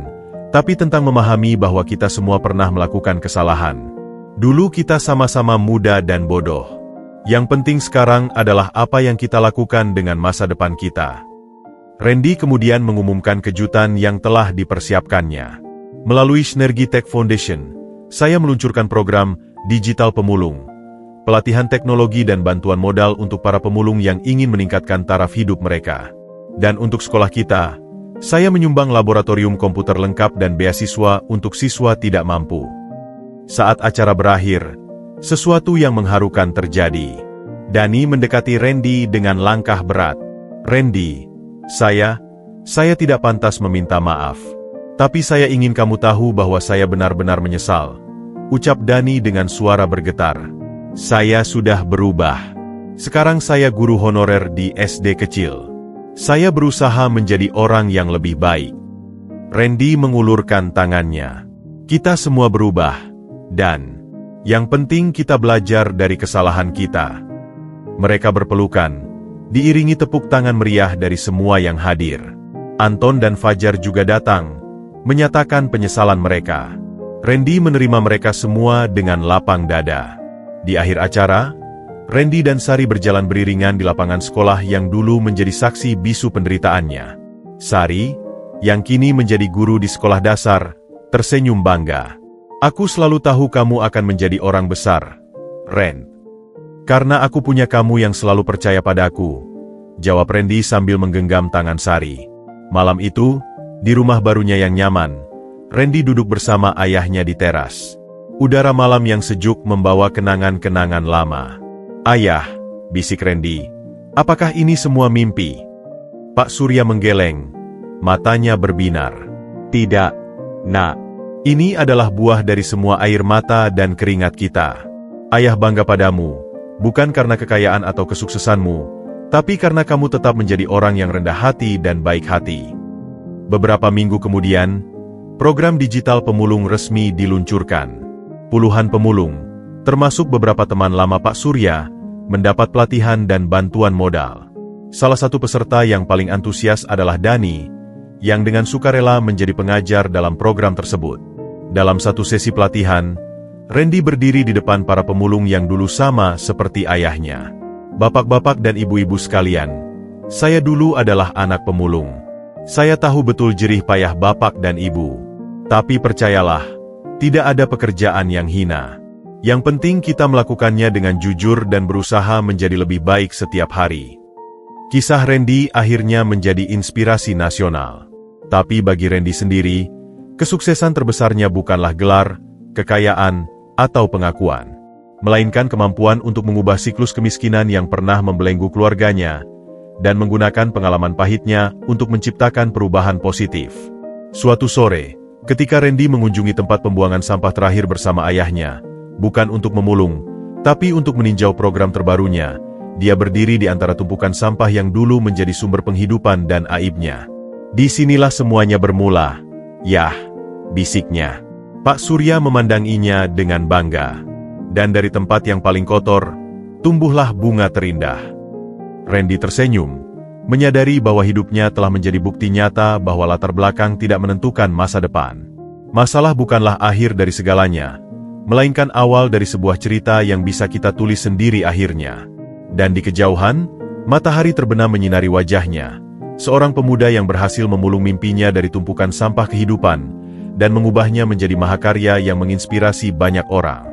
tapi tentang memahami bahwa kita semua pernah melakukan kesalahan. Dulu kita sama-sama muda dan bodoh. Yang penting sekarang adalah apa yang kita lakukan dengan masa depan kita." Randy kemudian mengumumkan kejutan yang telah dipersiapkannya. "Melalui Sinergi Tech Foundation, saya meluncurkan program Digital Pemulung, pelatihan teknologi dan bantuan modal untuk para pemulung yang ingin meningkatkan taraf hidup mereka. Dan untuk sekolah kita, saya menyumbang laboratorium komputer lengkap dan beasiswa untuk siswa tidak mampu." Saat acara berakhir, sesuatu yang mengharukan terjadi. Dani mendekati Randy dengan langkah berat. "Randy, saya tidak pantas meminta maaf. Tapi saya ingin kamu tahu bahwa saya benar-benar menyesal," ucap Dani dengan suara bergetar. "Saya sudah berubah. Sekarang saya guru honorer di SD kecil. Saya berusaha menjadi orang yang lebih baik." Randy mengulurkan tangannya. "Kita semua berubah, dan yang penting kita belajar dari kesalahan kita." Mereka berpelukan, diiringi tepuk tangan meriah dari semua yang hadir. Anton dan Fajar juga datang, menyatakan penyesalan mereka. Randy menerima mereka semua dengan lapang dada. Di akhir acara, Randy dan Sari berjalan beriringan di lapangan sekolah yang dulu menjadi saksi bisu penderitaannya. Sari, yang kini menjadi guru di sekolah dasar, tersenyum bangga. Aku selalu tahu kamu akan menjadi orang besar, Ren. Karena aku punya kamu yang selalu percaya padaku, jawab Randy sambil menggenggam tangan Sari. Malam itu, di rumah barunya yang nyaman, Randy duduk bersama ayahnya di teras. Udara malam yang sejuk membawa kenangan-kenangan lama. Ayah, bisik Randy, apakah ini semua mimpi? Pak Surya menggeleng, matanya berbinar. Tidak, Nak. Ini adalah buah dari semua air mata dan keringat kita. Ayah bangga padamu, bukan karena kekayaan atau kesuksesanmu, tapi karena kamu tetap menjadi orang yang rendah hati dan baik hati. Beberapa minggu kemudian, program digital pemulung resmi diluncurkan. Puluhan pemulung, termasuk beberapa teman lama Pak Surya, mendapat pelatihan dan bantuan modal. Salah satu peserta yang paling antusias adalah Dani, yang dengan sukarela menjadi pengajar dalam program tersebut. Dalam satu sesi pelatihan, Randy berdiri di depan para pemulung yang dulu sama seperti ayahnya. Bapak-bapak dan ibu-ibu sekalian, saya dulu adalah anak pemulung. Saya tahu betul jerih payah bapak dan ibu. Tapi percayalah, tidak ada pekerjaan yang hina. Yang penting kita melakukannya dengan jujur dan berusaha menjadi lebih baik setiap hari. Kisah Randy akhirnya menjadi inspirasi nasional. Tapi bagi Randy sendiri, kesuksesan terbesarnya bukanlah gelar, kekayaan, atau pengakuan, melainkan kemampuan untuk mengubah siklus kemiskinan yang pernah membelenggu keluarganya, dan menggunakan pengalaman pahitnya untuk menciptakan perubahan positif. Suatu sore, ketika Randy mengunjungi tempat pembuangan sampah terakhir bersama ayahnya, bukan untuk memulung, tapi untuk meninjau program terbarunya, dia berdiri di antara tumpukan sampah yang dulu menjadi sumber penghidupan dan aibnya. Disinilah semuanya bermula, Yah, bisiknya. Pak Surya memandanginya dengan bangga. Dan dari tempat yang paling kotor, tumbuhlah bunga terindah. Randy tersenyum, menyadari bahwa hidupnya telah menjadi bukti nyata bahwa latar belakang tidak menentukan masa depan. Masalah bukanlah akhir dari segalanya, melainkan awal dari sebuah cerita yang bisa kita tulis sendiri akhirnya. Dan di kejauhan, matahari terbenam menyinari wajahnya, seorang pemuda yang berhasil memulung mimpinya dari tumpukan sampah kehidupan, dan mengubahnya menjadi mahakarya yang menginspirasi banyak orang.